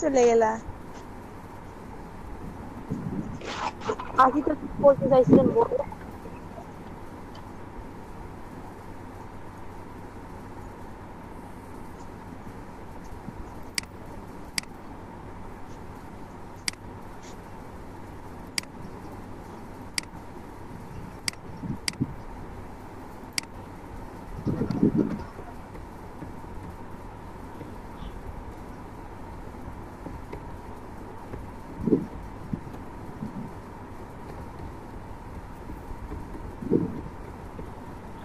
চলে গেলা? আগে তো বলতে চাইছিলেন বলো।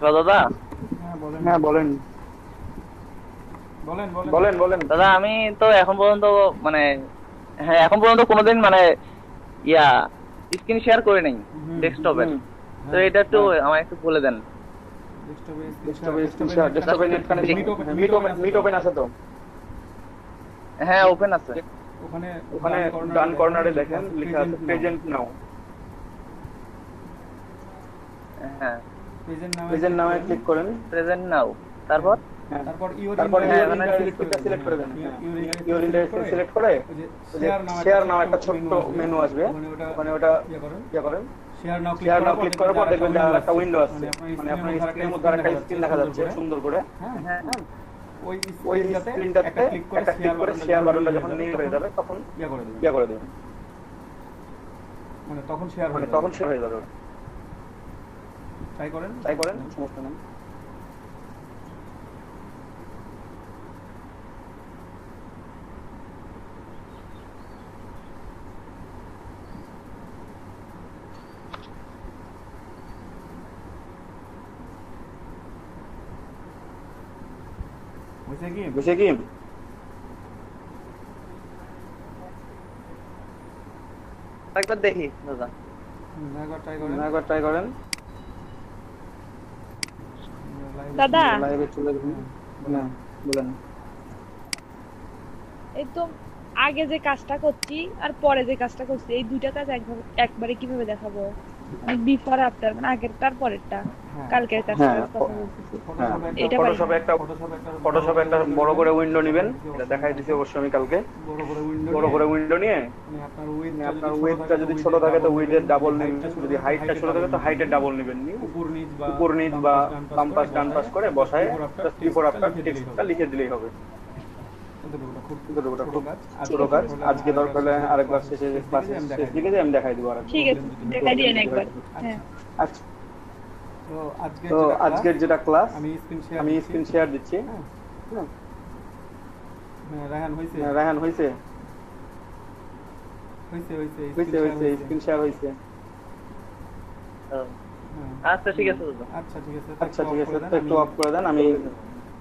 হ্যালো দাদা। হ্যাঁ বলেন। বলেন বলেন। দাদা আমি তো এখন পর্যন্ত মানে হ্যাঁ এখন পর্যন্ত কোনোদিন মানে ইয়া স্ক্রিন শেয়ার করে নাই ডেস্কটপের। তো এটা একটু আমায় একটু বলে দেন। ডেস্কটপে নেট কানেকশন মিট ওপেন আছে তো? হ্যাঁ ওপেন আছে। ওখানে ডান কর্নারে দেখেন লেখা আছে প্রেজেন্ট নাও। হ্যাঁ প্রেজেন্ট নাও ক্লিক করেন। প্রেজেন্ট নাও, তারপর তারপর হ্যাঁ ইউর মানে ইন্টারেস্টটা সিলেক্ট করে দেন। ইউর ইন্টারেস্ট সিলেক্ট করে ওই যে শেয়ার নাও একটা ছোট্ট মেনু আসবে, ওখানে ওটা ইয়া করেন। শেয়ার নাও ক্লিক করার পর দেখবেন যে আর একটা উইন্ডো আসছে, মানে আপনার স্ক্রিনের মধ্যে আরেকটা স্ক্রিন দেখা যাচ্ছে সুন্দর করে। হ্যাঁ ওই স্ক্রিনটাতে একটা ক্লিক করে শেয়ার বাটনটা যখন নিয়ে হয়ে যাবে তখন ইয়া করে দেবেন, মানে তখন শেয়ার হয়ে যাবে। ট্রাই করেন, সমস্যা নেই। বুঝছে কি? একবার দেখি দাদা। একবার ট্রাই করেন। দাদা লাইভে চলে যাবেন। না বলেন। এই তো আগে যে কাজটা করছি আর পরে যে কাজটা করছি এই দুইটা কাজ একবারে কিভাবে দেখাবো? মানে বিফোর আফটার, মানে আগেরটার পরেরটা, কালকের কাজটার কথা বলতেছি। এটা ফটোশপে একটা বড় করে উইন্ডো নেবেন, এটা দেখাই দিছি অবশ্যই আমি কালকে। বড় করে উইন্ডো নিয়ে আপনার উইডথটা যদি ছোট থাকে তো উইডথের ডাবল নেবেন, যদি হাইটটা ছোট থাকে তো হাইটের ডাবল নেবেন, উপর নিচ বা বাম পাশ ডান পাশ করে বসায় বিফোর আফটার টেক্সটটা লিখে দিলেই হবে। খুব ছোট কাজ। আজকে দরকার হলে আরেকবার শেষে শেষ দিকে আমি দেখাই দিব আরেকবার। ঠিক আছে, দেখাই দিয়েন একবার। হ্যাঁ আচ্ছা, তো আজকের যেটা ক্লাস আমি স্ক্রিন শেয়ার দিচ্ছি। রায়হান হইছে? স্ক্রিন শেয়ার হইছে। আচ্ছা ঠিক আছে দাদা। আচ্ছা ঠিক আছে, তো একটু অফ করে দেন। আমি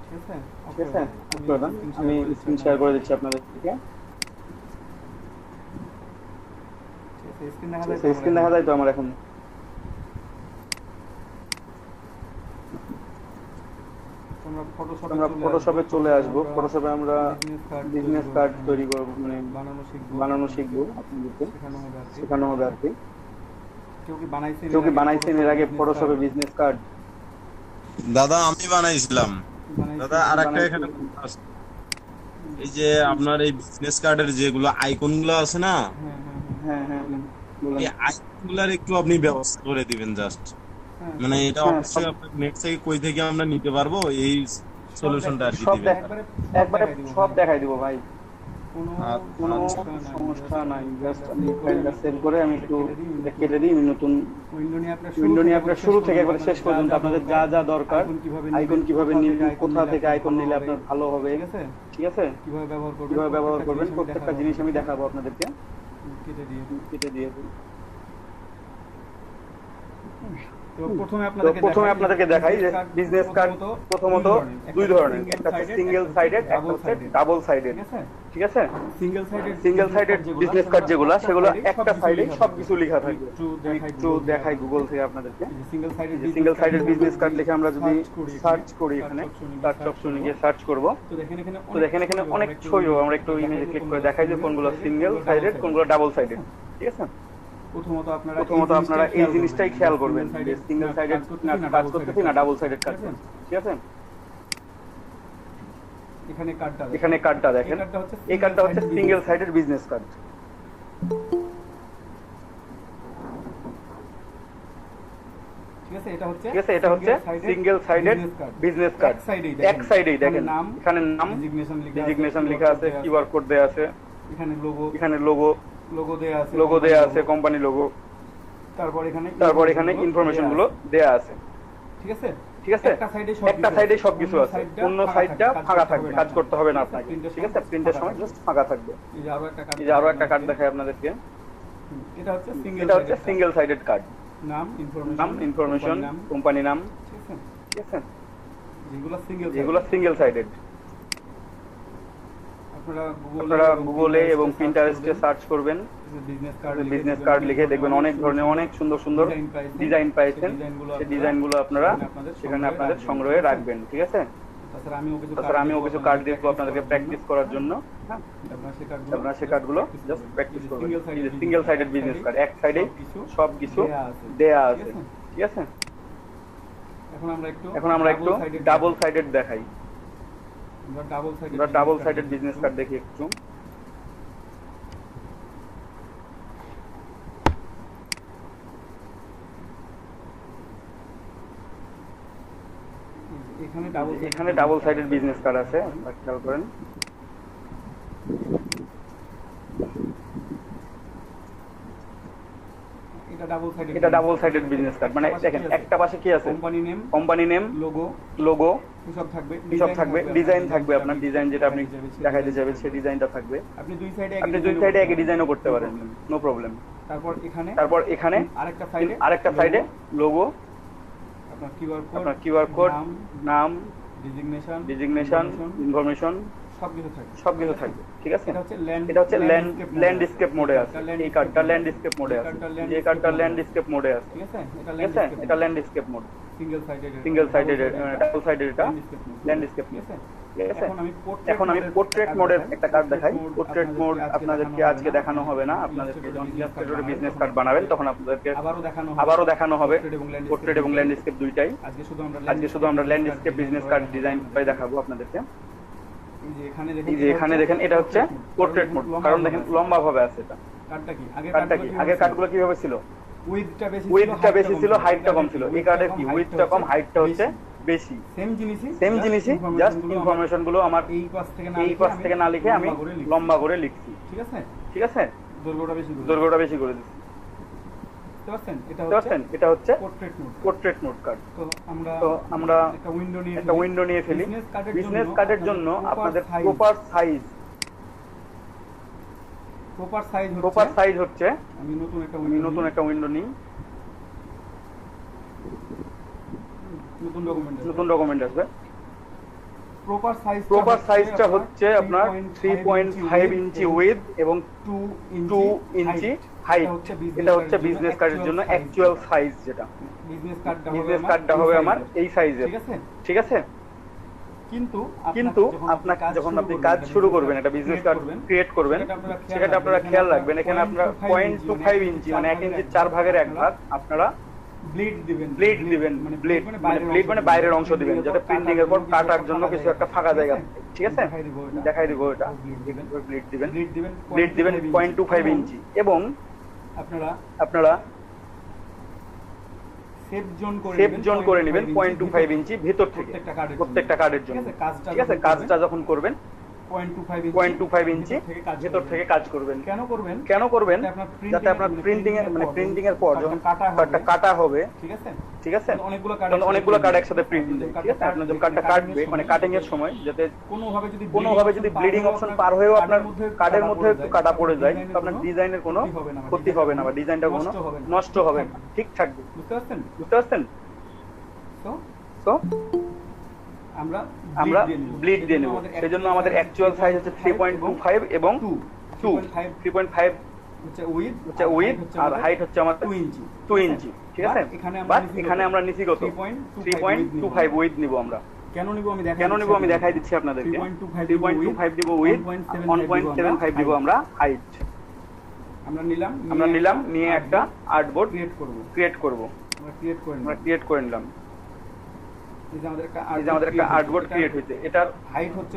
ঠিক আছে অফ করে দেন, আমি স্ক্রিন শেয়ার করে দিচ্ছি আপনাদেরকে। স্ক্রিন দেখা যায় তো আমার এখন? আমরা ফটোশপে চলে আসবো। ফটোশপে আমরা বিজনেস কার্ড তৈরি করব, মানে বানানো শিখবো, আপনাদেরকে শেখানো হবে আর কি। কেউ কি বানাইছেন এর আগে ফটোশপে বিজনেস কার্ড? দাদা আমি বানাইছিলাম। দাদা আরেকটা এখানে আছে, এই যে আপনার এই বিজনেস কার্ডের যেগুলো আইকন গুলো আছে না, হ্যাঁ হ্যাঁ এই আইকন গুলার একটু আপনি ব্যবস্থা করে দিবেন জাস্ট। মানে এটা অবশ্যই আপনার নেট থেকে কই থেকে আমরা নিতে পারবো এই সলিউশনটা আর কি দিবেন। একবারে সব দেখাই দিব ভাই, কোনো সমস্যা নাই। জাস্ট আমি ফাইলটা সেভ করে আমি একটু কেটে দিই। নতুন উইন্ডো নিয়ে আপনার শুরু থেকে একবারে শেষ পর্যন্ত আপনাদের যা যা দরকার, আইকন কিভাবে নিবেন, কোথা থেকে আইকন নিলে আপনার ভালো হবে, ঠিক আছে, কিভাবে ব্যবহার করবেন, প্রত্যেকটা জিনিস আমি দেখাবো আপনাদেরকে। কেটে দিয়ে প্রথমে আপনাদেরকে দেখাই যে বিজনেস কার্ড প্রথমত দুই ধরনের, একটা সিঙ্গেল সাইডেড, একটা হচ্ছে ডাবল সাইডেড। ঠিক আছে, সিঙ্গেল সাইডেড বিজনেস কার্ড যেগুলো, সেগুলো একটা সাইডে সবকিছু লেখা থাকবে। একটু দেখাই গুগল থেকে আপনাদেরকে। সিঙ্গেল সাইডেড বিজনেস কার্ড লিখে আমরা যদি সার্চ করি, এখানে সার্চ অপশনে গিয়ে সার্চ করব, তো দেখেন এখানে অনেক ছবি হবে। আমরা একটু ইমেজে ক্লিক করে দেখাই যে কোনগুলো সিঙ্গেল সাইডেড, কোনগুলো ডাবল সাইডেড। ঠিক আছে, প্রথমত আপনারা এই জিনিসটাই খেয়াল করবেন যে সিঙ্গেল সাইডেড কাজ করতেছি না ডাবল সাইডেড কাজ করতেছি। ঠিক আছে, এখানে কার্ডটা দেখেন, এই কার্ডটা হচ্ছে সিঙ্গেল সাইডেড বিজনেস কার্ড। ঠিক আছে, এটা হচ্ছে সিঙ্গেল সাইডেড বিজনেস কার্ড। এক সাইডেই দেখেন এখানে নাম, ডিজিগনেশন লেখা আছে, কিউআর কোড দেয়া আছে, এখানে লোগো দেয়া আছে, কোম্পানি লোগো, তারপর এখানে ইনফরমেশন গুলো দেয়া আছে। ঠিক আছে, একটা সাইডে সবকিছু আছে, অন্য সাইডটা ফাঁকা থাকবে, কাজ করতে হবে না আপনাকে। ঠিক আছে, প্রিন্টের সময় জাস্ট ফাঁকা থাকবে। এই যে আরো একটা কার্ড দেখাই আপনাদেরকে, এটা হচ্ছে সিঙ্গেল সাইডেড কার্ড। নাম, ইনফরমেশন, কোম্পানি নাম। ঠিক আছে, যেগুলো সিঙ্গেল সাইডেড। আপনারা গুগলে এবং পিন্টারেস্টে সার্চ করবেন, বিজনেস কার্ড লিখে দেখবেন অনেক ধরনের অনেক সুন্দর সুন্দর ডিজাইন পাইছেন। সেই ডিজাইনগুলো আপনারা সেখানে আপনাদের সংগ্রহে রাখবেন। ঠিক আছে, তাছাড়া আমিও কিছু কার্ড দিয়ে আপনাদেরকে প্র্যাকটিস করার জন্য। আপনারা সেই কার্ডগুলো জাস্ট প্র্যাকটিস করবেন। সিঙ্গেল সাইডেড বিজনেস কার্ড, এক সাইডে সবকিছু দেয়া আছে। ঠিক আছে, এখন আমরা একটু ডাবল সাইডেড দেখাই। আমরা ডাবল সাইডেড বিজনেস কার্ড দেখি একটু। এখানে ডাবল সাইডেড বিজনেস কার্ড আছে, আপনারা খেয়াল করেন। এটা ডাবল সাইডেড বিজনেস কার্ড, মানে দেখেন একটা পাশে কি আছে, কোম্পানি নেম, লোগো সব থাকবে, ডিজাইন থাকবে, আপনার ডিজাইন যেটা আপনি দেখাইতে যাবেন সেই ডিজাইনটা থাকবে। আপনি দুই সাইডে একই ডিজাইনও করতে পারেন, নো প্রবলেম। তারপর এখানে আরেকটা সাইডে লোগো, আপনার কিউআর কোড, নাম, ডিজিগনেশন, ইনফরমেশন সবকিছু থাকবে। ঠিক আছে, এটা হচ্ছে ল্যান্ডস্কেপ মোডে আছে। এই কার্ডটা ল্যান্ডস্কেপ মোডে আছে, যে কার্ডটা ল্যান্ডস্কেপ মোডে আছে। ঠিক আছে, এটা landscape mode, single sided, double sided এটা ল্যান্ডস্কেপ। ঠিক আছে, এখন আমি পোর্ট্রেট মোডের একটা কার্ড দেখাই। পোর্ট্রেট মোড আপনাদেরকে আজকে দেখানো হবে না, আপনাদেরকে যখন ইলাস্ট্রেটরে বিজনেস কার্ড বানাবেন তখন আপনাদেরকে আবারও দেখানো হবে পোর্ট্রেট এবং ল্যান্ডস্কেপ দুইটাই। আজকে শুধু আমরা ল্যান্ডস্কেপ বিজনেস কার্ড ডিজাইন করে দেখাবো আপনাদেরকে। এই যে এখানে দেখেন এটা হচ্ছে পোর্ট্রেট মোড, কারণ দেখেন লম্বা ভাবে আছে। এটা কার্ডটা কি, আগের কার্ডগুলো কিভাবে ছিল, উইডথটা বেশি ছিল, হাইটটা কম ছিল। এই কার্ডের কি, উইডথটা কম, হাইটটা হচ্ছে বেশি। সেম জিনিসই, জাস্ট ইনফরমেশন গুলো আমার এই পাশ থেকে না লিখে আমি লম্বা করে লিখছি। ঠিক আছে, দৈর্ঘ্যটা বেশি করে দিচ্ছি। এটা হচ্ছে পোর্ট্রেট মোড কার্ড। তো আমরা একটা উইন্ডো নিয়ে ফেলি। বিজনেস কার্ডের জন্য আপনাদের প্রপার সাইজ হচ্ছে, আমি নতুন একটা উইন্ডো নিই, নতুন ডকুমেন্ট আসবে। প্রপার সাইজটা হচ্ছে আপনার 3.5 ইঞ্চি উইথ এবং 2 ইঞ্চি হাইট। এটা হচ্ছে বিজনেস কার্ডের জন্য অ্যাকচুয়াল সাইজ, যেটা বিজনেস কার্ডটা হবে আমার এই সাইজের। ঠিক আছে, কিন্তু আপনাকে যখন আপনি কাজ শুরু করবেন, একটা বিজনেস কার্ড ক্রিয়েট করবেন, সেটা আপনারা খেয়াল রাখবেন। এখানে আপনারা 0.25 ইঞ্চি মানে 1 ইঞ্চির 4 ভাগের 1 ভাগ আপনারা ব্লেড দিবেন। ব্লেড মানে বাইরের অংশ দিবেন, যাতে প্রিন্টিং এর পর কাটার জন্য কিছু একটা ফাঁকা জায়গা। ঠিক আছে, দেখাই দিব এটা। ব্লেড দিবেন 0.25 ইঞ্চি এবং আপনারা সেফ জোন করে নেবেন 0.25 ইঞ্চি ভেতর থেকে প্রত্যেকটা কার্ডের জন্য। ঠিক আছে, কাজটা যখন করবেন 0.25 ইঞ্চি ভেতর থেকে কাজ করবেন। কেন করবেন? যাতে আপনার প্রিন্টিং এর পর যখন কার্ডটা কাটা হবে, ঠিক আছে, অনেকগুলো কার্ড একসাথে প্রিন্ট হবে। ঠিক আছে, আপনি যখন কার্ডটা কাটবে মানে কাটিং এর সময় যাতে কোনোভাবে যদি ব্লিডিং অপশন পার হয়েও আপনার কার্ডের মধ্যে একটু কাটা পড়ে যায়, তো আপনার ডিজাইনের কোনো ক্ষতি হবে না বা ডিজাইনটা কোনো নষ্ট হবে না, ঠিক থাকবে। বুঝতে পারছেন? তো আমরা ব্লিড দিয়ে নেব। সেজন্য আমাদের অ্যাকচুয়াল সাইজ হচ্ছে 3.25 এবং 3.5 হচ্ছে উইথ আর হাইট হচ্ছে আমাদের 2 ইঞ্চি। ঠিক আছে, বাট এখানে আমরা নিচে কত 3.25 উইথ নিব। আমরা কেন নিব আমি দেখাই দিচ্ছি আপনাদেরকে। 3.25 দিব উইথ, 1.75 দিব আমরা হাইট। আমরা নিলাম নিয়ে একটা আর্টবোর্ড ক্রিয়েট করব। আমরা ক্রিয়েট করে নিলাম। এই যে আমাদের একটা আর্টবোর্ড ক্রিয়েট হয়েছে, এটার হাইট হচ্ছে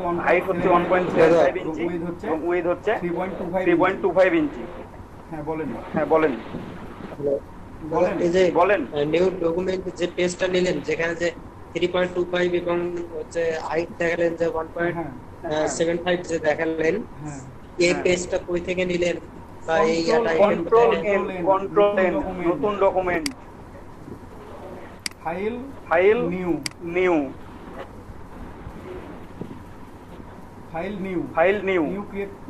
1.75 ইঞ্চি এবং উইডথ হচ্ছে 3.25 ইঞ্চি। হ্যাঁ বলেন। এই যে বলেন নিউ ডকুমেন্ট যে পেজটা নিলেন যেখানে যে 3.25 এবং হচ্ছে হাইট দেখালেন যে 1.75 যে দেখালেন, এই পেজটা কই থেকে নিলেন বা এই কন্ট্রোল এন নতুন ডকুমেন্ট, ফাইল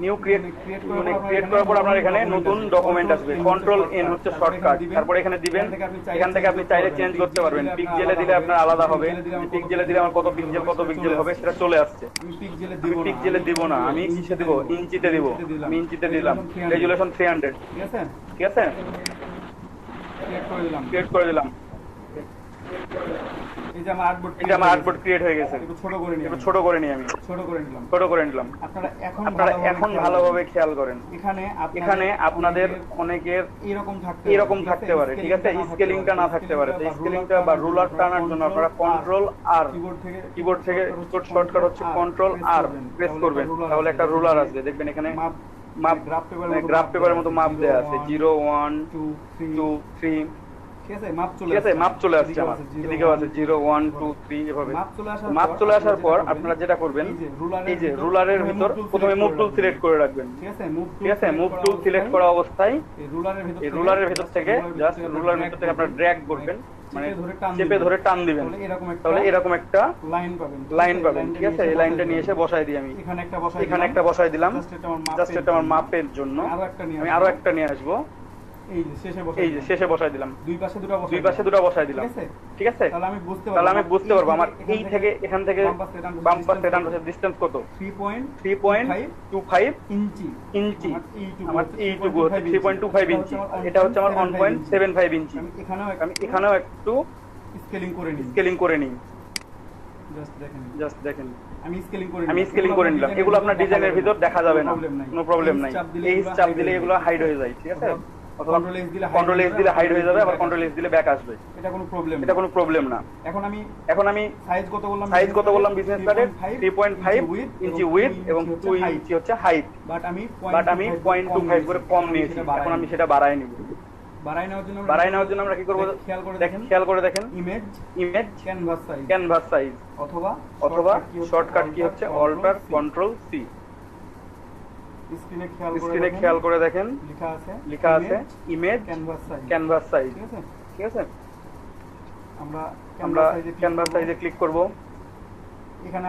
নিউ ক্রিয়েট করার পর আপনার এখানে নতুন ডকুমেন্ট আসবে। কন্ট্রোল এন হচ্ছে শর্টকাট, তারপরে এখানে দিবেন। এখান থেকে আপনি চাইলে চেঞ্জ করতে পারবেন। পিক্সেলে দিলে আপনার আলাদা হবে, পিক্সেলে দিলে আমার কত পিক্সেল হবে সেটা চলে আসছে। আমি পিক্সেলে দিব না, আমি কিসে দিব? ইঞ্চিতে দিব। আমি ইঞ্চিতে দিলাম, রেজুলেশন 300। ঠিক আছে, ক্রিয়েট করে দিলাম। এই যে আমার আর্টবোর্ড ক্রিয়েট হয়ে গেছে। একটু ছোট করে নিই, আমি ছোট করে নিলাম। আপনারা এখন ভালোভাবে খেয়াল করেন, এখানে আপনাদের অনেকের এরকম থাকতে পারে, ঠিক আছে, স্কেলিংটা না থাকতে পারে। তো স্কেলিংটা বা রুলার টানার জন্য আপনারা কন্ট্রোল আর, কিবোর্ড থেকে শর্টকাট হচ্ছে কন্ট্রোল আর প্রেস করবেন, তাহলে একটা রুলার আসবে। দেখবেন এখানে মাপ, গ্রাফ পেপারের মতো মাপ দেওয়া আছে, 0 1 2 3। ঠিক আছে, মাপ চলে আসছে আমার, এদিকেও আছে 0 1 2 3 এভাবে। মাপ চলে আসার পর আপনারা যেটা করবেন, এই যে রুলারের ভিতর প্রথমে মুভ টুল সিলেক্ট করে রাখবেন। ঠিক আছে, মুভ টুল সিলেক্ট করা অবস্থায় এই রুলারের ভিতর থেকে জাস্ট রুলারের ভিতর থেকে আপনারা ড্র্যাগ করবেন, মানে চেপে ধরে টান দিবেন, তাহলে এরকম একটা লাইন পাবেন। ঠিক আছে, এই লাইনটা নিয়ে এসে বসাই দিই। আমি এখানে একটা বসাই দিলাম, জাস্ট এটা আমার মাপের জন্য। আমি আরো একটা নিয়ে আসবো, এই যে শেষে বসাই দিলাম, দুই পাশে দুটো বসাই দিলাম। ঠিক আছে, তাহলে আমি বুঝতে পারবো আমার এই থেকে এখান থেকে বাম পাশে ডান পাশে ডিসটেন্স কত, 3.25 ইঞ্চি। আমার এইটুকু হচ্ছে 3.25 ইঞ্চি, এটা হচ্ছে আমার 1.75 ইঞ্চি। আমি এখানেও একটু স্কেলিং করে নিই। জাস্ট দেখেন, আমি স্কেলিং করে নিলাম। এগুলো আপনার ডিজাইনের ভিতর দেখা যাবে না, কোনো প্রবলেম নাই। এই চাপ দিলে এগুলো হাইড হয়ে যায়। ঠিক আছে, কন্ট্রোল এস দিলে হাইড হয়ে যাবে, আবার কন্ট্রোল এস দিলে ব্যাক আসবে। এটা কোনো প্রবলেম না। এখন আমি সাইজ কত বললাম বিজনেস কার্ডের, 3.5 ইঞ্চি উইডথ এবং 2 ইঞ্চি হচ্ছে হাইট, বাট আমি 0.25 করে কম নিয়েছি। এখন আমি সেটা বাড়ায় নিব। বাড়ায় নেওয়ার জন্য আমরা কি করব, খেয়াল করে দেখেন, ইমেজ ক্যানভাস সাইজ অথবা শর্টকাট কি হচ্ছে অল্টার কন্ট্রোল সি। স্ক্রিনে খেয়াল করে দেখেন, লেখা আছে ইমেজ ক্যানভাস সাইজ। ঠিক আছে, আমরা ক্যানভাস সাইজে ক্লিক করব। এখানে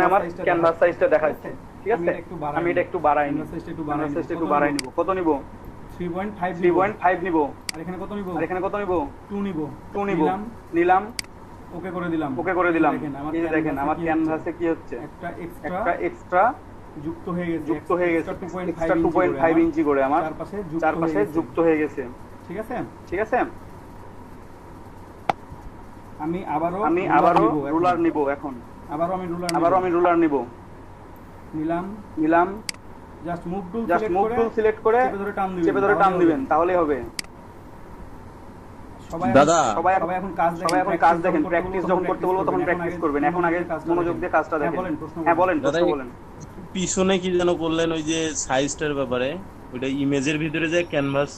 আমার ক্যানভাস সাইজটা দেখাচ্ছে। ঠিক আছে, আমি এটা একটু বাড়াই নিব, একটু বাড়াই নিব। কত নিব? 3.5 নিব। আর এখানে কত নিব? 2 নিব। নিলাম, ওকে করে দিলাম। এই যে দেখেন আমার ক্যানভাসে কি হচ্ছে, একটা এক্সট্রা যুক্ত হয়ে গেছে, এক্সট্রা 2.5 ইঞ্চি করে আমার চারপাশে যুক্ত হয়ে গেছে। ঠিক আছে, আমি আবারও রুলার নিব। এখন আবারও আমি রুলার নিব। নিলাম, জাস্ট মুভ টুল সিলেক্ট করে চেপে ধরে টান দিবেন, তাহলেই হবে। দাদা সবাই এখন কাজ দেখেন। প্র্যাকটিস যখন করতে বলবো তখন প্র্যাকটিস করবেন, এখন আগে মনোযোগ দিয়ে কাজটা দেখেন। হ্যাঁ বলেন, বলেন। পিছনে কি যেন করলেন ওই যে সাইজটার ব্যাপারে, ওইটা ইমেজের ভিতরে যে ক্যানভাস,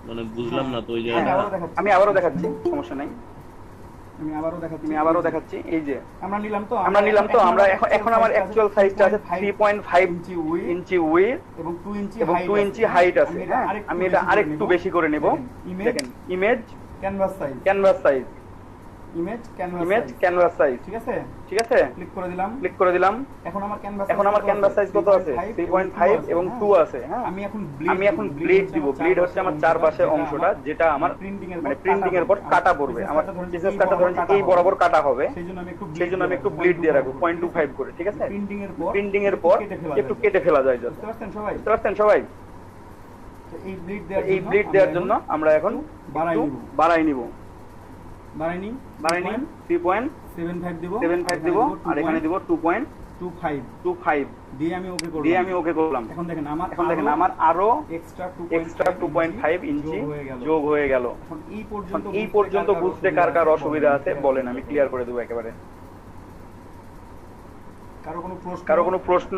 মানে বুঝলাম না তো ওই জায়গাটা। আমি আবারও দেখাচ্ছি, সমস্যা নাই। আমি আবারও দেখাচ্ছি। এই যে আমরা নিলাম তো আমরা এখন আমার অ্যাকচুয়াল সাইজটা আছে 3.5 ইঞ্চি উইডথ এবং 2 ইঞ্চি হাইট আছে। হ্যাঁ, আমি এটা আরেকটু বেশি করে নেব। দেখেন, image canvas size, image canvas size. ঠিক আছে, ক্লিক করে দিলাম। এখন আমার ক্যানভাস সাইজ কত আছে? 3.5 এবং 2 আছে। হ্যাঁ, আমি এখন ব্লিড দিব। ব্লিড হচ্ছে আমার চারপাশে অংশটা, যেটা আমার মানে প্রিন্টিং এর পর কাটা পড়বে। আমার বিজনেস কার্ডটা ধরেন এই বরাবর কাটা হবে, সেইজন্য আমি একটু ব্লিড দিয়ে রাখবো 0.25 করে। ঠিক আছে, প্রিন্টিং এর পর একটু কেটে ফেলা যায়। বুঝতে পারছেন সবাই? এই ব্লিড দেওয়ার জন্য আমরা এখন বাড়াই নিব। 3.75 দিব আর এখানে দিব 2.25 দিয়ে আমি ওকে করলাম। এখন দেখেন আমার আরো এক্সট্রা 2.5 ইঞ্চি যোগ হয়ে গেল। এই পর্যন্ত বুঝতে কার অসুবিধা আছে বলেন, আমি ক্লিয়ার করে দেবো একেবারে। কারো কোনো প্রশ্ন,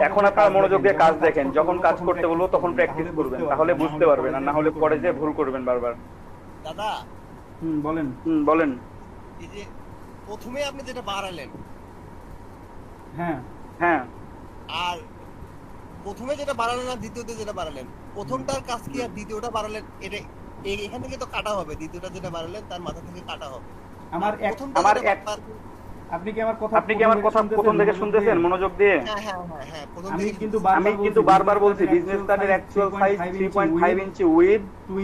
এখন আপনারা মনোযোগ দিয়ে কাজ দেখেন, যখন কাজ করতে বলবো তখন প্র্যাকটিস করবেন, তাহলে বুঝতে পারবেন, আর না হলে পরে যে ভুল করবেন বারবার। দাদা বলেন। এই যে প্রথমে আপনি যেটা বাড়ালেন, হ্যাঁ, আর প্রথমে যেটা বাড়ালেন আর দ্বিতীয়তে যেটা বাড়ালেন, প্রথমটার কাজ কি আর দ্বিতীয়টা বাড়ালেন, এটা এখান থেকে তো কাটা হবে, দ্বিতীয়টা যেটা বাড়ালেন তার মাথা থেকে কাটা হবে। আপনি কি আমার কথা প্রথম থেকে শুনতেছেন মনোযোগ দিয়ে? হ্যাঁ আমি কিন্তু বারবার বলছি বিজনেস কার্ডের actual size 3.5 inch with 2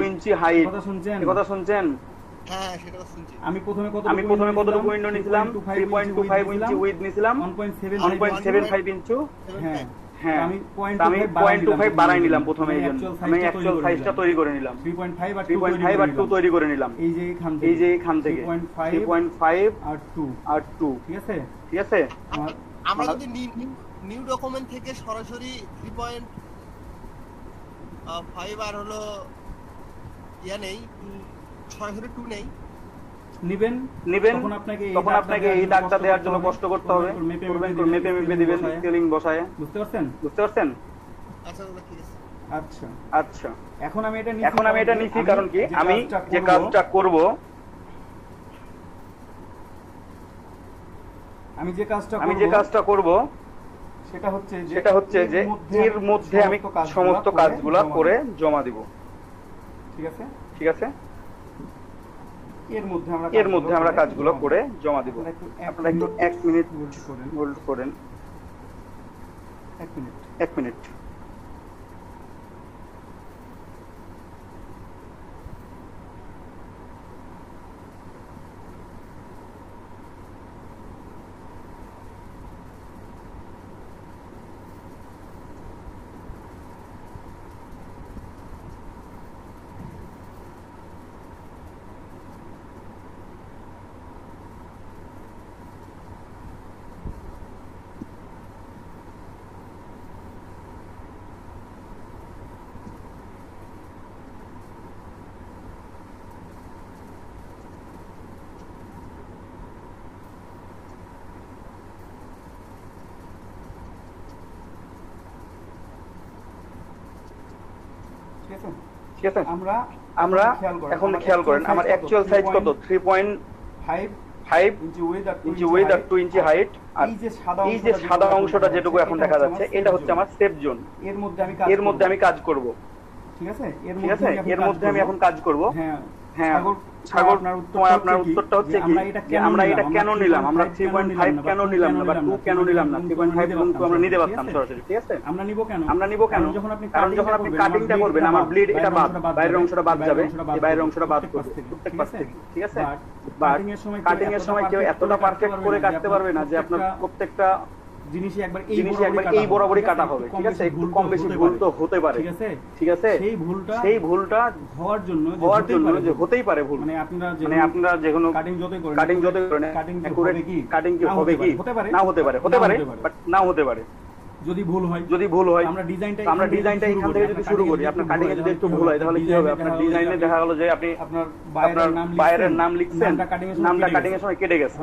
inch height. কথা শুনছেন? হ্যাঁ, সেটা শুনছি। আমি প্রথমে কতটুকু উইন্ডো নিছিলাম? 3.25 ইঞ্চি উইথ নিছিলাম, 1.75 ইঞ্চি। হ্যাঁ, আমি 0.25 বাড়াই নিলাম প্রথমে, এইজন্য আমি অ্যাকচুয়াল সাইজটা তৈরি করে নিলাম, 3.5 আর 2 তৈরি করে নিলাম। এই যে এখান থেকে 3.5 আর 2। ঠিক আছে। আমরা যদি নিউ ডকুমেন্ট থেকে সরাসরি 3.5 আর হলো নেই, সরাসরি 2 নেই নিবেন, তখন আপনাকে এই দাগটা দেওয়ার জন্য কষ্ট করতে হবে, মেপে দিবেন, স্কেলিং বসায়। বুঝতে পারছেন? আচ্ছা, এখন আমি এটা নিছি কারণ কি, আমি যে কাজটা করব, সেটা হচ্ছে যে এর মধ্যে আমি সমস্ত কাজগুলা করে জমা দিব। ঠিক আছে, এর মধ্যে আমরা কাজগুলো করে জমা দিব। আপনারা একটু 1 মিনিট হোল্ড করেন। 1 মিনিট। ঠিক আছে, আমরা এখন খেয়াল করেন আমার অ্যাকচুয়াল সাইজ কত, 3.5 ইঞ্চি উইথ আর 2 ইঞ্চি হাইট। আর এই যে সাদা অংশটা যেটুকু এখন দেখা যাচ্ছে, এটা হচ্ছে আমার সেফ জোন। এর মধ্যে আমি কাজ করব। ঠিক আছে, এর মধ্যে আমি এখন কাজ করব। হ্যাঁ সাগর, তোমার আপনার উত্তরটা হচ্ছে কি যে আমরা এটা কেন নিলাম, আমরা 3.5 কেন নিলাম না বা 2 কেন নিলাম না? 3.5 এবং 2 আমরা নিতে পারতাম সরাসরি। ঠিক আছে, আমরা নিব কেন? কারণ যখন আপনি কাটিংটা করবেন, আমার ব্লেড এটা বাদ, বাইরের অংশটা বাদ যাবে, এই বাইরের অংশটা বাদ করবে প্রত্যেক পাশ থেকে। ঠিক আছে, বাট কাটিং এর সময় কেউ এতটা পারফেক্ট করে কাটতে পারবে না যে আপনার প্রত্যেকটা জিনিসই একবার এই বরাবরই কাটা হবে। ঠিক আছে, একটু কম বেশি ভুল তো হতে পারে। ঠিক আছে, সেই ভুলটা হওয়ার জন্য যে হতেই পারে ভুল, মানে আপনারা যে কোনো কাটিং যতই করেন কাটিং কি হবে কি না হতে পারে, বাট নাও হতে পারে। যদি ভুল হয় আমরা ডিজাইনটা এখান থেকে যদি শুরু করি, আপনার কাটিং এ যদি একটু ভুল হয় তাহলে কি হবে? আপনার ডিজাইনে দেখা গেল যে আপনি আপনার বাইরের নাম লিখছেন, নামটা কাটিং এর সময় কেটে গেছে,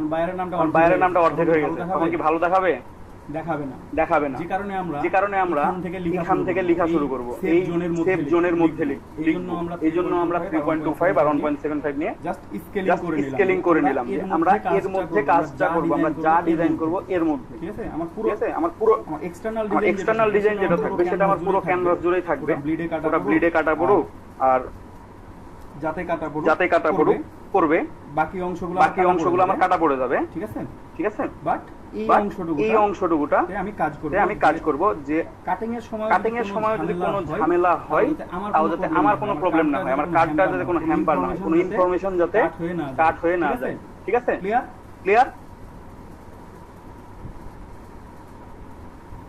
বাইরের নামটা অর্ধেক হয়ে গেছে, তখন কি ভালো দেখাবে? দেখাবে না। যে কারণে আমরা এখান থেকে লেখা শুরু করব, এই সেফ জোনের মধ্যে এই জন্য আমরা 3.25 আর 1.75 নিয়ে জাস্ট স্কেলিং করে নিলাম যে আমরা এর মধ্যে কাজটা করব, আমরা যা ডিজাইন করব এর মধ্যে। ঠিক আছে, আমার পুরো এক্সটার্নাল ডিজাইন যেটা থাকবে সেটা আমার পুরো ক্যানভাস জুড়েই থাকবে, ওটা ব্লিডে কাটা পড়ুক আর যাতে কাটা পড়বে, বাকি অংশগুলো আমার কাটা পড়ে যাবে। ঠিক আছে, বাট এই অংশটুকুটা আমি কাজ করব যে কাটিং এর সময় যদি কোনো ঝামেলা হয় তাও যাতে আমার কোনো প্রবলেম না হয়, আমার কাজটা যাতে কোনো হ্যাম্পার না হয়, কোনো ইনফরমেশন যাতে কাট হয়ে না যায়। ঠিক আছে, ক্লিয়ার?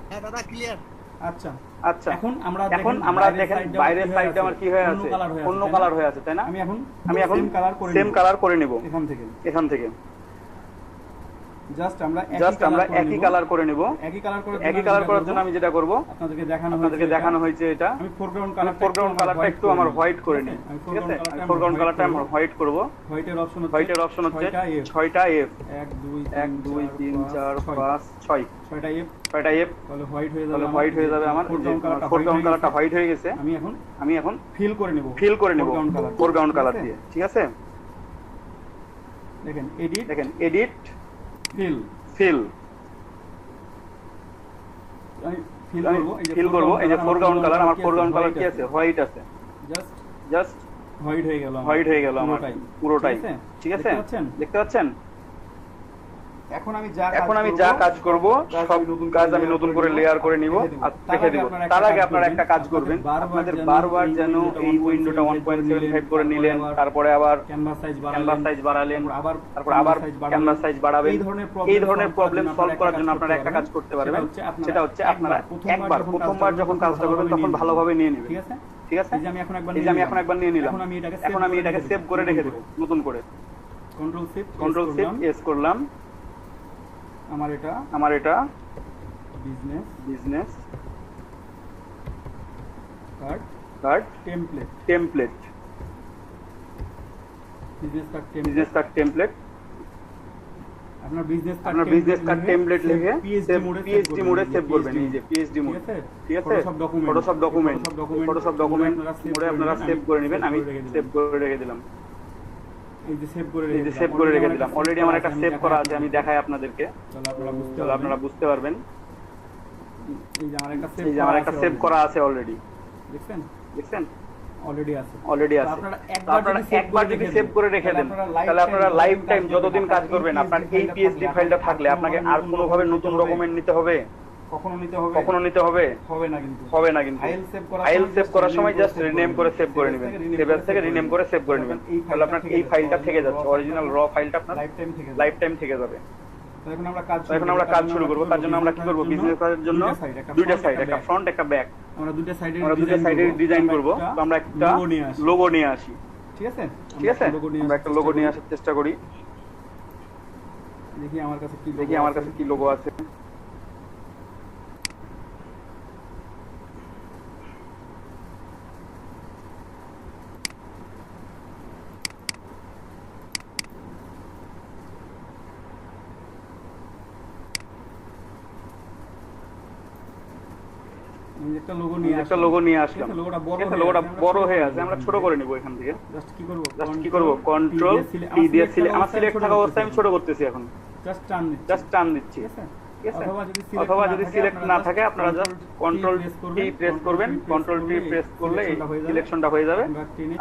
হ্যাঁ দাদা, ক্লিয়ার। আচ্ছা, এখন আমরা দেখেন বাইরের সাইডে আমার কি হয়ে আছে, অন্য কালার হয়ে আছে, তাই না? আমি এখন সেম কালার করে নেব এখান থেকে। জাস্ট আমরা একই কালার করে নিব। একই কালার করার জন্য আমি যেটা করব, আপনাদেরকে দেখানো হয়েছে এটা, আমি ফোরগ্রাউন্ড কালারটা একটু আমার হোয়াইট করে নিই, ঠিক আছে? আমি ফোরগ্রাউন্ড কালারটা আমরা হোয়াইট করব। হোয়াইটের অপশন হচ্ছে 6টা এফ, 1 2 3 4 5 6টা এফ, তাহলে হোয়াইট হয়ে যাবে আমার। ফোরগ্রাউন্ড কালারটা হোয়াইট হয়ে গেছে। আমি এখন ফিল করে নেব ফোরগ্রাউন্ড কালার দিয়ে, ঠিক আছে? দেখেন এডিট ফিল করব। এই যে ফোরগ্রাউন্ড কালার, আমার ফোরগ্রাউন্ড কালার কি আছে? হোয়াইট আছে। জাস্ট হোয়াইট হয়ে গেল আমার পুরোটাই, ঠিক আছে? দেখতে পাচ্ছেন? এখন আমি যা কাজ করব সব কাজ আমি নতুন করে লেয়ার করে নিব আর রেখে দেব। তার আগে আপনারা একটা কাজ করবেন, আপনাদের বারবার যেন এই উইন্ডোটা 1.75 করে নিলেন, তারপরে আবার ক্যানভাস সাইজ বাড়ালেন, তারপর আবার ক্যানভাস সাইজ বাড়াবেন। এই ধরনের প্রবলেম সলভ করার জন্য আপনারা একটা কাজ করতে পারবেন, সেটা হচ্ছে আপনারা প্রথমবার যখন কাজটা করবেন তখন ভালোভাবে নিয়ে নেবেন, ঠিক আছে? এই যে আমি এখন একবার নিয়ে নিলাম, এখন আমি এটাকে সেভ করে রেখে দেব নতুন করে। কন্ট্রোল শিফট এস করলাম। আমার এটা বিজনেস কার্ড টেমপ্লেট আপনার বিজনেস কার্ড টেমপ্লেট লিখে পিএইচডি মোডে সেভ করবেন। এই যে পিএইচডি মোড, ঠিক আছে? ফটোশপ ডকুমেন্ট মোডে আপনারা সেভ করে নেবেন। আমি সেভ করে রেখে দিলাম। এই যে সেভ করে রেখে দিলাম। অলরেডি আমার একটা সেভ করা আছে, আমি দেখাই আপনাদেরকে, তাহলে আপনারা বুঝতে পারবেন। এই যে আমার একটা সেভ করা আছে অলরেডি, দেখছেন? অলরেডি আছে। আপনারা একবার যদি সেভ করে রেখে দেন তাহলে আপনারা লাইফ টাইম যতদিন কাজ করবেন আপনার এই পিএইচডি ফাইলটা থাকলে আপনাকে আর কোনোভাবে নতুন ডকুমেন্ট নিতে হবে? কখনো নিতে হবে না কিন্তু। ফাইল সেভ করার সময় জাস্ট রিনেম করে সেভ করে নেবেন, সেভ এস থেকে রিনেম করে সেভ করে নেবেন, তাহলে আপনার এই ফাইলটা থেকে যাচ্ছে, অরিজিনাল র ফাইলটা আপনার লাইফ টাইম থেকে যাবে। এখন আমরা কাজ শুরু করব। তার জন্য আমরা কি করব? বিজনেস কার্ডের জন্য দুইটা সাইড, একটা ফ্রন্ট একটা ব্যাক, আমরা দুইটা সাইডের ডিজাইন করব। তো আমরা একটা লোগো নিয়ে আসি, ঠিক আছে? আমরা একটা লোগো নিয়ে আসার চেষ্টা করি। দেখি আমার কাছে কি লোগো আছে। একটা লোগো নিয়ে আসলাম, লোগোটা বড় হয়ে আছে, আমরা ছোট করে নিব এখান থেকে। জাস্ট কি করব? কন্ট্রোল পি দিয়ে আমার সিলেক্ট থাকা অবস্থায় আমি ছোট করতেছি, এখন জাস্ট টান দিচ্ছি, ঠিক আছে? অথবা যদি সিলেক্ট না থাকে আপনারা জাস্ট কন্ট্রোল টি প্রেস করবেন। কন্ট্রোল টি প্রেস করলে এই সিলেকশনটা হয়ে যাবে।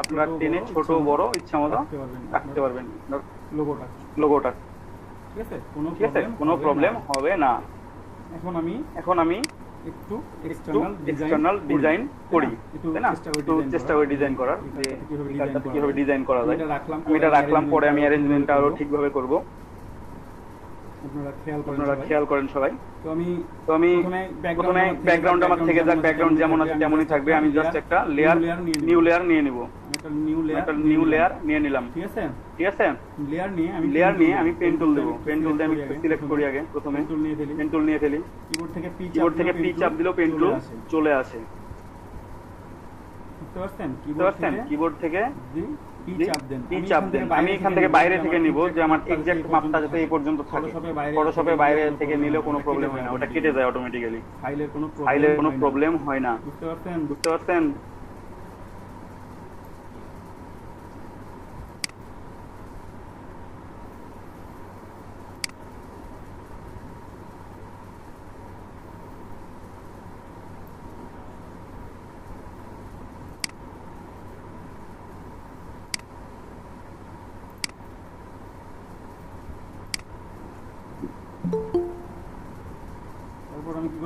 আপনারা টেনে ছোট বড় ইচ্ছা মতো রাখতে পারবেন লোগোটা, ঠিক আছে? কোনো প্রবলেম হবে না। এখন আমি একটু এক্সটার্নাল ডিজাইন করি, তাই না? একটু চেষ্টা করি ডিজাইন করার, যে কিভাবে ডিজাইন করা যায়। আমি এটা রাখলাম, পরে আমি অ্যারেঞ্জমেন্টটা আরো ঠিকভাবে করব। আপনারা খেয়াল করেন সবাই। তো আমি প্রথমে ব্যাকগ্রাউন্ড আমার থেকে যাক, ব্যাকগ্রাউন্ড যেমন আছে তেমনই থাকবে। আমি জাস্ট একটা নিউ লেয়ার নিয়ে নিব, একটা নিউ লেয়ার নিয়ে নিলাম, ঠিক আছে? লেয়ার নিয়ে আমি পেন টুল দেব। পেন টুল দিয়ে আমি সিলেক্ট করি আগে, প্রথমে পেন টুল নিয়ে ফেলি। কিবোর্ড থেকে পি চাপ দিলেও পেন টুল চলে আসে, বুঝতে পারছেন? কিবোর্ড থেকে পি চাপ দেন। আমি এখান থেকে বাইরে থেকে নিব, যে আমার এক্সাক্ট মাপটা যাতে এই পর্যন্ত থাকে। ফটোশপে বাইরে থেকে নিলেও কোনো প্রবলেম হয় না, ওটা কেটে যায় অটোমেটিক্যালি, ফাইলের কোনো প্রবলেম হয় না, বুঝতে পারছেন?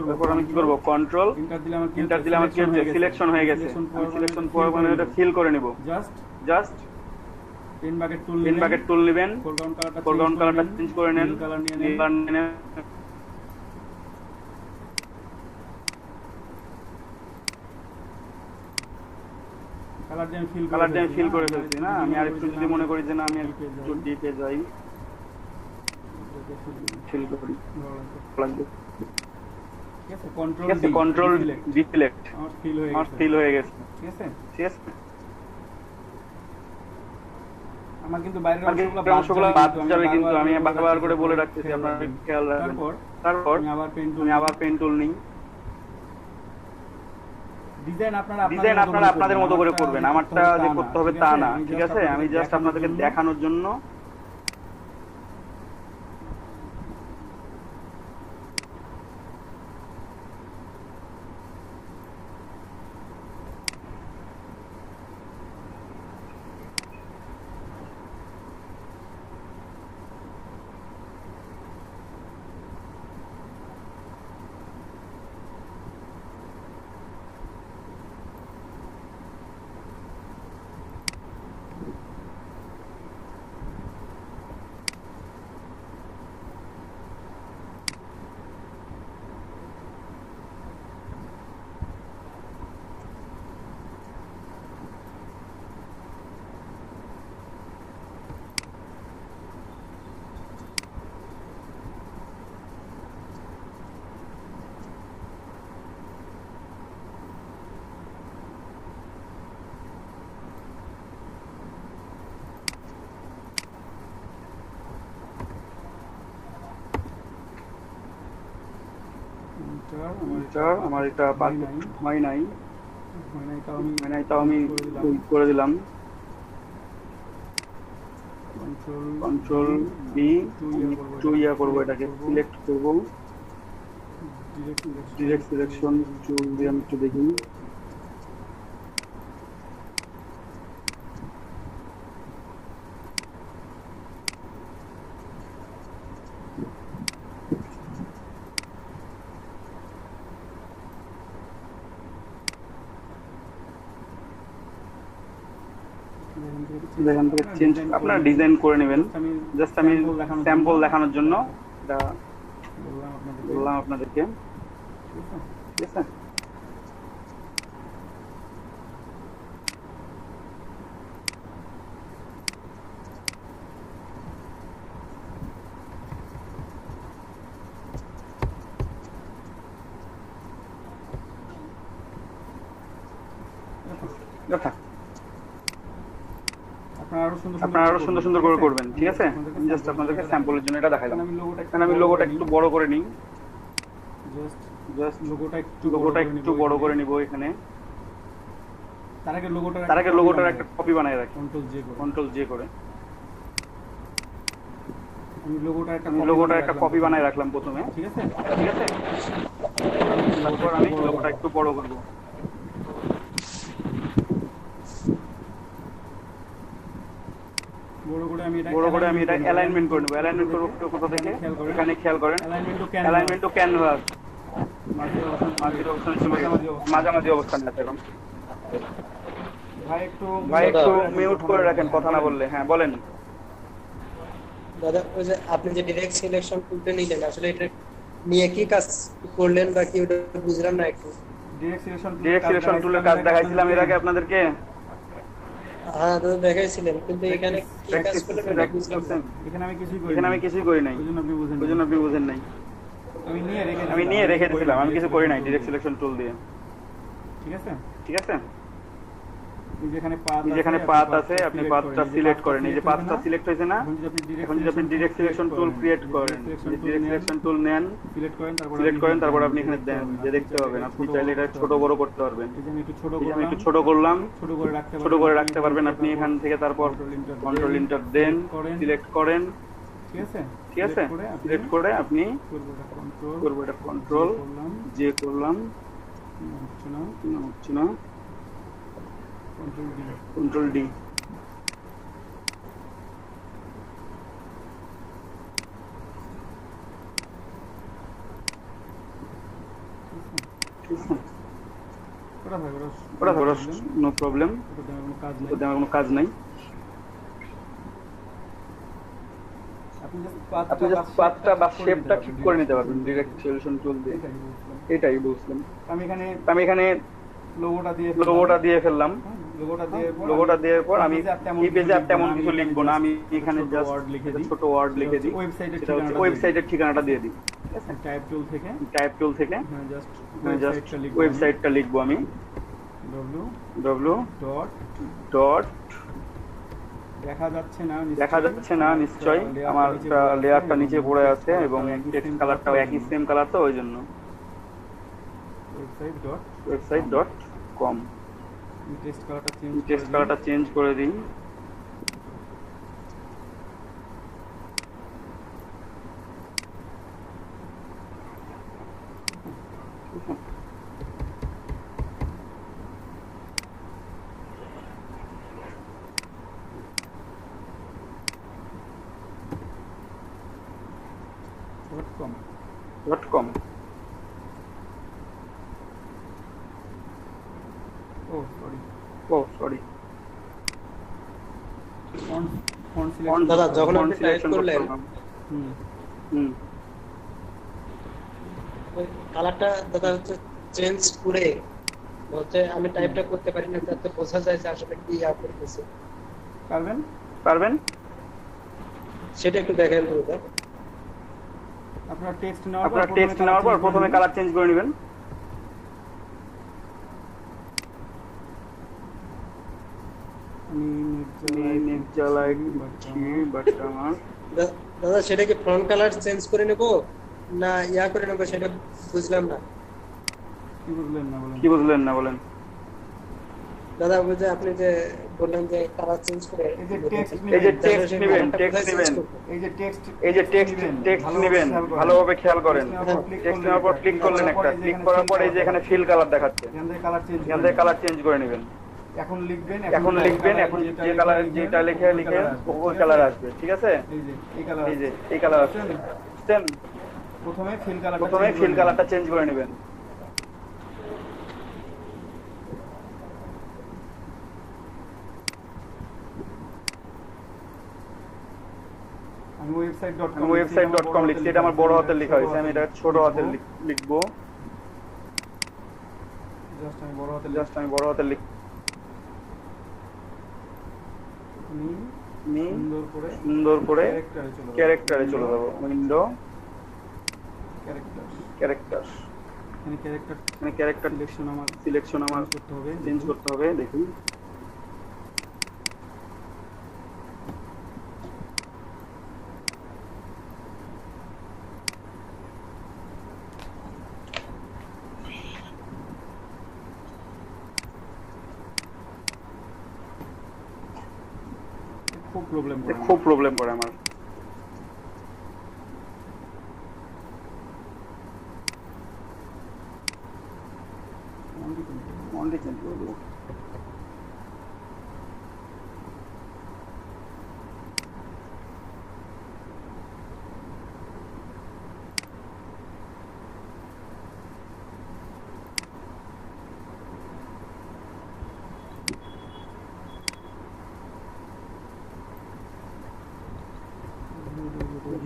তারপর আমি কি করব? কন্ট্রোল এন্টার দিলে আমার কি হচ্ছে? সিলেকশন হয়ে গেছে। আমি সিলেকশন পরে মানে এটা ফিল করে নিব। জাস্ট পেন বাকেট টুল নেবেন, ফোরগ্রাউন্ড কালারটা চেঞ্জ করে নেন, নীল কালার নিয়ে নেন। কালার দিয়ে আমি ফিল করে ফেলছি না? আমি আরেকটু যদি মনে করি যে না আমি একটু ডিপে যাই, ফিল করি লাগবে। ঠিক আছে, ঠিক আছে, কন্ট্রোল ডি সিলেক্ট, আমার ফিল হয়ে গেছে। ঠিক আছে, ঠিক আছে, আমার কিন্তু বাইরের অংশগুলো বাদ যাবে, কিন্তু আমি বারবার করে বলে রাখতেছি, আপনারা খেয়াল রাখবেন। তারপর আমি আবার পেন টুল নিই। ডিজাইন আপনারা আপনাদের মতো করে করবেন, আমারটা যে করতে হবে তা না। ঠিক আছে, আমি জাস্ট আপনাদেরকে দেখানোর জন্য। আমার এটা হয় নাই, তাও আমি করে দিলাম। কন্ট্রোল বি, একটু ইয়া করবো, এটাকে সিলেক্ট করবো, ডিরেক্ট সিলেকশন টুল দিয়ে আমি একটু দেখি। এখান থেকে চেঞ্জ আপনারা ডিজাইন করে নেবেন। জাস্ট আমি স্যাম্পল দেখানোর জন্য এটা বললাম আপনাদেরকে। ঠিক আছে, আপনারা আরো সুন্দর সুন্দর করে করবেন। ঠিক আছে, জাস্ট আপনাদেরকে স্যাম্পলের জন্য এটা দেখাইলাম। আমি লোগোটা একটু বড় করে নিই, জাস্ট লোগোটা একটু বড় করে নিব এখানে। তার আগে লোগোটার একটা কপি বানাই রাখি, কন্ট্রোল জে করে। আমি লোগোটার একটা কপি বানাই রাখলাম প্রথমে। ঠিক আছে, তারপর আমি লোগোটা একটু বড় করব। বড় করে আমি এটা অ্যালাইনমেন্ট করে নেব। অ্যালাইনমেন্ট করব কোথা থেকে? এখানে খেয়াল করেন, অ্যালাইনমেন্ট টু ক্যানভাস, মাঝামাঝি অবস্থানে আছে এখন। ভাই একটু মিউট করে রাখেন, কথা না বললে। হ্যাঁ বলেন দাদা। ওই যে আপনি যে ডিরেক্ট সিলেকশন টুলটা নিলেন, আসলে এটা নিয়ে কি কাজ করলেন বা কি, ওটা বুঝলাম না একটু। ডিরেক্ট সিলেকশন টুলের কাজ দেখাইছিলাম এর আগে আপনাদেরকে। হ্যাঁ দাদা দেখাইছিলেন, কিন্তু এখানে কি কাজ করলেন এটা বুঝলাম না। এখানে আমি কিছুই করি নাই, ওই জন্য আপনি বুঝেন নাই। আমি নিয়ে রেখে দিয়েছিলাম, আমি কিছু করি নাই ডিরেক্ট সিলেকশন টুল দিয়ে। ঠিক আছে, যেখানে পাথ আছে আপনি পাথটা সিলেক্ট করেন। এই যে পাথটা সিলেক্ট হয়েছে না, এখন যদি আপনি ডিরেক্ট সিলেকশন টুল ক্রিয়েট করেন, ডিরেক্ট সিলেকশন টুল নেন, সিলেক্ট করেন, তারপর আপনি এখানে দেন, যে দেখতে পাবেন আপনি চাইলে এটা ছোট বড় করতে পারবেন। আমি একটু ছোট করলাম, ছোট করে রাখতে পারবেন আপনি এখান থেকে। তারপর কন্ট্রোল এন্টার দেন, সিলেক্ট করেন। ঠিক আছে, সিলেক্ট করে আপনি করবো এটা কন্ট্রোল জে করলাম, হচ্ছে না, কন্ট্রোল ডি। নো প্রবলেম, আমার কোনো কাজ নাই। আপনি জাস্ট পাথটা বা শেপটা ঠিক করে নিতে পারবেন ডিরেক্ট সিলেকশন টুল দিয়ে। এটাই বুঝলাম। আমি এখানে লোগোটা দিয়ে ফেললাম। লোগোটা দেওয়ার পর আমি এই পেজে আর তেমন কিছু লিখবো না, আমি এখানে জাস্ট ছোট ওয়ার্ড লিখে দিই, ওয়েবসাইটের ঠিকানাটা দিয়ে দিই। টাইপ টুল থেকে জাস্ট ওয়েবসাইটটা লিখবো আমি www. দেখা যাচ্ছে না নিশ্চয়ই, আমার লেয়ারটা নিচে পড়ে আছে এবং টেক্সট কালারটাও একই সেম কালার, তো ওই জন্য website.com টেক্সট কালারটা চেঞ্জ করে দিই। .com সরি দাদা যখন আপনি টাইপ করলেন কালারটা দাদা হচ্ছে চেঞ্জ করে হচ্ছে আমি টাইপটা করতে পারি না, যাতে বোঝা যায় যে আসলে কি করতেছে। পারবেন সেটা একটু দেখেন দাদা। আপনার টেক্সট নেওয়ার পর প্রথমে কালার চেঞ্জ করে নেবেন। দাদা সেটা কি ফ্রন্ট কালার চেঞ্জ করে নেব না করে নেব, সেটা বুঝলাম না। কি বুঝলেন না বলেন। দাদা ওই যে আপনি যে বললেন যে কালার চেঞ্জ করে এই যে টেক্সট নেবেন, ভালোভাবে খেয়াল করেন। টেক্সট নেওয়ার পর ক্লিক করলেন, একটা ক্লিক করার পর এই যে এখানে ফিল কালার দেখাচ্ছে, এখান থেকে কালার চেঞ্জ করে নেবেন। এখন লিখবেন, এখন যে কালার যেটা লিখে ওই কালার আসবে, ঠিক আছে? এই যে এই কালার আসছে, প্রথমে ফিল কালারটা চেঞ্জ করে নেবেন। আমি website.com লিখছি, এটা আমার বড় হাতের লেখা হয়েছে, আমি এটা ছোট হাতের লিখবো। জাস্ট আমি বড় হাতের লিখ সুন্দর করে ক্যারেক্টারে চলে যাবো। উইন্ডো ক্যারেক্টার, মানে ক্যারেক্টার সিলেকশন আমার চেঞ্জ করতে হবে। দেখুন খুব প্রবলেম করে আমার।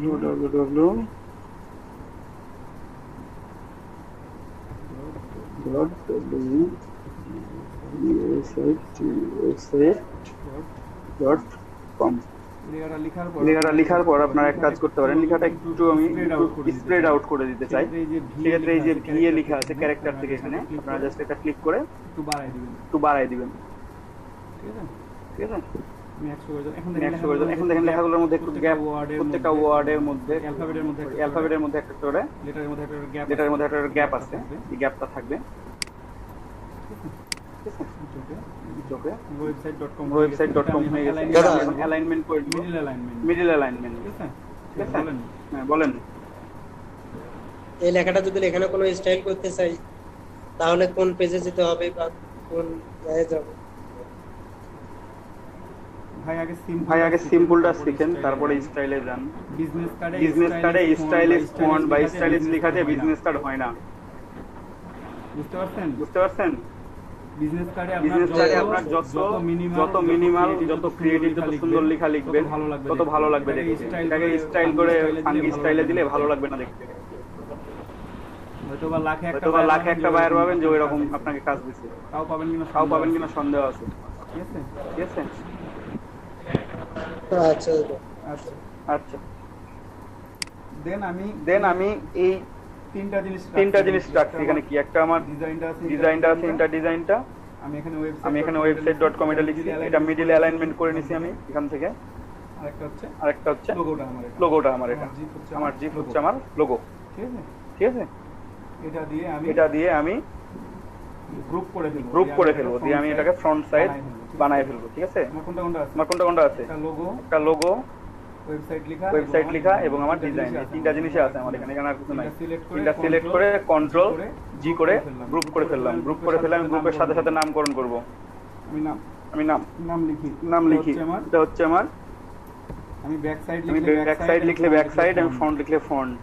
www.com লেখার পর আপনারা এক কাজ করতে পারেন, লেখাটা একটু আমি স্প্রেড আউট করে দিতে চাই। সেক্ষেত্রে এই যে ভি এ লেখা আছে ক্যারেক্টার থেকে, এখানে আপনারা জাস্ট এটা ক্লিক করে একটু বাড়াই দিবেন, ঠিক আছে? এখন দেখেন লেখাগুলোর মধ্যে একটু গ্যাপ, প্রত্যেকটা ওয়ার্ডের মধ্যে অ্যালফাবেটের মধ্যে একটা করে লেটারের মধ্যে একটা গ্যাপ আছে, এই গ্যাপটা থাকবে। website.com হয়ে গেছে। অ্যালাইনমেন্ট করে দিব, মিডল অ্যালাইনমেন্ট, ঠিক আছে? হ্যাঁ বলেন। এই লেখাটা যদি এখানে কোনো স্টাইল করতে চাই তাহলে কোন পেজে যেতে হবে বা কোন জায়গায় যাব? ভাই আগে সিম্পলটা শিখেন, তারপরে স্টাইলে যান। বিজনেস কার্ডে স্টাইলিশ ফন্ট বা স্টাইলিশ লেখা দিয়ে বিজনেস কার্ড হয় না, বুঝতে পারছেন? বিজনেস কার্ডে আপনার যত মিনিমাল, যত ক্রিয়েটিভ, যত সুন্দর লেখা লিখবেন তত ভালো লাগবে দেখতে। এটাকে স্টাইল করে ফাঙ্গি স্টাইলে দিলে ভালো লাগবে না দেখতে। হয়তোবা লাখে একটা বায়ার পাবেন যে ওইরকম আপনাকে কাজ দিচ্ছে, তাও পাবেন কিনা সন্দেহ আছে। ঠিক আছে? ঠিক আছে? আচ্ছা আচ্ছা। আচ্ছা। দেন আমি এই তিনটা জিনিস রাখছি এখানে। কি একটা আমার ডিজাইনটা আছে, ইন্টার ডিজাইনটা। আমি এখানে website.com এটা লিখছি, এটা মিডল অ্যালাইনমেন্ট করে নিছি আমি এখান থেকে। আরেকটা হচ্ছে লোগোটা আমার, এটা আমার জিপ হচ্ছে আমার লোগো। ঠিক আছে? ঠিক আছে? এটা দিয়ে আমি গ্রুপ করে ফেলবো, দিয়ে আমি এটাকে ফ্রন্ট সাইড বানায় ফেলবো। ঠিক আছে? আমার কোনটা আছে? একটা লোগো, ওয়েবসাইট লেখা এবং আমার ডিজাইন, এই তিনটা জিনিসই আছে আমার এখানে। এখানে আর কিছু নাই। তিনটা সিলেক্ট করে কন্ট্রোল জি করে গ্রুপ করে ফেললাম। গ্রুপ করে ফেলে আমি গ্রুপের সাথে সাথে নামকরণ করব। আমি নাম লিখি। এটা হচ্ছে আমার, আমি ব্যাক সাইড লিখলে ব্যাক সাইড, আমি ফন্ট লিখলে ফন্ট।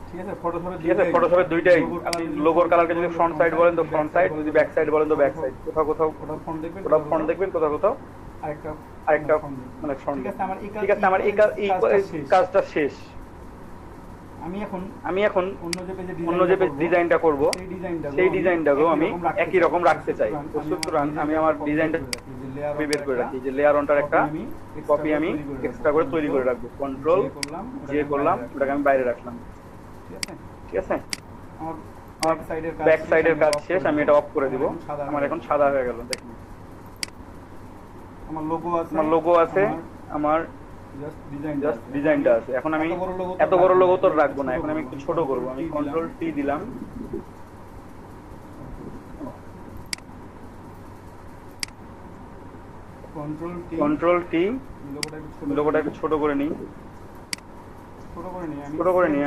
ঠিক আছে? ফটোশপের দুইটাই। আপনি লোগোর কালারকে যদি ফ্রন্ট সাইড বলেন তো ফ্রন্ট সাইড, যদি ব্যাক সাইড বলেন তো ব্যাক সাইড। কোথাও ফন্ট দেখবেন, কোথাও আরেকটা মানে ফন্ট। ঠিক আছে? আমার এই কাজটা শেষ। আমি এখন অন্য যে ডিজাইনটা করব, সেই ডিজাইনটাকেও আমি একই রকম রাখতে চাই। তো সুতরাং আমি আমার ডিজাইনটা বের করে রাখি, যে লেয়ার অনটার একটা কপি আমি এক্সট্রা করে তৈরি করে রাখবো। কন্ট্রোল জে করলাম, ওটাকে আমি বাইরে রাখলাম। ঠিক আছে? আমার ব্যাক সাইডের কাজ শেষ, আমি এটা অফ করে দিব। আমার এখন সাদা হয়ে গেল। দেখুন আমার লোগো আছে, আমার জাস্ট ডিজাইনটা আছে। এখন আমি এত বড় লোগো তো রাখবো না, এখন আমি একটু ছোট করব। আমি কন্ট্রোল টি দিলাম, কন্ট্রোল টি, লোগোটা একটু ছোট করে নিই।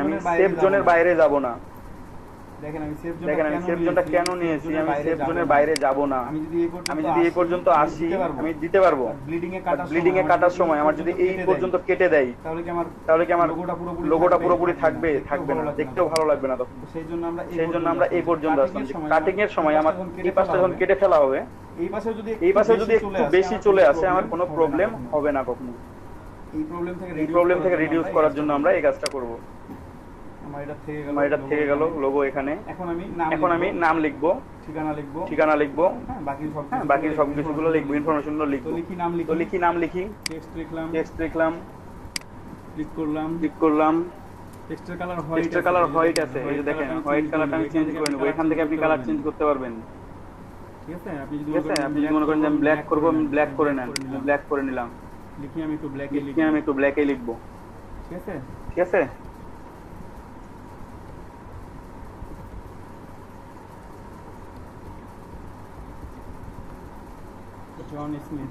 আমি সেফ জোনের বাইরে যাব না। দেখেন আমি সেফ জোনটা কেন নিয়েছি, আমি সেফ জোনের বাইরে যাব না। আমি যদি এই পর্যন্ত আসি, আমি দিতে পারবো। ব্লিডিং এ কাটার সময় আমার যদি এই পর্যন্ত কেটে দেয়, তাহলে কি আমার লোগোটা পুরোপুরি থাকবে না, দেখতেও ভালো লাগবে না তখন। সেই জন্য আমরা এই পর্যন্ত আসলাম। কাটিং এর সময় আমার এই পাশটা যখন কেটে ফেলা হবে, এই পাশে যদি একটু বেশি চলে আসে, আমার কোনো প্রবলেম হবে না কখনো। এই প্রবলেম থেকে রিডিউস করার জন্য আমরা এই কাজটা করব। আমার এটা থেকে গেল লোগো এখানে। এখন আমি নাম লিখবো, ঠিকানা লিখবো, বাকি সব কিছুগুলো লিখবো, ইনফরমেশনগুলো লিখবো। তো নাম লিখি, টেক্সট লিখলাম, ক্লিক করলাম। টেক্সটের কালার হোয়াইট আছে, এই যে দেখেন হোয়াইট কালারটা আমি চেঞ্জ করে নেব। এখান থেকে আপনি কালার চেঞ্জ করতে পারবেন। ঠিক আছে? আপনি যদি মনে করেন যে আমি ব্ল্যাক করবো, আমি ব্ল্যাক করে নেন, ব্ল্যাক করে নিলাম। আমি একটু ব্ল্যাকে লিখবো। ঠিক আছে?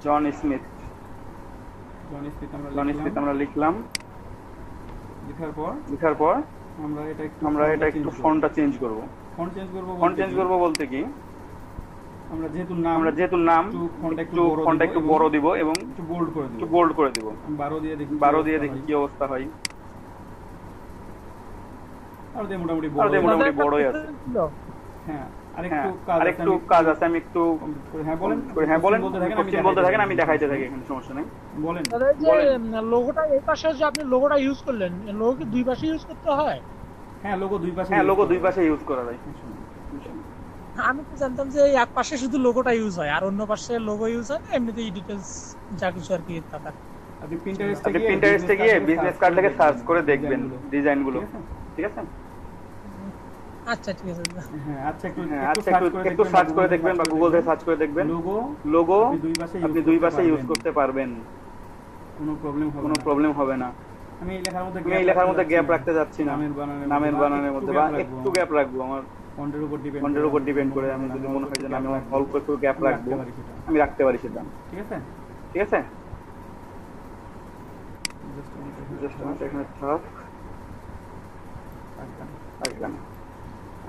জন স্মিথ আমরা লিখলাম। লেখার পর আমরা এটা একটু ফন্টটা চেঞ্জ করব। ফন্ট চেঞ্জ করব বলতে কি, আমরা যেহেতু নাম একটু ফন্টটা একটু বড় দিব এবং একটু বোল্ড করে দিব। 12 দিয়ে দেখি কি অবস্থা হয়। মোটামুটি বড়ই আছে। আরেকটু কাজ আছে, আমি একটু হ্যাঁ বলেন, বলতে থাকেন, আমি দেখাইতে থাকি, এখানে সমস্যা নাই। বলেন। লোগোটা এই পাশে যে আপনি লোগোটা ইউজ করলেন, লোগো কি দুই পাশে ইউজ করতে হয়? হ্যাঁ, লোগো দুই পাশে ইউজ করা যায়। আমি তো জানতাম যে এক পাশে শুধু লোগোটা ইউজ হয় আর অন্য পাশে লোগো ইউজ হয় না, এমনিতেই ডিটেইলস যা কিছু আর কি থাকা। আপনি পিন্টারেস্টে গিয়ে বিজনেস কার্ড থেকে সার্চ করে দেখবেন ডিজাইনগুলো। ঠিক আছে? আচ্ছা ঠিক আছে। একটু সার্চ করে দেখবেন বা গুগল থেকে সার্চ করে দেখবেন। লোগো আপনি দুই পাশে ইউজ করতে পারবেন, কোনো প্রবলেম হবে না। আমি এই লেখার মধ্যে গ্যাপ রাখতে যাচ্ছি না, নামের বানানের মধ্যে বা একটু গ্যাপ রাখবো। আমার ফন্টের উপর ডিপেন্ড করে, আমি যদি মনে হয় যে আমি অল্প একটু গ্যাপ রাখবো, আমি রাখতে পারি সেটা। ঠিক আছে?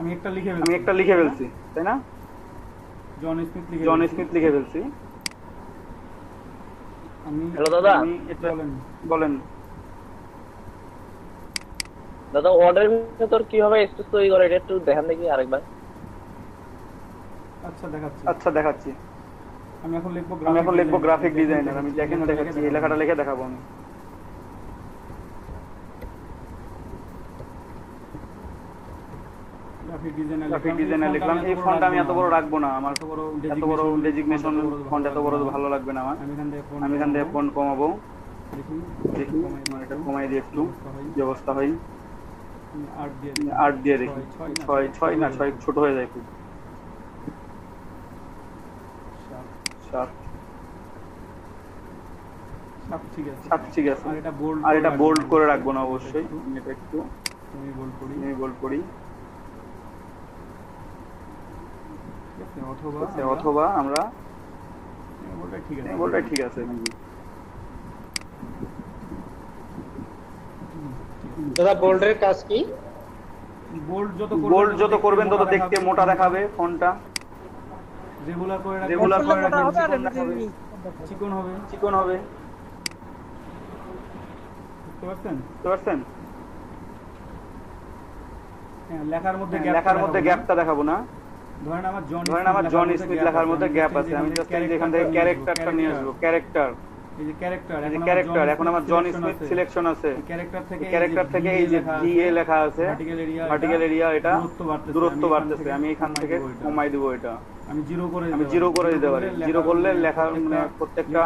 আমি একটা লিখে ফেলছি, তাই না? জন স্মিথ লিখে ফেলছি। হ্যালো দাদা, বলেন। দাদা অর্ডারের ভিতর কিভাবে স্পেস তৈরি করে এটা একটু দেখান দেখি আরেকবার। আচ্ছা দেখাচ্ছি। আমি এখন লিখবো গ্রাফিক ডিজাইনার। আমি দেখেন দেখাচ্ছি, এই লেখাটা লিখে দেখাবো আমি। গ্রাফিক ডিজাইনার লিখলাম। এই ফন্ট আমি এত বড় রাখবো না, আমার এত বড় ডেজিগনেশন ফন্ট এত বড় ভালো লাগবে না আমার। আমি এখান থেকে ফন্ট কমাবো, দেখি মানে এটা কমাই দিয়ে একটু কি অবস্থা হয়। 8 দিয়ে দেখি, 6 না 6 ছোট হয়ে যায় খুব। 7 ঠিক আছে। আর এটা বোল্ড করে রাখবো না অবশ্যই, এটা একটু আমি বোল্ড করি। অথবা আমরা বোল্ডটা ঠিক আছে। দাদা বোল্ডের কাজ কি? বোল্ড যত করবেন তত দেখতে মোটা দেখাবে ফন্টটা, রেগুলার করে রাখবেন চিকন হবে। বুঝতে পারছেন? লেখার মধ্যে গ্যাপটা দেখাবো না। ধরেন আমার জন স্মিথ লেখার মধ্যে গ্যাপ আছে, আমি জাস্ট এখান থেকে ক্যারেক্টারটা নিয়ে আসবো। ক্যারেক্টার এখন আমার জন স্মিথ সিলেকশন আছে, ক্যারেক্টার থেকে এই যে ডিএ লেখা আছে ভার্টিক্যাল এরিয়া, এটা দূরত্ব বাড়তেছে, আমি এখান থেকে কমাই দেবো। এটা আমি জিরো করে দিতে পারি। জিরো করলে লেখা মানে প্রত্যেকটা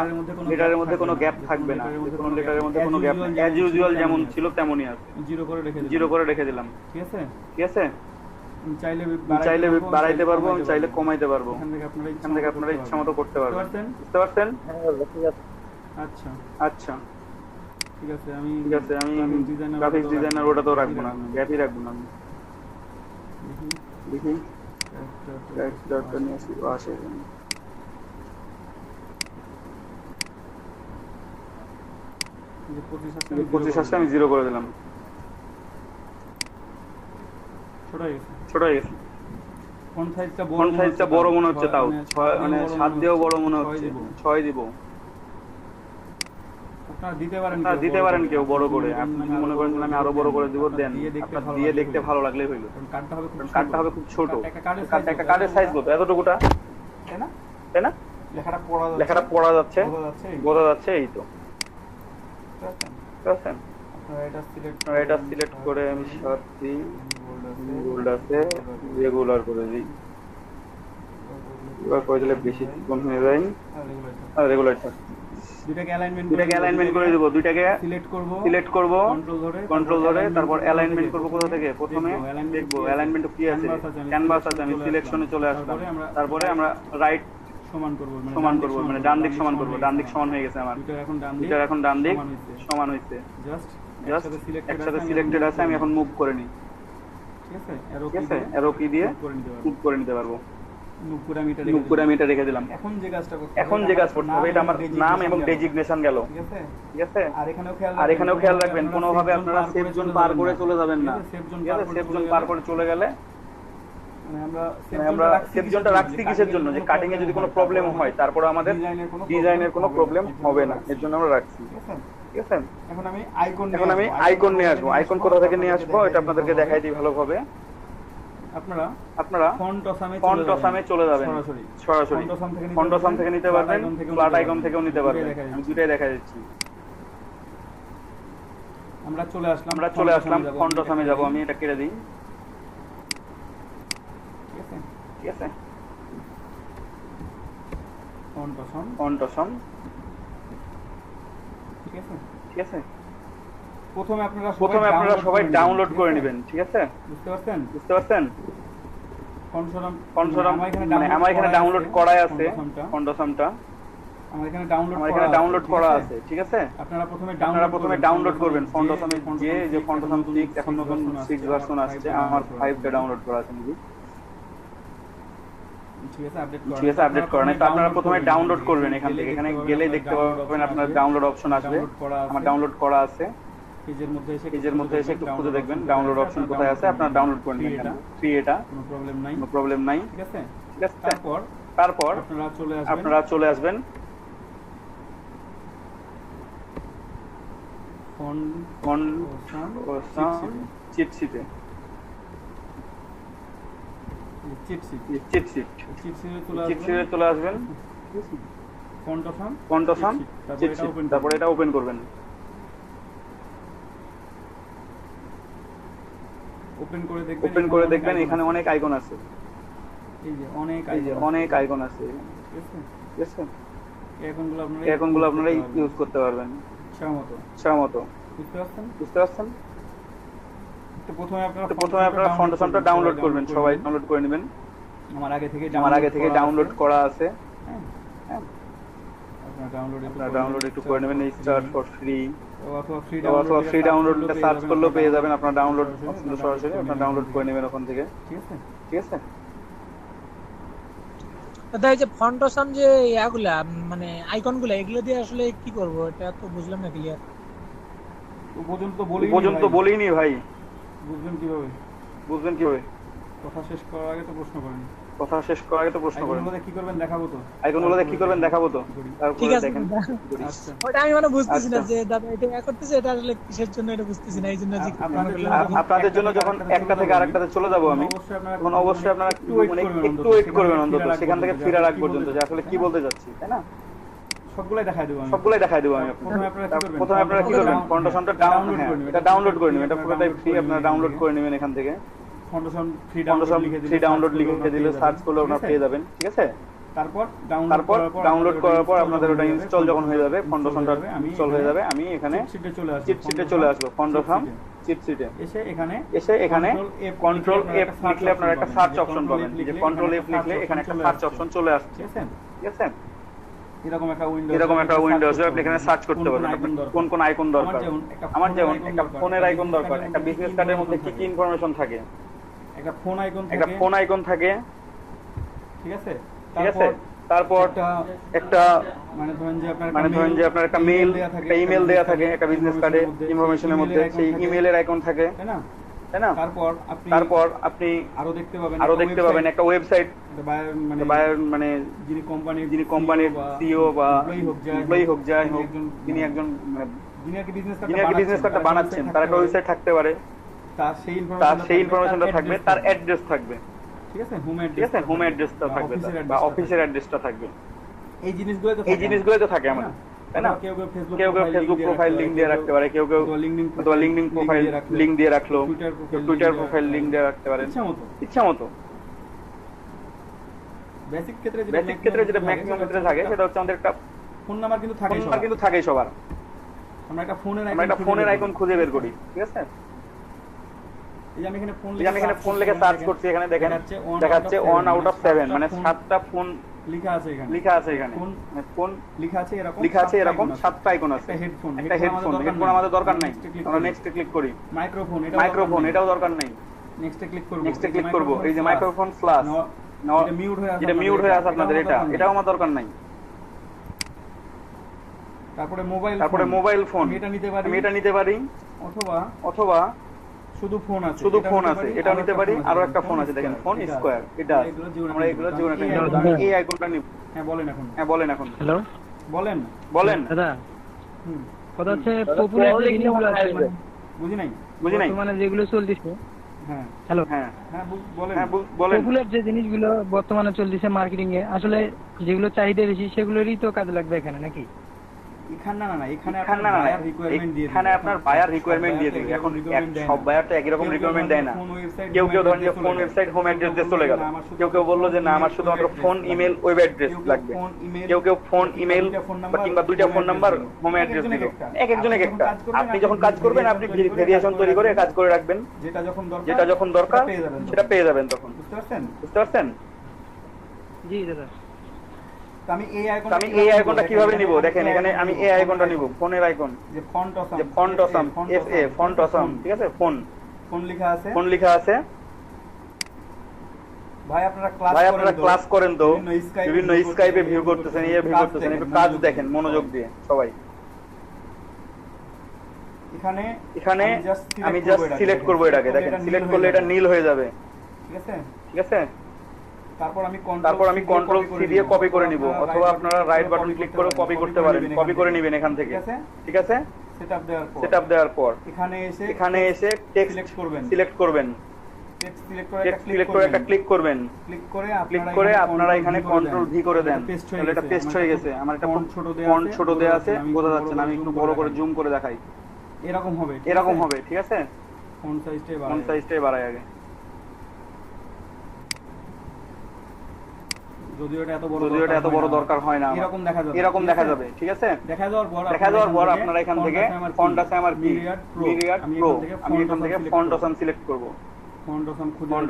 লেটারের মধ্যে কোনো গ্যাপ থাকবে না, কোনো লেটারের মধ্যে কোনো গ্যাপ নেই, অ্যাজ ইউজুয়াল যেমন ছিল তেমনই আছে। জিরো করে রেখে দিলাম। ঠিক আছে? চাইলে বাড়াইতে পারবো, আমি চাইলে কমাইতে পারবো, এখান থেকে আপনারা ইচ্ছা মতো করতে পারবেন। বুঝতে পারছেন? আচ্ছা ঠিক আছে। আমি গ্রাফিক্স ডিজাইনার ওটা তো রাখবো না, গ্যাপই রাখবো না। আমি দেখি আসে 25 আসছে, আমি 0 করে দিলাম। ছোট হয়ে গেছে। ফন্ট সাইজটা বড় মনে হচ্ছে, তাও মানে 7 দিয়েও বড় মনে হচ্ছে, 6 দিব। আপনারা দিতে পারেন কেউ বড় করে, আপনি মনে করেন আমি আরো বড় করে দিব, দেন আপনার দিয়ে দেখতে ভালো লাগলেই হইলো। কার্ডটা হবে খুব ছোট। একটা কার্ডের সাইজ কত? এতটুকুটা, তাই না? লেখাটা পড়া যাচ্ছে, বোঝা যাচ্ছে, এই তো। এটা সিলেক্ট করে আমি সাত দিই, বোল্ড আছে, রেগুলার করে দিই। এবার করে দিলে বেশি চিকন হয়ে যায়, আর রেগুলার থাকে। দুইটাকে অ্যালাইনমেন্ট করে দেব, দুইটাকে সিলেক্ট করব কন্ট্রোল ধরে, তারপর অ্যালাইনমেন্ট করব। কোথা থেকে? প্রথমে দেখবো অ্যালাইনমেন্ট কি আছে, ক্যানভাস আছে, আমি সিলেকশনে চলে আসলাম। তারপরে আমরা রাইট সমান করব, মানে ডান দিক সমান করব। ডান দিক সমান হয়ে গেছে আমার, এটা এখন ডান দিক সমান হয়েছে। জাস্ট একসাথে সিলেক্টেড আছে, আমি এখন মুভ করে নিই। ঠিক আছে? অ্যারো কি দিয়ে মুভ করে নিতে পারবো। মুভ করে আমি এটা রেখে দিলাম। এখন যে কাজ করতে হবে, এটা আমার নাম এবং ডেজিগনেশন গেল। ঠিক আছে? আর এখানেও খেয়াল রাখবেন, কোনোভাবে আপনারা সেভ জোন পার করে চলে যাবেন না। ঠিক আছে? সেভ জোন পার করে চলে গেলে আমরা সেভ জোনটা রাখছি কিসের জন্য? যে কাটিং এ যদি কোনো প্রবলেম হয়, তারপর আমাদের ডিজাইনের কোনো প্রবলেম হবে না, এর জন্য আমরা রাখছি। ঠিক আছে? এখন আমি আইকন নিয়ে আসবো। আইকন কোথা থেকে নিয়ে আসবো এটা আপনাদেরকে দেখাই দিই ভালোভাবে। আপনারা ফন্ট অসামে চলে যাবেন সরাসরি। ফন্ট অসাম থেকে নিতে পারবেন, ফ্ল্যাট আইকন থেকেও নিতে পারবেন। আমি দুটাই দেখা দিচ্ছি। আমরা চলে আসলাম ফন্ট অসামে যাব। আমি এটা কেটে দিই। ঠিক আছে? Font awesome. ঠিক আছে? প্রথমে আপনারা সবাই ডাউনলোড করে নেবেন। ঠিক আছে? বুঝতে পারছেন? মানে আমার এখানে ডাউনলোড করাই আছে ফন্ট অসামটা, আমার এখানে ডাউনলোড করা আছে। ঠিক আছে? আপনারা প্রথমে ডাউনলোড করবেন ফন্ট অসামে গিয়ে, যে ফন্ট অসাম 6 এখন নতুন 6 ভার্সন আসছে, আমার 5 টা ডাউনলোড করা আছে নাকি। ঠিক আছে? আপডেট করা নাই তো আপনারা প্রথমে ডাউনলোড করবেন এখান থেকে। এখানে গেলেই দেখতে পাবেন আপনার ডাউনলোড অপশন আসবে। আমার ডাউনলোড করা আছে। পেজের মধ্যে এসে একটু খুঁজে দেখবেন ডাউনলোড অপশন কোথায় আছে, আপনারা ডাউনলোড করে নেবেন। ফ্রি, এটা কোনো প্রবলেম নাই। ঠিক আছে? তারপর আপনারা চলে আসবেন চিট শিটে। চলে আসবেন ফন্ট অসাম চিট শিট, তারপরে এটা ওপেন করবেন। ওপেন করে দেখবেন এখানে অনেক আইকন আছে, এই যে অনেক অনেক আইকন আছে, ঠিক আছে? এই আইকনগুলো আপনারা ইউজ করতে পারবেন ইচ্ছা মতো। বুঝতে পারছেন? তো প্রথমে আপনারা ফাউন্ডেশনটা ডাউনলোড করবেন, সবাই ডাউনলোড করে নেবেন। আমার আগে থেকে ডাউনলোড করা আছে, হ্যাঁ আপনারা ডাউনলোড একটু করে নেবেন। স্টার্ট ফর ফ্রি অথবা ফ্রি ডাউনলোডটা সার্চ করলেও পেয়ে যাবেন, আপনারা ডাউনলোড সরাসরি আপনারা ডাউনলোড করে নেবেন ওখান থেকে, ঠিক আছে? দাদা এই যে ফন্টসাম যে ইয়াগুলা মানে আইকনগুলা এগুলো দিয়ে আসলে কি করব এটা তো বুঝলাম না ক্লিয়ার। পর্যন্ত বলিনি ভাই, বুঝবেন কিভাবে? কথা শেষ করার আগে তো প্রশ্ন করেন। কি করবেন দেখাবো তো, আইকনগুলোতে কি করবেন দেখাবো তো, ঠিক আছে দেখেন। আচ্ছা ওটা আমি মানে বুঝতেছি না যে দাদা এটা করতেছে, এটা আসলে কিসের জন্য এটা বুঝতেছি না, এইজন্য আপনাদের জন্য যখন একটা থেকে আরেকটাতে চলে যাব আমি, তখন অবশ্যই আপনারা একটু ওয়েট করবেন অন্তত সেখান থেকে ফেরার আগ পর্যন্ত, যে আসলে কি বলতে যাচ্ছি, তাই না? সবগুলাই দেখাই দেবো আমি। প্রথমে আপনারা কি করবেন, ফাউন্ডেশনটা ডাউনলোড করে নেবেন। এটা পুরোটাই ফ্রি, আপনারা ডাউনলোড করে নেবেন এখান থেকে। ফাউন্ডেশন ফ্রি ডাউনলোড লিখে দিলে সার্চ করলে আপনারা পেয়ে যাবেন, ঠিক আছে? তারপর ডাউনলোড করার পর আপনাদের ওটা ইনস্টল যখন হয়ে যাবে, ফাউন্ডেশনটা ইনস্টল হয়ে যাবে, আমি এখানে চিট শিটে চলে আসবো। ফাউন্ডেশন চিট শিটে এসে এখানে কন্ট্রোল এফ লিখলে আপনারা একটা সার্চ অপশন পাবেন। যে কন্ট্রোল এফ লিখলে এখানে একটা সার্চ অপশন চলে আসছে, ঠিক আছে? এরকম একটা উইন্ডো আছে, আপনি এখানে সার্চ করতে পারবেন কোন আইকন দরকার। আমার যেমন একটা ফোনের আইকন দরকার, একটা বিজনেস কার্ডের মধ্যে কি কি ইনফরমেশন থাকে, একটা ফোন আইকন থাকে, ঠিক আছে? তারপর একটা মানে ধরেন যে আপনার একটা ইমেল দেয়া থাকে একটা বিজনেস কার্ডে ইনফরমেশনের মধ্যে, সেই ইমেলের আইকন থাকে, তাই না? তারপর আপনি আরো দেখতে পাবেন একটা ওয়েবসাইট, মানে যিনি কোম্পানির সিইও বা এমপ্লয়ি হোক, যাই হোক, যিনি বিজনেস কার্ডটা বানাচ্ছেন, তার একটা ওয়েবসাইট থাকতে পারে, তার সেই ইনফরমেশনটা থাকবে, তার অ্যাড্রেস থাকবে, ঠিক আছে? হোম অ্যাড্রেসটা থাকবে বা অফিসের অ্যাড্রেসটা থাকবে। এই জিনিসগুলো তো থাকে আমার, তাই না? কেউ ফেসবুক প্রোফাইল লিংক দিয়ে রাখতে পারে, কেউ লিংকডইন প্রোফাইল লিংক দিয়ে রাখলো, টুইটার প্রোফাইল লিংক দিয়ে রাখতে পারে ইচ্ছা মতো। বেসিক ক্ষেত্রে যেটা ম্যাক্সিমাম ক্ষেত্রে থাকে সেটা হচ্ছে আমাদের একটা ফোন নাম্বার কিন্তু থাকেই সবার। আমরা একটা ফোনের আইকন খুঁজে বের করি, ঠিক আছে? এই যে আমি এখানে ফোন লিখে সার্চ করছি, এখানে দেখেন দেখাচ্ছে 1 আউট অফ 7, মানে 7টা ফোন লেখা আছে এখানে। ফোন লেখা আছে এরকম 7টা আইকন আছে। একটা হেডফোন আমাদের দরকার নাই, আমরা নেক্সটে ক্লিক করি। মাইক্রোফোন এটাও দরকার নাই, নেক্সটে ক্লিক করব। এই যে মাইক্রোফোন প্লাস, যেটা মিউট হয়ে আছে আপনাদের, এটাও আমার দরকার নাই। তারপরে মোবাইল ফোন, আমি এটা নিতে পারি, অথবা শুধু ফোন আছে এটাও নিতে পারি। আরো একটা ফোন আছে, দেখেন ফোন স্কয়ার, এটা আমরা এগুলো জীবনে এই আইকনটা নিব। হ্যাঁ বলেন এখন। হ্যালো, বলেন দাদা। কথা হচ্ছে পপুলার যে জিনিসগুলো আছে, মানে বুঝি নাই মানে যেগুলো চলতেছে। হ্যাঁ হ্যালো, হ্যাঁ বলেন। পপুলার যে জিনিসগুলো বর্তমানে চলতেছে মার্কেটিং এ, আসলে যেগুলো চাহিদা বেশি সেগুলোরই তো কাজে লাগবে এখানে, নাকি? এখানে আপনার বায়ার রিকোয়ারমেন্ট দিয়ে দিবে। এখন সব বায়ার তো একই রকম রিকোয়ারমেন্ট দেয় না। কেউ ধরেন যে ফোন ওয়েবসাইট হোম অ্যাড্রেস দিয়ে চলে গেল, কেউ বললো যে না আমার শুধুমাত্র ফোন ইমেল ওয়েব অ্যাড্রেস লাগবে, কেউ ফোন ইমেল কিংবা 2টা ফোন নাম্বার হোম অ্যাড্রেস দিল। একজন এক একটা। আপনি যখন কাজ করবেন আপনি ভেরিয়েশন তৈরি করে কাজ করে রাখবেন, যেটা যখন দরকার সেটা পেয়ে যাবেন তখন। বুঝতে পারছেন? জি দাদা। আমি এই আইকনটা কিভাবে নিব, দেখেন এখানে আমি এই আইকনটা নিব, ফোনের আইকন, যে font awesome, FA font awesome, ঠিক আছে? ফোন লেখা আছে। ভাই আপনারা ক্লাস করেন তো, বিভিন্ন স্কাইপে ভিউ করতেছেন, একটু কাজ দেখেন মনোযোগ দিয়ে সবাই। এখানে আমি জাস্ট সিলেক্ট করব এটাকে, দেখেন সিলেক্ট করলে এটা নীল হয়ে যাবে, ঠিক আছে? তারপর আমি কন্ট্রোল সি দিয়ে কপি করে নিব, অথবা আপনারা রাইট বাটন ক্লিক করে কপি করতে পারেন, কপি করে নেবেন এখান থেকে, ঠিক আছে? সেটআপ দেওয়ার পর এখানে এসে টেক্সট সিলেক্ট করবেন, টেক্সট সিলেক্ট করে একটা ক্লিক করবেন, ক্লিক করে আপনারা এখানে কন্ট্রোল ভি করে দেন, তাহলে এটা পেস্ট হয়ে গেছে। আমার একটা ফন্ট ছোট দেয়া আছে, বোঝা যাচ্ছে না, আমি একটু বড় করে জুম করে দেখাই। এরকম হবে, ঠিক আছে? ফন্ট সাইজটাই বাড়াই আগে, যদিও এটা এত বড় দরকার হয় না, এরকম দেখা যাবে। ঠিক আছে, দেখা যাওয়ার পর আপনারা এখান থেকে ফন্ট আছে আমার কি মিরিয়াড প্রো, আমি এখান থেকে ফন্ট অপশন সিলেক্ট করব, ফন্ট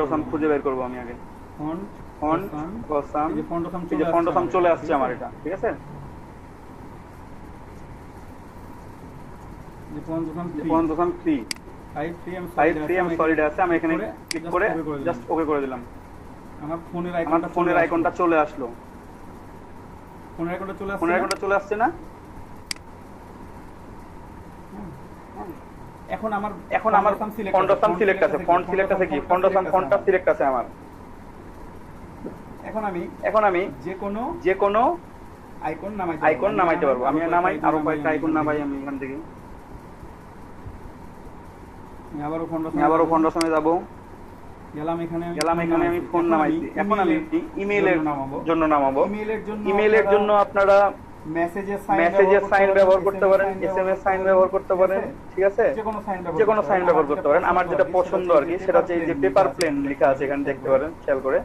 অপশন খুঁজে বের করব আমি আগে। ফন্ট অপশন, এই যে ফন্ট অপশন চলে আসছে আমার এটা। ঠিক আছে, ফন্ট অপশন 3 5 আমি সলিড আছে, আমি এখানে ক্লিক করে জাস্ট ওকে করে দিলাম। আমার ফোনের আইকনটা চলে আসলো, ফোনের আইকনটা চলে আসছে না? এখন আমার ফন্ট অপশন সিলেক্ট আছে, ফন্ট সিলেক্ট আছে কি ফন্ট অপশন ফন্টটা সিলেক্ট আছে আমার। এখন আমি যে কোনো আইকন নামাইতে পারবো। আমি নামাই, আরো কয়েকটা আইকন নামাই আমি এখান থেকে। আবারও ফন্ট অপশনে যাব, গেলাম এখানে আমি ফোন নামাইছি। এখন আমি ইমেইলের জন্য নামাবো। ইমেইলের জন্য আপনারা মেসেজের সাইন ব্যবহার করতে পারেন, এসএমএস সাইন ব্যবহার করতে পারেন। ঠিক আছে, যে কোনো সাইন ব্যবহার করতে পারেন। আমার যেটা পছন্দ আর কি সেটা হচ্ছে এই যে পেপার প্লেন লেখা আছে এখানে, দেখতে পারেন খেয়াল করে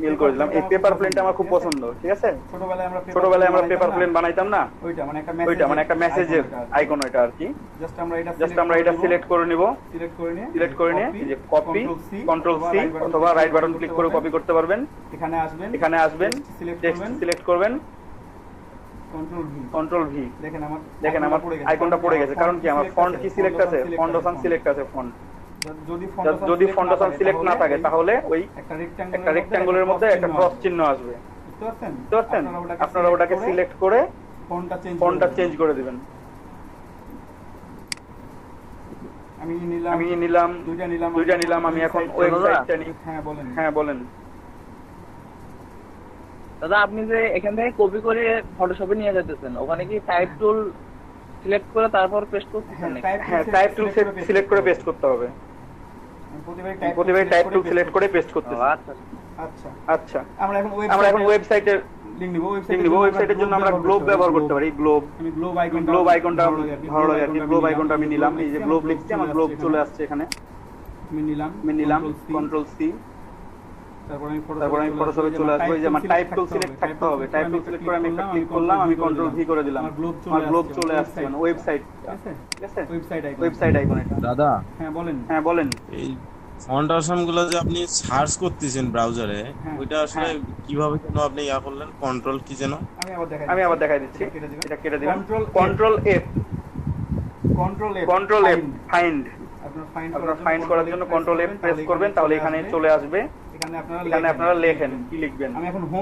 মেল করে দিলাম। এই পেপার প্লেনটা আমার খুব পছন্দ। ঠিক আছে, ছোটবেলায় আমরা পেপার প্লেন বানাইতাম না, ওইটা মানে একটা মেসেজের আইকন ওইটা আর কি। জাস্ট আমরা এটা সিলেক্ট করে নিব, সিলেক্ট করে নিয়ে এই যে কপি কন্ট্রোল সি অথবা রাইট বাটন ক্লিক করে কপি করতে পারবেন। এখানে আসবেন, টেক্সট সিলেক্ট করবেন, কন্ট্রোল ভি। দেখেন আমার আইকনটা পড়ে গেছে, কারণ কি আমার ফন্ট কি সিলেক্ট আছে, ফন্ট অপশন সিলেক্ট আছে। ফন্ট যদি ফন্ট অপশন সিলেক্ট না থাকে তাহলে ওই একটা রেক্ট্যাঙ্গুলের মধ্যে একটা ক্রস চিহ্ন আসবে। বুঝতে পারছেন? আপনারা ওটাকে সিলেক্ট করে ফন্টটা চেঞ্জ করে দিবেন। আমি নিলাম দুইটা নিলাম। আমি এখন ওয়েবসাইটটা নিই। হ্যাঁ বলেন দাদা। আপনি যে এখান থেকে কপি করে ফটোশপে নিয়ে যেতেছেন, ওখানে কি টাইপ টুল সিলেক্ট করে তারপর পেস্ট করতেছেন? হ্যাঁ, টাইপ টুল সিলেক্ট করে পেস্ট করতে হবে। প্রতিবার টাইপ টুল সিলেক্ট করে পেস্ট করতে হবে। আচ্ছা, আমরা এখন ওয়েবসাইটের লিংক নিব। ওয়েবসাইটের জন্য আমরা গ্লোব ব্যবহার করতে পারি। গ্লোব আইকনটা ভালো লাগে আর কি। গ্লোব আইকনটা আমি নিলাম, এই যে গ্লোব লিখছি, আমার গ্লোব চলে আসছে এখানে। আমি নিলাম কন্ট্রোল সি, তারপর আমি ফটোশপে চলে আসবো। এই যে আমার টাইপ টুল সিলেক্ট থাকতে হবে। টাইপ টুল সিলেক্ট করে আমি একটা ক্লিক করলাম, আমি কন্ট্রোল ভি করে দিলাম, আমার গ্লোব চলে আসছে মানে ওয়েবসাইট। ঠিক আছে, ওয়েবসাইট আইকন এটা। দাদা হ্যাঁ বলেন। এই ফন্ট অপশনগুলো যে আপনি সার্চ করতেছেন ব্রাউজারে, ওইটা আসলে কিভাবে যেন আপনি ইয়া করলেন? কন্ট্রোল কি যেন? আমি আবার দেখাই দিচ্ছি, এটা কেটে দিলাম। Control F find. আপনারা ফাইন্ড করার জন্য কন্ট্রোল এফ প্রেস করবেন, তাহলে এখানে চলে আসবে। এখানে আপনারা লেখেন, কি লিখবেন?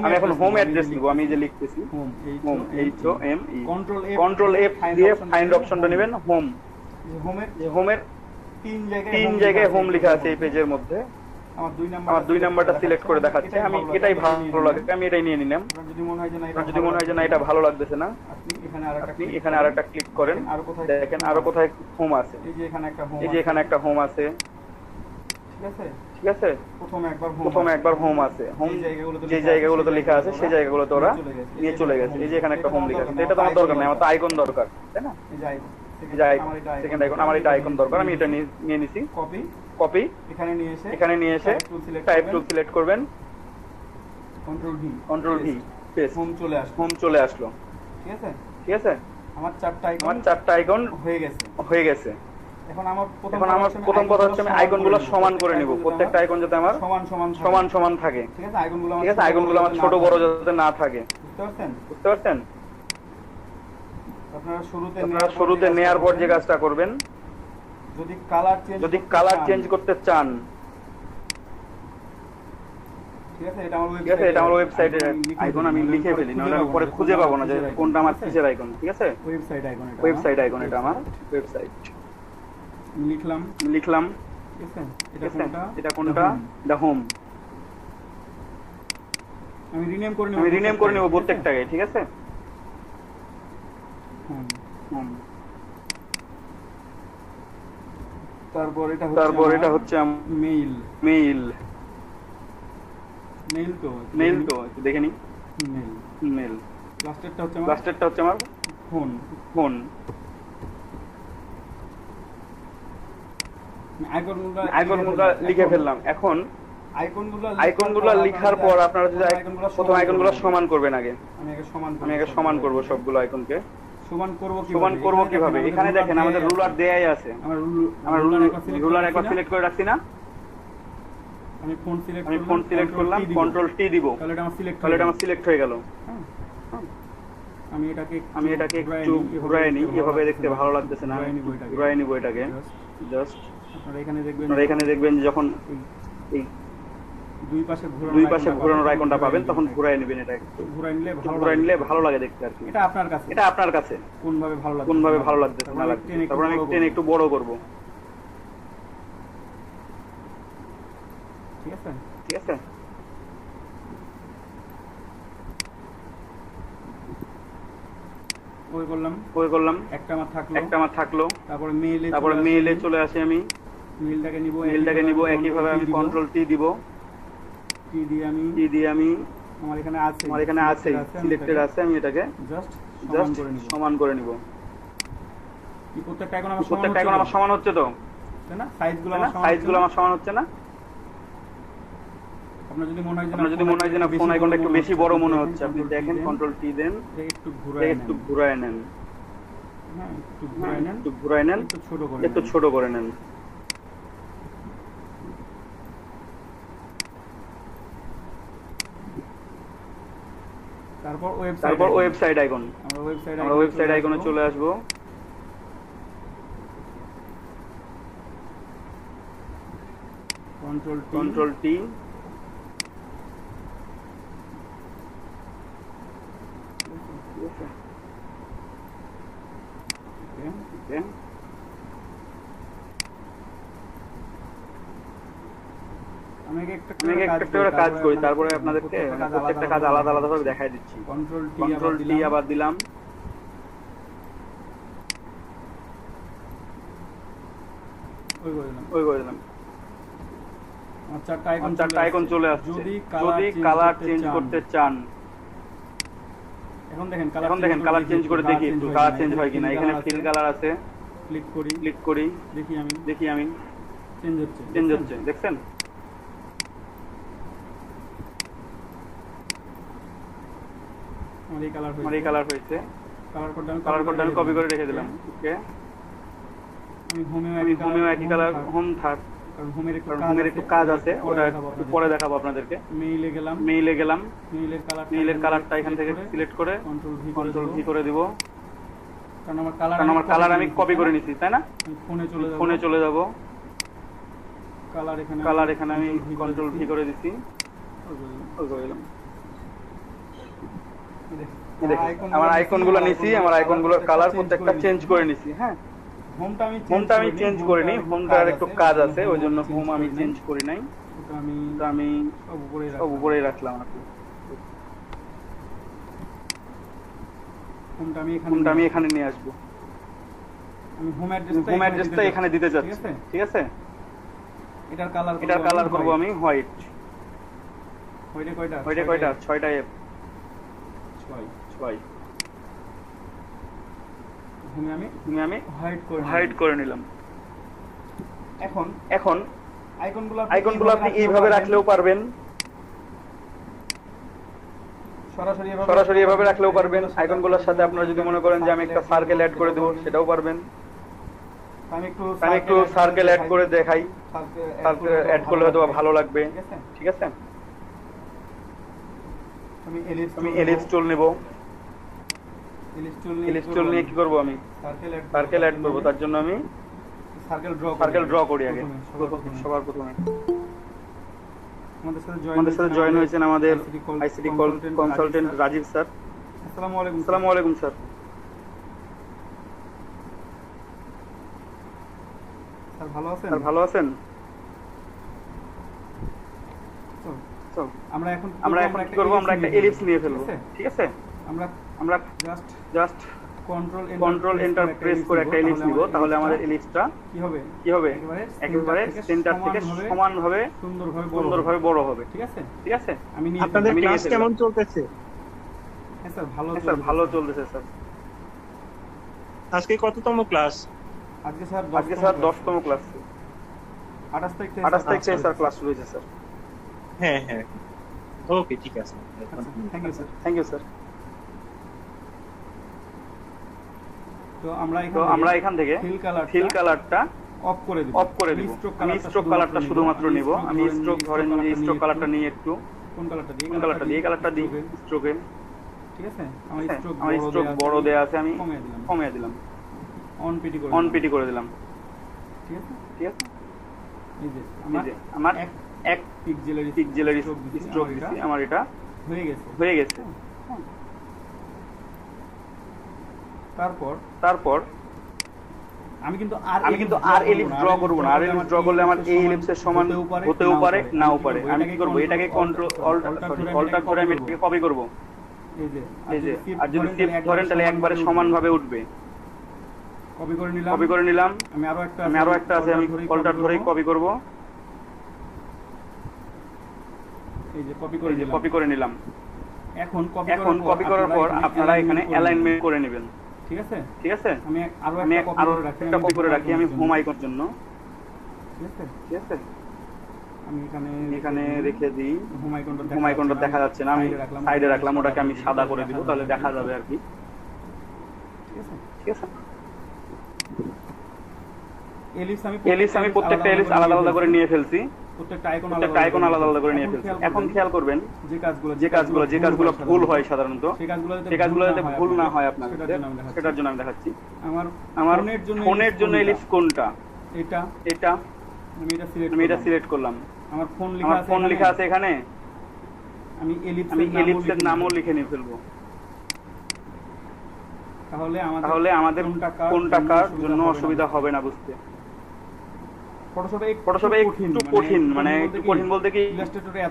আমি এখন হোম অ্যাড্রেস লিখব। আমি যে লিখতেছি হোম, HOME। কন্ট্রোল এফ দিয়ে ফাইন্ড অপশনটা নেবেন, হোম। হোমের তিন জায়গায় হোম লেখা আছে এই পেজের মধ্যে। আমার 2 নাম্বারটা সিলেক্ট করে দেখাচ্ছে। আমি এটাই ভালো লাগে, আমি এটাই নিয়ে নিলাম। যদি মনে হয় যে না এটা ভালো লাগতেছে না, আপনি এখানে আরেকটা ক্লিক করেন। দেখেন আরো কোথায় হোম আছে, এই যে এখানে একটা হোম আছে। ঠিক আছে, প্রথমে একবার হোম আছে। হোম যে জায়গাগুলোতে লেখা আছে সেই জায়গাগুলোতে ওরা নিয়ে চলে গেছে। এই যে এখানে একটা হোম লেখা আছে, এটা তো আমার দরকার নেই, আমার তো আইকন দরকার, তাই না? সেকেন্ড আইকন, আমার এটা আইকন দরকার, আমি এটা নিয়ে নিছি। কপি, এখানে নিয়ে এসে টাইপ টুল সিলেক্ট করবেন, কন্ট্রোল ভি পেস্ট, হোম চলে আসলো। ঠিক আছে, আমার 4টা আইকন হয়ে গেছে। এখন আমার প্রথম কথা হচ্ছে আমি আইকনগুলো সমান করে নিব। প্রত্যেকটা আইকন যাতে আমার সমান থাকে। ঠিক আছে, আইকনগুলো আমার ছোট বড় যাতে না থাকে। বুঝতে পারছেন? আপনারা শুরুতে নেয়ার পর যে কাজটা করবেন, যদি কালার চেঞ্জ করতে চান, ঠিক আছে, এটা আমার ওয়েবসাইটের আইকন। আমি লিখে ফেলি, নাহলে আমি পরে খুঁজে পাবো না যে কোনটা আমার কিসের আইকন। ঠিক আছে, ওয়েবসাইট আইকন, এটা আমার ওয়েবসাইট। লিখলাম, এটা কোনটা? এটা হোম। আমি রিনেম করে নেব প্রত্যেকটাকে। ঠিক আছে, তারপর এটা হচ্ছে মেইল তো দেখে নি। মেইল লাস্টেরটা হচ্ছে আমার ফোন। আইকনগুলো লিখে ফেললাম। এখন আইকনগুলো লিখার পর আপনারা যদি প্রথম আইকনগুলো সমান করবেন। আগে আমি আগে সমান করব সবগুলো আইকনকে। সমান করব কিভাবে? এখানে দেখেন আমাদের রুলার দেয়াই আছে। আমরা রুলার একবার সিলেক্ট করে রাখছি না? আমি ফন্ট সিলেক্ট করলাম, কন্ট্রোল টি দিব, তাহলে এটা আমার সিলেক্ট হয়ে গেল। আমি এটাকে একটু ঘুরাই নিই, এভাবে দেখতে ভালো লাগতেছে না, ঘুরাই নিব এটাকে জাস্ট। আপনারা এখানে দেখবেন যে যখন এই দুই পাশে ঘোরানোর আইকনটা পাবেন তখন ঘুরাই নেবেন। এটা ঘুরাই নিলে ভালো লাগে দেখতে আর কি। এটা আপনার কাছে কোনভাবে ভালো লাগতেছে না লাগছে। তারপর আমি টেনে একটু বড় করব। ঠিক আছে। ওই করলাম, একটা আমার থাকলো। তারপরে মেইলে চলে আসি। আমি মেইলটাকে নিব একইভাবে। আমি কন্ট্রোল টি দিব, টি দিয়ে আমি আমার এখানে আছে সিলেক্টেড আছে, আমি এটাকে জাস্ট সমান করে নিব। প্রত্যেকটা এখন আমার সমান হচ্ছে তো, তাই না? সাইজগুলো আমার সমান হচ্ছে না? আপনার যদি মনে হয় যে না ফোন আইকনটা একটু বেশি বড় মনে হচ্ছে, আপনি দেখেন কন্ট্রোল টি দেন, একটু ঘুরায় নেন, একটু ছোট করে নেন। তারপর ওয়েবসাইট আইকন। আমরা ওয়েবসাইট আইকনে চলে আসবো। Control T. আমি একটা কাজ করি, তারপরে আপনাদেরকে প্রত্যেকটা কাজ আলাদা আলাদা ভাবে দেখাই দিচ্ছি। কন্ট্রোল টি আবার দিলাম, ওই করে দিলাম। চারটা আইকন চলে আসছে। যদি কালার চেঞ্জ করতে চান, এখন দেখেন কালার চেঞ্জ করে দেখি একটু কালার চেঞ্জ হয় কিনা। এখানে ফিল কালার আছে, ক্লিক করি, দেখি আমি চেঞ্জ হচ্ছে, দেখছেন? আমার এই কালার হয়েছে। কালার কোডটা আমি কপি করে রেখে দিলাম। ওকে, আমি হোমেও একই কালার, হোম থাক, কারণ হোমের একটু কাজ আছে, ওটা পরে দেখাবো আপনাদেরকে। মেইলে গেলাম, মেইলের কালারটা এখান থেকে সিলেক্ট করে কন্ট্রোল ভি করে দিব, কারণ আমার কালার আমি কপি করে নিছি, তাই না? ফোনে চলে যাব, কালার এখানে আমি কন্ট্রোল ভি করে দিছি, আমার আইকনগুলো নিছি, আমার আইকনগুলোর কালার প্রত্যেকটা চেঞ্জ করে নিছি। হ্যাঁ, হোমটা আমি চেঞ্জ করিনি, হোমটার একটু কাজ আছে, ওই জন্য হোম আমি চেঞ্জ করি নাই, আমি সব উপরেই রাখলাম। হোমটা আমি এখানে নিয়ে আসবো, হোম অ্যাড্রেসটা এখানে দিতে চাচ্ছি। ঠিক আছে, এটার কালার করবো আমি হোয়াইট। কয়টা? 6টা এফ, 6। আমি হোয়াইট করে নিলাম। এখন আইকনগুলো আপনি এইভাবে রাখলেও পারবেন, সরাসরি এভাবে রাখলেও পারবেন। আইকনগুলোর সাথে আপনারা যদি মনে করেন যে আমি একটা সার্কেল অ্যাড করে দেবো, সেটাও পারবেন। আমি একটু সার্কেল অ্যাড করে দেখাই, সার্কেল অ্যাড করলে হয়তো ভালো লাগবে। ঠিক আছে, আমি এলিপস টুল নেব। এলিপস টুল নিয়ে কি করব? আমি সার্কেল অ্যাড করব। তার জন্য আমি সার্কেল ড্র করি আগে, সবার প্রথমে। আমাদের সাথে জয়েন হয়েছেন আমাদের আইসিটি কনসালটেন্ট রাজীব স্যার। আসসালামু আলাইকুম স্যার। স্যার ভালো আছেন? আমরা এখন কি করব? আমরা একটা এলিপস নিয়ে ফেলবো। ঠিক আছে, আমরা জাস্ট কন্ট্রোল এন্টার প্রেস করে একটা এলিপস নিব। তাহলে আমাদের এলিপসটা কি হবে? একেবারে সেন্টার থেকে সমানভাবে সুন্দরভাবে বড় হবে। ঠিক আছে, আপনাদের ক্লাস কেমন চলতেছে? স্যার ভালো চলতেছে স্যার। আজকে কততম ক্লাস? আজকে স্যার 10তম ক্লাস। 28 তারিখ থেকে স্যার ক্লাস শুরু হয়েছে স্যার। হ্যাঁ হ্যাঁ ওকে ঠিক আছে thank you sir, thank you sir. তো আমরা এখান থেকে ফিল কালারটা অফ করে দিব। আমি স্ট্রোক কালারটা শুধুমাত্র নিব। আমি স্ট্রোক ধরেন যে স্ট্রোক কালারটা নিয়ে একটু কোন কালারটা দিয়ে কালারটা দিই স্ট্রোকে, ঠিক আছে? আমার স্ট্রোক বড় দেয়া আছে, আমি কমিয়ে দিলাম, অন পিটি করে দিলাম, ঠিক আছে? ঠিক আছে, এই যে আমার এক পিক্সেলের স্ট্রোক দিছি, আমার এটা হয়ে গেছে। তারপর আমি কিন্তু আর এলিপস ড্র করব না। আর এলিপস ড্র করলে আমার এই এলিপসের সমান হতেও পারে নাও পারে। আমি কি করব, এটাকে কন্ট্রোল অল্টার করে আমি এটাকে কপি করব। এই যে আর যদি শিফট ধরেন তাহলে একবারে সমানভাবে উঠবে। কপি করে নিলাম। আমি আরো একটা আছে, আমি অল্টার ধরেই কপি করব। এই যে কপি করে নিলাম। এখন কপি করার পর আপনারা এখানে অ্যালাইনমেন্ট করে নেবেন, ঠিক আছে? ঠিক আছে, আমি আরো একটা কপি করে রাখি আমি হোম আইকনের জন্য, ঠিক আছে? ঠিক আছে, আমি এখানে রেখে দিই। হোম আইকনটা দেখা যাচ্ছে না, আমি সাইডে রাখলাম, ওটাকে আমি সাদা করে দিব, তাহলে দেখা যাবে আর কি, ঠিক আছে? ঠিক আছে, এলিপস আমি প্রত্যেকটা এলিপস আলাদা আলাদা করে নিয়ে ফেলছি, প্রত্যেকটা আইকন আলাদা আলাদা করে নিয়ে ফেলছি। এখন খেয়াল করবেন যে কাজগুলো ভুল হয় সাধারণত, সেই কাজগুলো যাতে ভুল না হয় আপনাদের, সেটার জন্য আমি দেখাচ্ছি। আমার ফোনের জন্য এলিপস কোনটা, এটা আমি এটা সিলেক্ট করলাম। আমার ফোন লেখা আছে এখানে, আমি এলিপসের নামও লিখে নিয়ে ফেলবো। তাহলে আমাদের কোনটা কার জন্য অসুবিধা হবে না বুঝতে। ফটোশপে একটু কঠিন, মানে একটু কঠিন বলতে কি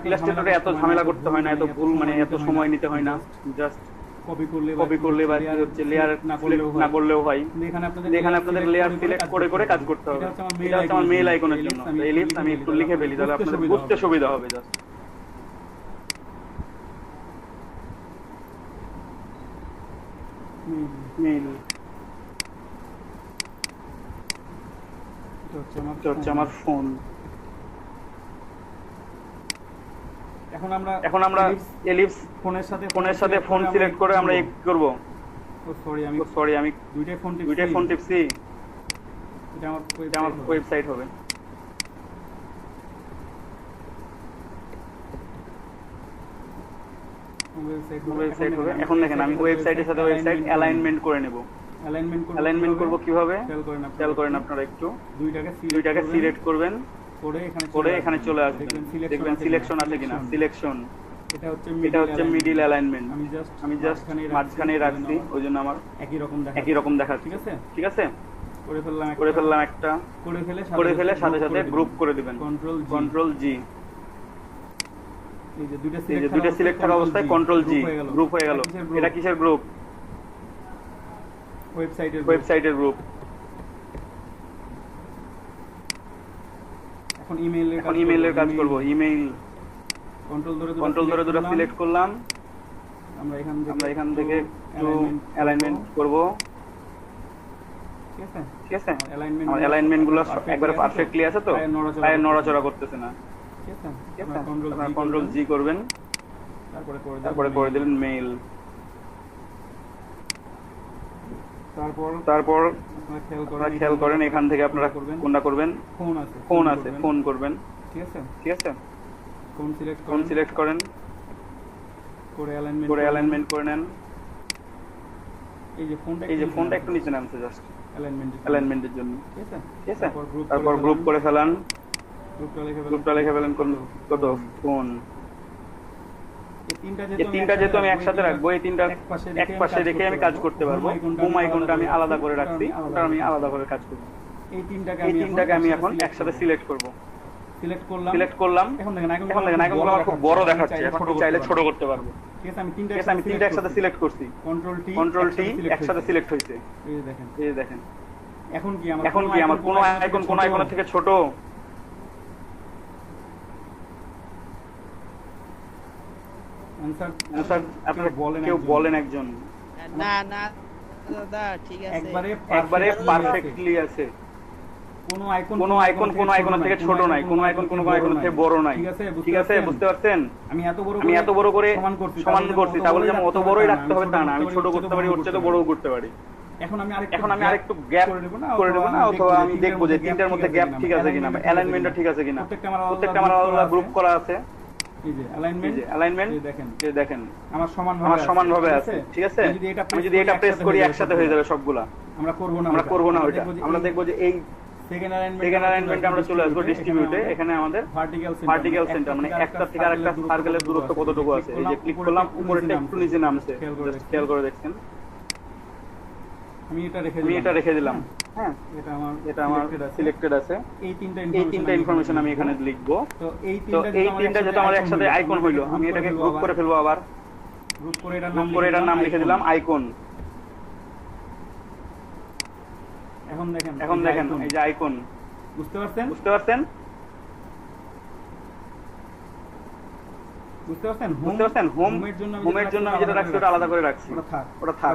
ইলাস্ট্রেটরে এত ঝামেলা করতে হয় না, এত ভুল মানে এত সময় নিতে হয় না, জাস্ট কপি করলে বা হচ্ছে লেয়ার না করলেও হয়। এখানে আপনাদের লেয়ার সিলেক্ট করে করে কাজ করতে হবে। এটা হচ্ছে আমার মেইল আইকনের জন্য এলিপস, আমি একটু লিখে ফেলি তাহলে আপনাদের বুঝতে সুবিধা হবে। জাস্ট মেইল হচ্ছে আমার ফোন। এখন আমরা এলিপস ফোনের সাথে ফোন সিলেক্ট করে আমরা কি করব? সরি আমি দুইটাই ফোন টিপছি, এটা আমার ওয়েবসাইট হবে। এখন দেখেন আমি ওয়েবসাইটের সাথে ওয়েবসাইট অ্যালাইনমেন্ট করে নেব। অ্যালাইনমেন্ট করব কিভাবে খেয়াল করেন আপনারা একটু। দুইটাকে সিলেক্ট করবেন, করে এখানে চলে আসবেন, দেখবেন সিলেকশন আছে কিনা। সিলেকশন, এটা হচ্ছে মিডল অ্যালাইনমেন্ট। আমি জাস্ট মাঝখানে রাখছি, ওই জন্য আমার একই রকম দেখাচ্ছে, ঠিক আছে? করে ফেললাম একটা, করে ফেলে সাথে সাথে গ্রুপ করে দিবেন, কন্ট্রোল জি। এই যে দুইটা সিলেক্ট থাকা অবস্থায় কন্ট্রোল জি, গ্রুপ হয়ে গেল। এটা কিসের গ্রুপ? ওয়েবসাইটের গ্রুপ। এখন ইমেইলের কাজ করব। ইমেইল কন্ট্রোল ধরে দুটো সিলেক্ট করলাম। আমরা এখান থেকে একটু অ্যালাইনমেন্ট করব, ঠিক আছে? ঠিক আছে, আমার অ্যালাইনমেন্ট গুলো একবারে পারফেক্টলি আছে তো, তাই নড়াচড়া করতেছে না, ঠিক আছে? ঠিক আছে, আপনারা কন্ট্রোল জি করবেন, তারপরে করে দিলেন মেইল। তারপর আপনারা খেয়াল করেন এখান থেকে আপনারা কোনটা করবেন? ফোন আছে, ফোন করবেন, ঠিক আছে? ঠিক আছে, ফোন সিলেক্ট করেন, করে অ্যালাইনমেন্ট করে নেন। এই যে ফোনটা একটু নিচে নামছে জাস্ট অ্যালাইনমেন্টের জন্য, ঠিক আছে? ঠিক আছে, তারপর গ্রুপ করে ফেলান। গ্রুপটা লিখে ফেলেন কত? ফোন। এই তিনটা যেহেতু আমি একসাথে রাখবো, এই তিনটা এক পাশে রেখে আমি কাজ করতে পারবো। হোম আইকনটা আমি আলাদা করে রাখছি, ওটা আমি আলাদা করে কাজ করব। এই তিনটাকে আমি এখন একসাথে সিলেক্ট করব। সিলেক্ট করলাম। এখন দেখেন আইকনগুলো আমার খুব বড় দেখাচ্ছে, এখন চাইলে ছোট করতে পারবো, ঠিক আছে? আমি তিনটা একসাথে সিলেক্ট করছি, কন্ট্রোল টি একসাথে সিলেক্ট হয়েছে। এই যে দেখেন, এখন কি আমার কোন আইকনের থেকে ছোট? আনসার আপনারা কেউ বলেন একজন। না না দাদা ঠিক আছে, একবারে পারফেক্টলি আছে, কোনো আইকনের থেকে ছোট নাই, কোনো আইকন কোনো আইকনের থেকে বড় নাই। ঠিক আছে, বুঝতে পারছেন? আমি এত বড় করে সমান করছি, তা বলে যেমন অত বড়ই রাখতে হবে তা না, আমি ছোট করতে পারি, ওর চেয়ে বড়ও করতে পারি। এখন আমি আরেকটু গ্যাপ করে দেবো না, অথবা আমি দেখবো যে তিনটার মধ্যে গ্যাপ ঠিক আছে কিনা, অ্যালাইনমেন্টটা ঠিক আছে কিনা। প্রত্যেকটা আমার আলাদা গ্রুপ করা আছে। অ্যালাইনমেন্ট দেখেন আমার সমানভাবে আছে। ঠিক আছে, আমি যদি এটা প্রেস করি একসাথে হয়ে যাবে সবগুলা। আমরা করব না ওইটা, আমরা দেখবো যে এই সেকেন্ড অ্যালাইনমেন্টে আমরা চলে আসবো ডিস্ট্রিবিউটে। এখানে আমাদের ভার্টিক্যাল সেন্টার মানে একটা থেকে আরেকটা সার্কেলের দূরত্ব কতটুকু আছে। এই যে ক্লিক করলাম, উপরেরটা একটু নিচে নামছে, খেয়াল করে দেখছেন। আমি এটা রেখে দিলাম। হ্যাঁ, এটা আমার সিলেক্টেড আছে। এই তিনটা ইনফরমেশন আমি এখানে লিখবো। তো এই তিনটা যেটা আমার একসাথে আইকন হইলো, আমি এটাকে গ্রুপ করে ফেলবো। আবার গ্রুপ করে এটার নাম লিখে দিলাম আইকন। এখন দেখেন এই যে আইকন, বুঝতে পারছেন? হোমের জন্য আমি যেটা রাখছি ওটা আলাদা করে রাখছি, ওটা থাক,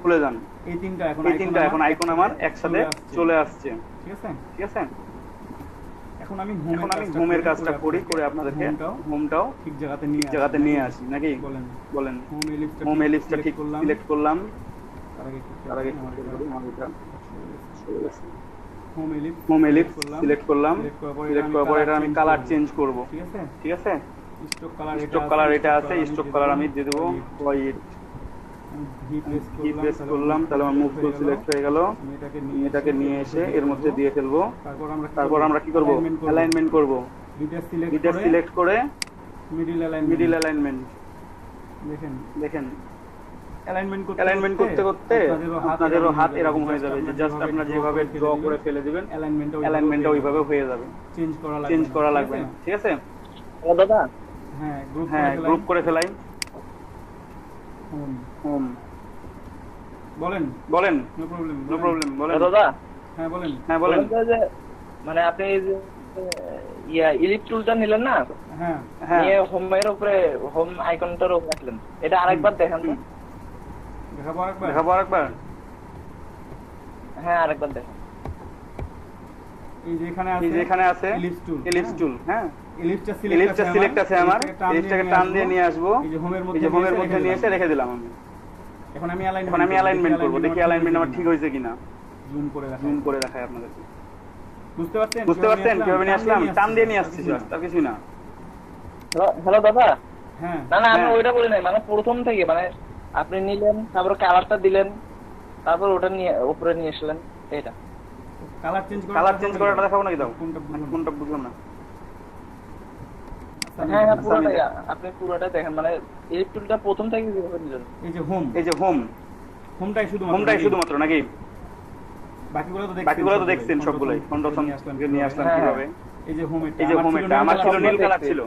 ভুলে যান। এই তিনটা এখন আইকন আমার একসাথে চলে আসছে। ঠিক আছে, এখন আমি হোমের কাজটা করি, করে আপনাদেরকে হোমটাও ঠিক জায়গাতে নিয়ে আসি নাকি বলেন। হোম এলিপসটা ঠিক সিলেক্ট করলাম। তার আগে হোম এলিপস সিলেক্ট করলাম। সিলেক্ট করার পর এটা আমি কালার চেঞ্জ করব। ঠিক আছে, স্ট্রোক কালার এটা আছে, স্ট্রোক কালার আমি দিয়ে দেবো হোয়াইট। প্রেস করলাম, তাহলে আমার মুভ টুল সিলেক্ট হয়ে গেল। এটাকে নিয়ে এসে এর মধ্যে দিয়ে ফেলবো। তারপর আমরা কি করব? অ্যালাইনমেন্ট করব। দুইটা সিলেক্ট করে মিডল অ্যালাইনমেন্ট। দেখেন অ্যালাইনমেন্ট করতে করতে আপনাদেরও হাত এরকম হয়ে যাবে যে জাস্ট আপনারা যেভাবে ড্র করে ফেলে দিবেন অ্যালাইনমেন্টটা ওইভাবে হয়ে যাবে, চেঞ্জ করা লাগবে না। ঠিক আছে দাদা? হ্যাঁ, গ্রুপ করে ফেলাই। হোম বলেন। নো প্রবলেম বলেন দাদা। হ্যাঁ বলেন। মানে আপনি ইলিপ টুলটা নিলেন না, নিয়ে হোমের উপরে হোম আইকনটার উপরে রাখলেন। এটা আরেকবার দেখান তো। দেখাবো আরেকবার? হ্যাঁ, আরেকবার দেখান। এই যে এখানে আছে এলিপস টুল। হ্যাঁ, এলিপসটা সিলেক্ট আছে আমার। এলিপসটাকে টান দিয়ে নিয়ে আসবো, এই যে হোমের মধ্যে নিয়ে এসে রেখে দিলাম আমি। এখন আমি অ্যালাইনমেন্ট করব, দেখি অ্যালাইনমেন্ট আমার ঠিক হয়েছে কিনা। জুম করে দেখাই আপনাদেরকে। বুঝতে পারছেন কিভাবে নিয়ে আসলাম? টান দিয়ে নিয়ে আসছি, আর কিছুই না। হ্যালো দাদা। হ্যাঁ, না আমি ওইটা বলি নাই, মানে প্রথম থেকে মানে আপনি নিলেন, তারপর কালারটা দিলেন, তারপর ওটা নিয়ে উপরে নিয়ে আসলেন। এটা কালার চেঞ্জ করাটা দেখাবো নাকি? দাও, কোনটা বুঝলাম না। হ্যাঁ, পুরোটাই আপনি পুরোটা দেখেন, মানে এই টুলটা প্রথম থেকে কিভাবে নিলেন। এই যে হোমটাই শুধুমাত্র নাকি? বাকিগুলো তো দেখছেন সবগুলাই। কন্ট্রোল নিয়ে আসলাম কিভাবে। এই যে হোমটা আমার ছিল নীল কালার ছিল,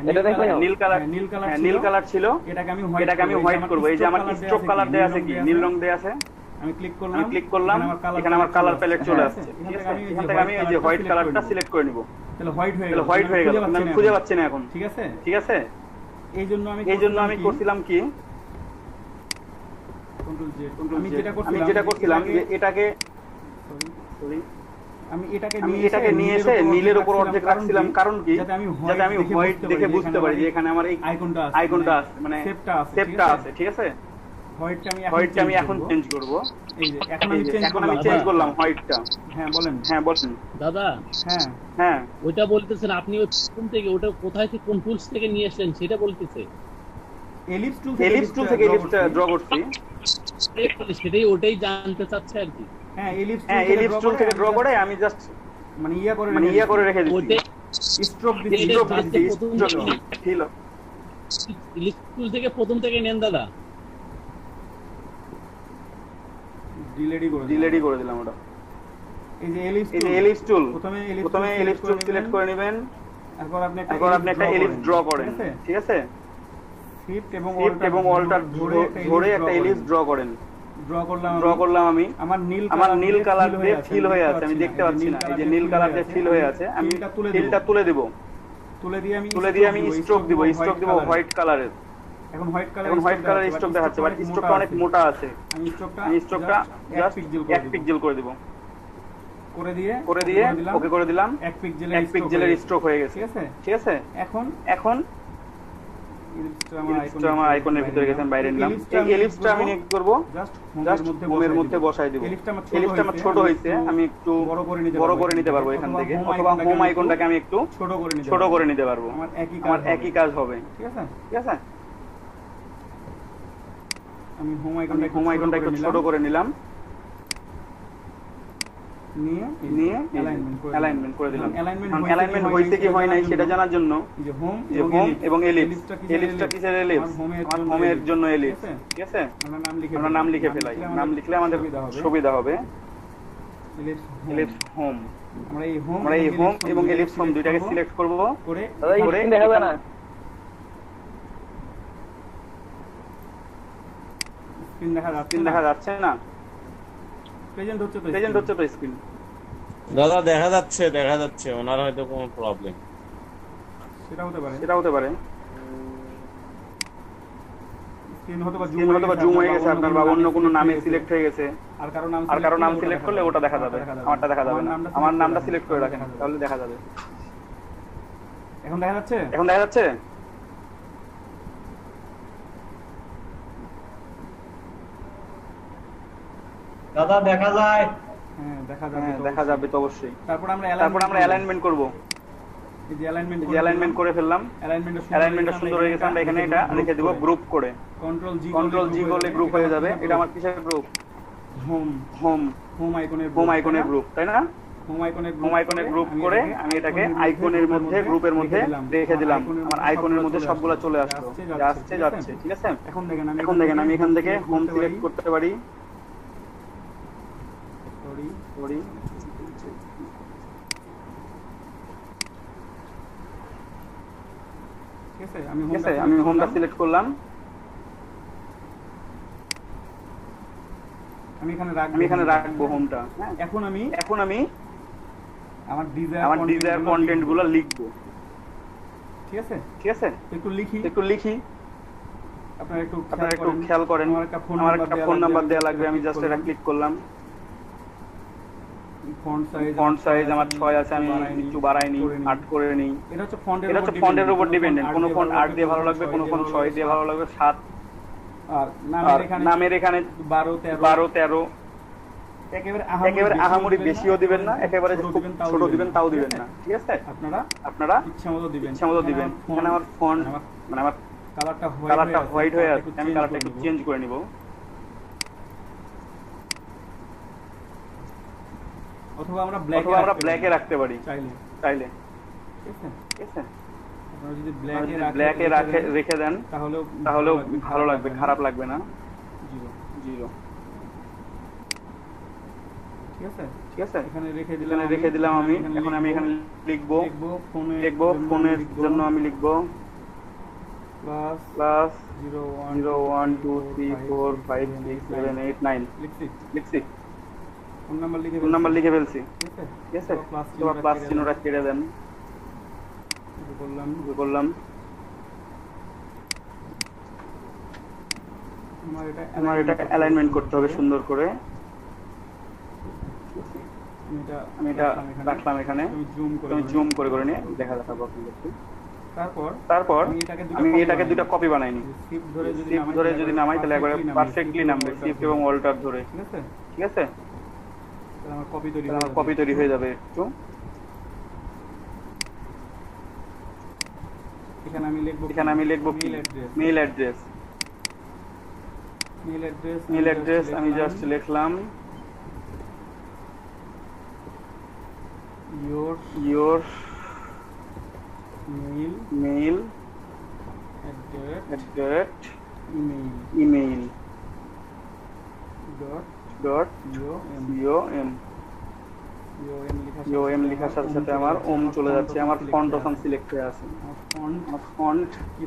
এটা দেখলে নীল কালার ছিল। এটাকে আমি হোয়াইট করব। এই যে আমার স্ট্রোক কালার দেয়া আছে, কি নীল রং দেয়া আছে। আমি ক্লিক করলাম, এখানে আমার কালার প্যালেট চলে আসছে। ঠিক আছে, এখান থেকে আমি এই যে হোয়াইট কালারটা সিলেক্ট করে নিব। তাহলে হোয়াইট হয়ে গেল, আমি খুঁজে পাচ্ছি না এখন। ঠিক আছে, এই জন্য আমি করছিলাম কি, আমি যেটা করছিলাম যে আমি এটাকে নিয়ে এসে নীলের উপর অর্ধেক রাখছিলাম। কারণ কি, যাতে আমি হোয়াইট দেখে বুঝতে পারি যে এখানে আমার এই আইকনটা আছে, মানে শেপটা আছে। ঠিক আছে, হোয়াইটটা আমি এখন চেঞ্জ করব। এখন আমি চেঞ্জ করলাম হোয়াইটটা। হ্যাঁ বলেন দাদা। হ্যাঁ, ওইটা বলতেছেন আপনি কোন থেকে, ওটা কোথায় থেকে, কোন টুলস থেকে নিয়ে আসলেন সেটা বলতেছে। এলিপস টুল থেকে এলিপসটা ড্র করছি, সেটাই ওটাই জানতে চাচ্ছে আর কি। হ্যাঁ, এলিপস টুল থেকে ড্র করে আমি জাস্ট মানে ইয়া করে রেখে দিচ্ছি। স্ট্রোক দিচ্ছি। এলিপস টুল থেকে প্রথম থেকে নেন দাদা। ডিলেডি করে দিলাম ওটা। এই যে এলিপস টুল, প্রথমে এলিপস টুল সিলেক্ট করে নেবেন। তারপর আপনি একটা এলিপস ড্র করেন। ঠিক আছে, শিফট এবং অল্টার ধরে একটা এলিপস ড্র করেন। ড্র করলাম আমি। আমার নীল কালার দিয়ে ফিল হয়ে আছে, আমি দেখতে পাচ্ছি না। এই যে নীল কালার দিয়ে ফিল হয়ে আছে, আমি ফিলটা তুলে দেব। তুলে দিয়ে আমি স্ট্রোক দিব হোয়াইট কালারের। এখন হোয়াইট কালার স্ট্রোক দেখাচ্ছে, বাট স্ট্রোকটা অনেক মোটা আছে। আমি স্ট্রোকটা জাস্ট 1 পিক্সেল করে দেব। করে দিয়ে ওকে করে দিলাম, এক পিক্সেলের স্ট্রোক হয়ে গেছে। ঠিক আছে, এখন ইলিপসটা আমার আইকনের ভিতরে গেছে, আমি বাইরে নিলাম। এই ইলিপসটা আমি কি করব, জাস্ট হোমের মধ্যে বসাই দেব। ইলিপসটা আমার ছোট হইছে, আমি একটু বড় করে নিতে পারবো এখান থেকে, অথবা হোম আইকনটাকে আমি একটু ছোট করে নিতে পারবো। আমার একই কাজ হবে। ঠিক আছে, আমি হোম আইকনটা একটু ছোট করে নিলাম, নিয়ে অ্যালাইনমেন্ট করে দিলাম। অ্যালাইনমেন্ট হইছে কি হয় নাই সেটা জানার জন্য যে হোম এবং এলিপসটা কিসের এলিপস, আমার হোমের জন্য এলিপস। ঠিক আছে, আমরা নাম লিখে ফেলাই, নাম লিখলে আমাদের সুবিধা হবে। এলিপস হোম, আমরা এই হোম এবং এলিপস হোম দুইটাকে সিলেক্ট করব করে দেখাবে না, স্ক্রিন দেখা যাচ্ছে না, প্রেজেন্ট হচ্ছে তো স্ক্রিন। দাদা দেখা যাচ্ছে, ওনার হয়তো কোনো প্রবলেম, সেটা হতে পারে। স্ক্রিন হয়তো বা জুম হয়ে গেছে আপনার, বা অন্য কোনো নামে সিলেক্ট হয়ে গেছে। আর কারো নাম সিলেক্ট করলে ওটা দেখা যাবে, আমারটা দেখা যাবে না। আমার নামটা সিলেক্ট করে রাখেন, তাহলে দেখা যাবে। এখন দেখা যাচ্ছে। দাদা দেখা যায়? হ্যাঁ দেখা যাবে তো অবশ্যই। তারপর আমরা অ্যালাইনমেন্ট করব। এই যে অ্যালাইনমেন্ট করে ফেললাম, অ্যালাইনমেন্টটা সুন্দর হয়ে গেছে। আমরা এখানে এটা লিখে দেব গ্রুপ করে, কন্ট্রোল জি করলে গ্রুপ হয়ে যাবে। এটা আমার কিসের গ্রুপ? হোম আইকনের গ্রুপ, তাই না? হোম আইকনের গ্রুপ করে আমি এটাকে আইকনের মধ্যে, গ্রুপের মধ্যে রেখে দিলাম। আমার আইকনের মধ্যে সবগুলো চলে আসলো, যাচ্ছে। ঠিক আছে, এখন দেখেন আমি এখান থেকে হোম সিলেক্ট করতে পারি। আমি হোমটা সিলেক্ট করলাম, আমি এখানে রাখবো হোমটা। এখন আমি আমার ডিজায়ার কন্টেন্ট গুলো লিখবো। ঠিক আছে, একটু লিখি। আপনারা একটু খেয়াল করেন, আমার একটা ফোন নাম্বার দেওয়া লাগবে। আমি জাস্ট এটা ক্লিক করলাম। ফন্ট সাইজ আমার 6 আছে, আমি একটু বাড়াইনি, 8 করে নিই। এটা হচ্ছে ফন্টের উপর ডিপেন্ডেন্ট। কোন ফন্ট 8 দিয়ে ভালো লাগবে, কোন ফন্ট 6 দিয়ে ভালো লাগবে, 7। আর নামের এখানে 12 13। একেবারে আহামরি বেশিও দিবেন না, একেবারে খুব ছোট দিবেন তাও দিবেন না। ঠিক আছে, আপনারা ইচ্ছামতো দিবেন। এখানে আমার ফন্ট মানে আমার কালারটা হোয়াইট হয়ে আছে, আমি কালারটা একটু চেঞ্জ করে নিব। অথবা আমরা ব্ল্যাকে রাখতে পারি চাইলে। ঠিক আছে, আপনারা যদি ব্ল্যাকে রেখে দেন তাহলেও ভালো লাগবে, খারাপ লাগবে না। 0 ঠিক আছে, এখানে রেখে দিলাম আমি। এখন আমি এখানে লিখবো ফোনের জন্য আমি লিখবো প্লাস 0 1 2 3 4 5 6 7 8 9 লিখছি। ফোন নাম্বার লিখে ফেলছি। ঠিক আছে, প্লাস চিহ্নটা কেটে দেন। করলাম। আমার এটা অ্যালাইনমেন্ট করতে হবে সুন্দর করে। আমি এটা রাখলাম এখানে, জুম করে নিয়ে দেখা দেখাবো আপনাদেরকে। তারপর আমি এটাকে দুটো কপি বানাই নি। শিফট ধরে যদি নামাই তাহলে একবারে পারফেক্টলি নামবে, শিফট এবং অল্টার ধরে। ঠিক আছে, আমার কপি তৈরি হয়ে যাবে। একটু এখানে আমি লিখবো মেইল অ্যাড্রেস। আমি জাস্ট লিখলাম your mail email dot com লেখার সাথে সাথে আমার ওম চলে যাচ্ছে। আমার ফন্ট অপশন সিলেক্ট হয়ে আছে। ফন্ট কি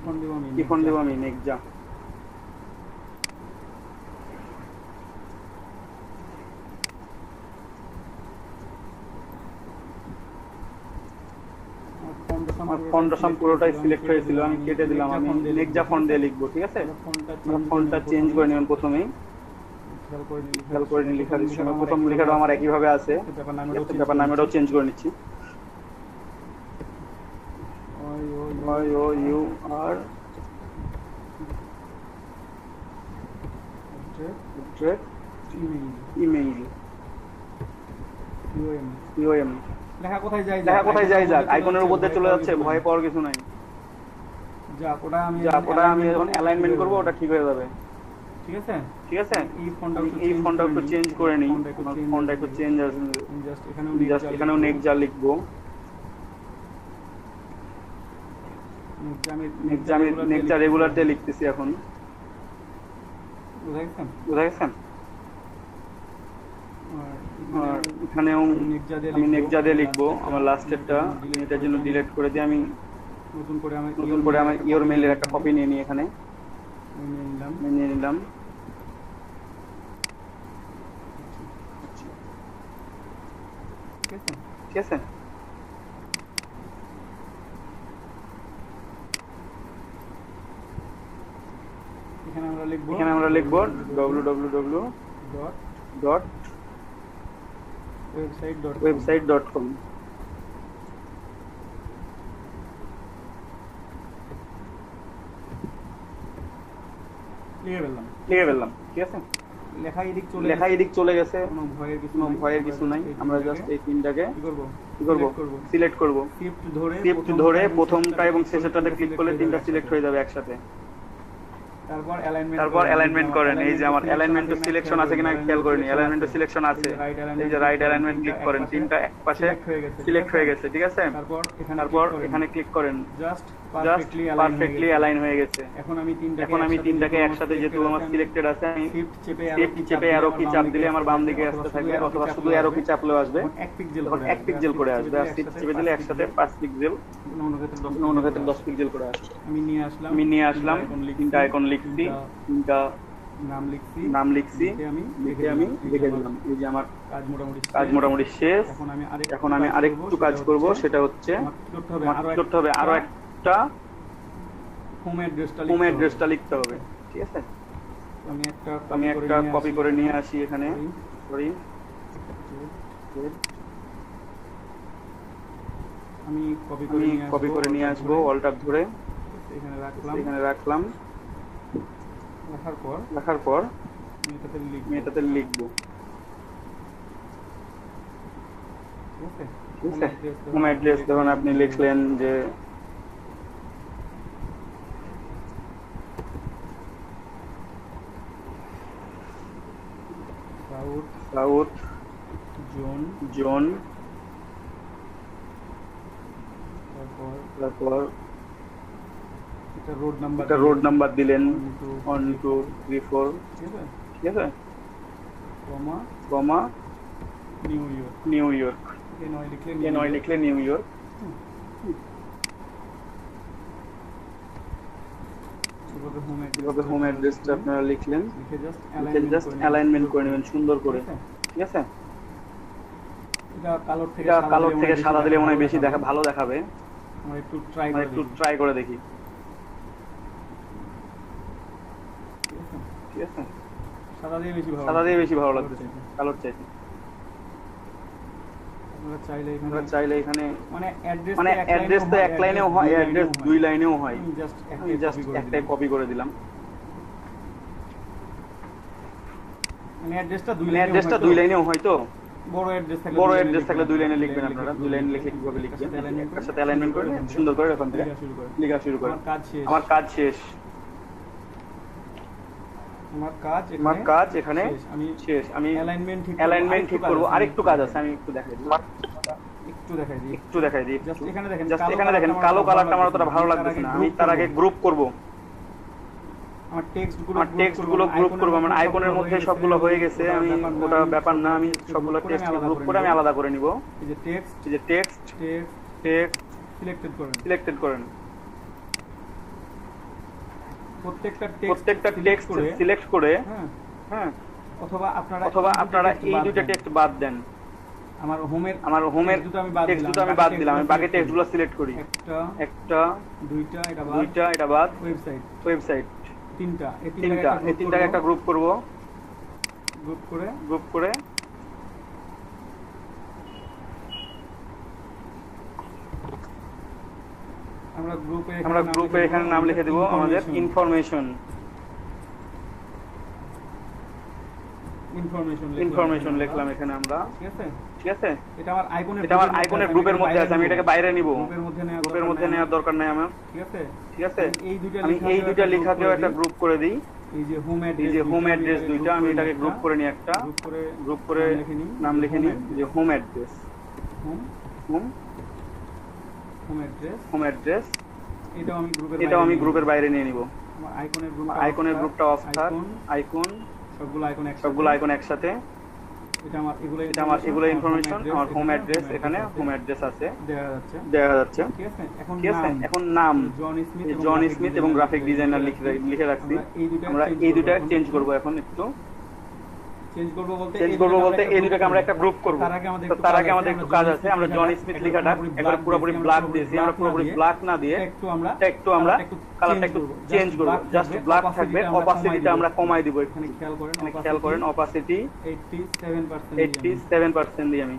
ফন্ট দেব আমি? নেক্সা। আমার ফন্ট অপশন পুরোটাই সিলেক্ট হয়েছিল, আমি কেটে দিলাম। আমি নেক্সা ফন্ট দিয়ে লিখবো। ঠিক আছে, ফন্টটা চেঞ্জ করে নেবেন প্রথমেই। খেয়াল করে নিন লেখার সময় প্রথম লেখাটা আমার একই ভাবে আছে, পেপার নামটাও চেঞ্জ করে নিচ্ছি। IOUR ইমেইল UOM লেখা কোথায় যায় যাক আইকনের উপর দিয়ে চলে যাচ্ছে, ভয় পাওয়ার কিছু নাই। যাক ওটা আমি যখন অ্যালাইনমেন্ট করব ওটা ঠিক হয়ে যাবে। ঠিক আছে এই ফন্টটা একটু চেঞ্জ করে নিই, ফন্টটা একটু চেঞ্জ আছে, জাস্ট এখানেও নেক যা লিখবো, আমি নেক যা রেগুলার দিয়ে লিখতেছি এখন, বুঝা গেছেন? আর এখানেও আমি নেক যা দিয়ে লিখবো, আমার লাস্টেরটা এটার জন্য ডিলিট করে দিয়ে আমি নতুন করে আমার ইওর মেইলের একটা কপি নিয়ে নিই, এখানে নিয়ে নিলাম। ঠিক আছে এখানে আমরা লিখবো www.website.com। লিখে ফেললাম। ঠিক আছে, লেখা এদিক চলে গেছে, কোনো ভয়ের কিছু নাই। আমরা জাস্ট এই তিনটাকে কি করব, সিলেক্ট করব। শিফট ধরে প্রথমটা এবং শেষেরটাতে ক্লিক করলে তিনটা সিলেক্ট হয়ে যাবে একসাথে। তারপর অ্যালাইনমেন্ট করেন। এই যে আমার অ্যালাইনমেন্ট টু সিলেকশন আছে কিনা খেয়াল করে নিন, অ্যালাইনমেন্ট টু সিলেকশন আছে, এই যে রাইট অ্যালাইনমেন্ট ক্লিক করেন, তিনটা একপাশে সিলেক্ট হয়ে গেছে। ঠিক আছে, তারপর এখানে ক্লিক করেন, জাস্ট পারফেক্টলি অ্যালাইন হয়ে গেছে। এখন আমি তিনটাকে একসাথে, যেহেতু আমার সিলেক্টেড আছে, আমি শিফট চেপে অ্যারো কি চাপ দিলে আমার বাম দিকে আসতে থাকবে, অথবা শুধু অ্যারো কি চাপলেও আসবে, এক পিক্সেল করে আসবে। আর শিফট চেপে দিলে একসাথে 5 পিক্সেল, অন্য ক্ষেত্রে 10 পিক্সেল করে আসবে। আমি নিয়ে আসলাম, তিনটা আইকন লিখছি, তিনটা নাম লিখছি, লিখে আমি লিখে দিলাম। এই যে আমার কাজ মোটামুটি শেষ। এখন আমি আরেকটু কাজ করব, সেটা হচ্ছে করতে হবে আরো একটা হোম অ্যাড্রেসটা লিখতে হবে। ঠিক আছে, আমি একটা কপি করে নিয়ে আসি এখানে, সরি আমি কপি করে নিয়ে আসবো, অল্টার ধরে এখানে রাখলাম। রাখার পর আমি এটাতে লিখবো। ঠিক আছে, হোম অ্যাড্রেস ধরুন আপনি লিখলেন যে সাউথ জোন, তারপর একটা রোড নাম্বার দিলেন 1 2 3 4। ঠিক আছে, কমা নিউ ইয়র্ক, নয় লিখলে নিউ ইয়র্ক। হোম অ্যাড্রেসটা আপনারা লিখলেন, জাস্ট অ্যালাইনমেন্ট করে নেবেন সুন্দর করে। ঠিক আছে, এটা কালোর থেকে সাদা দিলে মনে হয় বেশি ভালো দেখাবে। আমরা একটু ট্রাই করে দেখি। ঠিক আছে, সাদা দিয়ে বেশি ভালো লাগতেছে কালোর চাইতে। আমরা চাইলে এখানে মানে অ্যাড্রেস তো এক লাইনেও হয়, অ্যাড্রেস 2 লাইনেও হয়। আমি জাস্ট একটাই কপি করে দিলাম। মানে অ্যাড্রেসটা 2 লাইনেও হয়, তো বড় অ্যাড্রেস থাকলে 2 লাইনে লিখবেন আপনারা। 2 লাইনে লিখে কিভাবে লিখবেন, এর সাথে অ্যালাইনমেন্ট করে সুন্দর করে এখান থেকে লেখা শুরু করেন। আমার কাজ শেষ, আমার কাজ এখানে শেষ। আমি অ্যালাইনমেন্ট ঠিক করব। আরেকটু কাজ আছে, আমি একটু দেখাই দিই। জাস্ট এখানে দেখেন কালো কালারটা আমার অতটা ভালো লাগতেছে না। আমি তার আগে গ্রুপ করব, আমার টেক্সটগুলো গ্রুপ করব। আমার আইকনের মধ্যে সবগুলো হয়ে গেছে, আমি ওটা ব্যাপার না, আমি সবগুলো টেক্সট গ্রুপ করে আমি আলাদা করে নিব। এই যে টেক্সট সিলেক্টেড করেন, প্রত্যেকটা টেক্সট সিলেক্ট করে, হ্যাঁ, অথবা আপনারা এই দুটো টেক্সট বাদ দেন। আমার হোমের টেক্সট দুটো আমি বাদ দিলাম, আমি বাকি টেক্সটগুলো সিলেক্ট করি। একটা দুইটা এটা বাদ, ওয়েবসাইট তিনটাকে একটা গ্রুপ করব। গ্রুপ করে আমরা গ্রুপে এখানে নাম লিখে দিব আমাদের ইনফরমেশন লিখলাম এখানে আমরা, ঠিক আছে। এটা আমার আইকনের গ্রুপের মধ্যে আছে, আমি এটাকে বাইরে নিব, গ্রুপের মধ্যে নেওয়ার দরকার নাই আমার, ঠিক আছে। আমি এই দুইটা লেখাকেও একটা গ্রুপ করে দিই, এই যে হোম অ্যাড্রেস দুইটা, আমি এটাকে গ্রুপ করে নিই, একটা গ্রুপ করে নাম লিখে নিই যে হোম অ্যাড্রেস, হোম অ্যাড্রেস। এটাও আমি গ্রুপের বাইরে নিয়ে নিব। আইকনের গ্রুপটা অফ থাক, আইকন সবগুলো আইকন একসাথে। এটা আমার এগুলো ইনফরমেশন, আমার হোম অ্যাড্রেস, এখানে হোম অ্যাড্রেস আছে দেখা যাচ্ছে, ঠিক আছে। এখন নাম জন স্মিথ এবং গ্রাফিক ডিজাইনার লিখে রাখছি। আমরা এই দুটা চেঞ্জ করব, এখন একটু চেঞ্জ করবো বলতে এই দুটাকে আমরা একটা গ্রুপ করব। তার আগে আমাদের একটু কাজ আছে। আমরা জন স্মিথ লেখাটা একবার পুরোপুরি ব্ল্যাক দিয়েছি, আমরা পুরোপুরি ব্ল্যাক না দিয়ে একটু আমরা কালারটা একটু চেঞ্জ করব, জাস্ট ব্ল্যাক থাকবে। অপাসিটিটা আমরা কমাই দিব, এখানে খেয়াল করেন অপাসিটি 87% দিই আমি,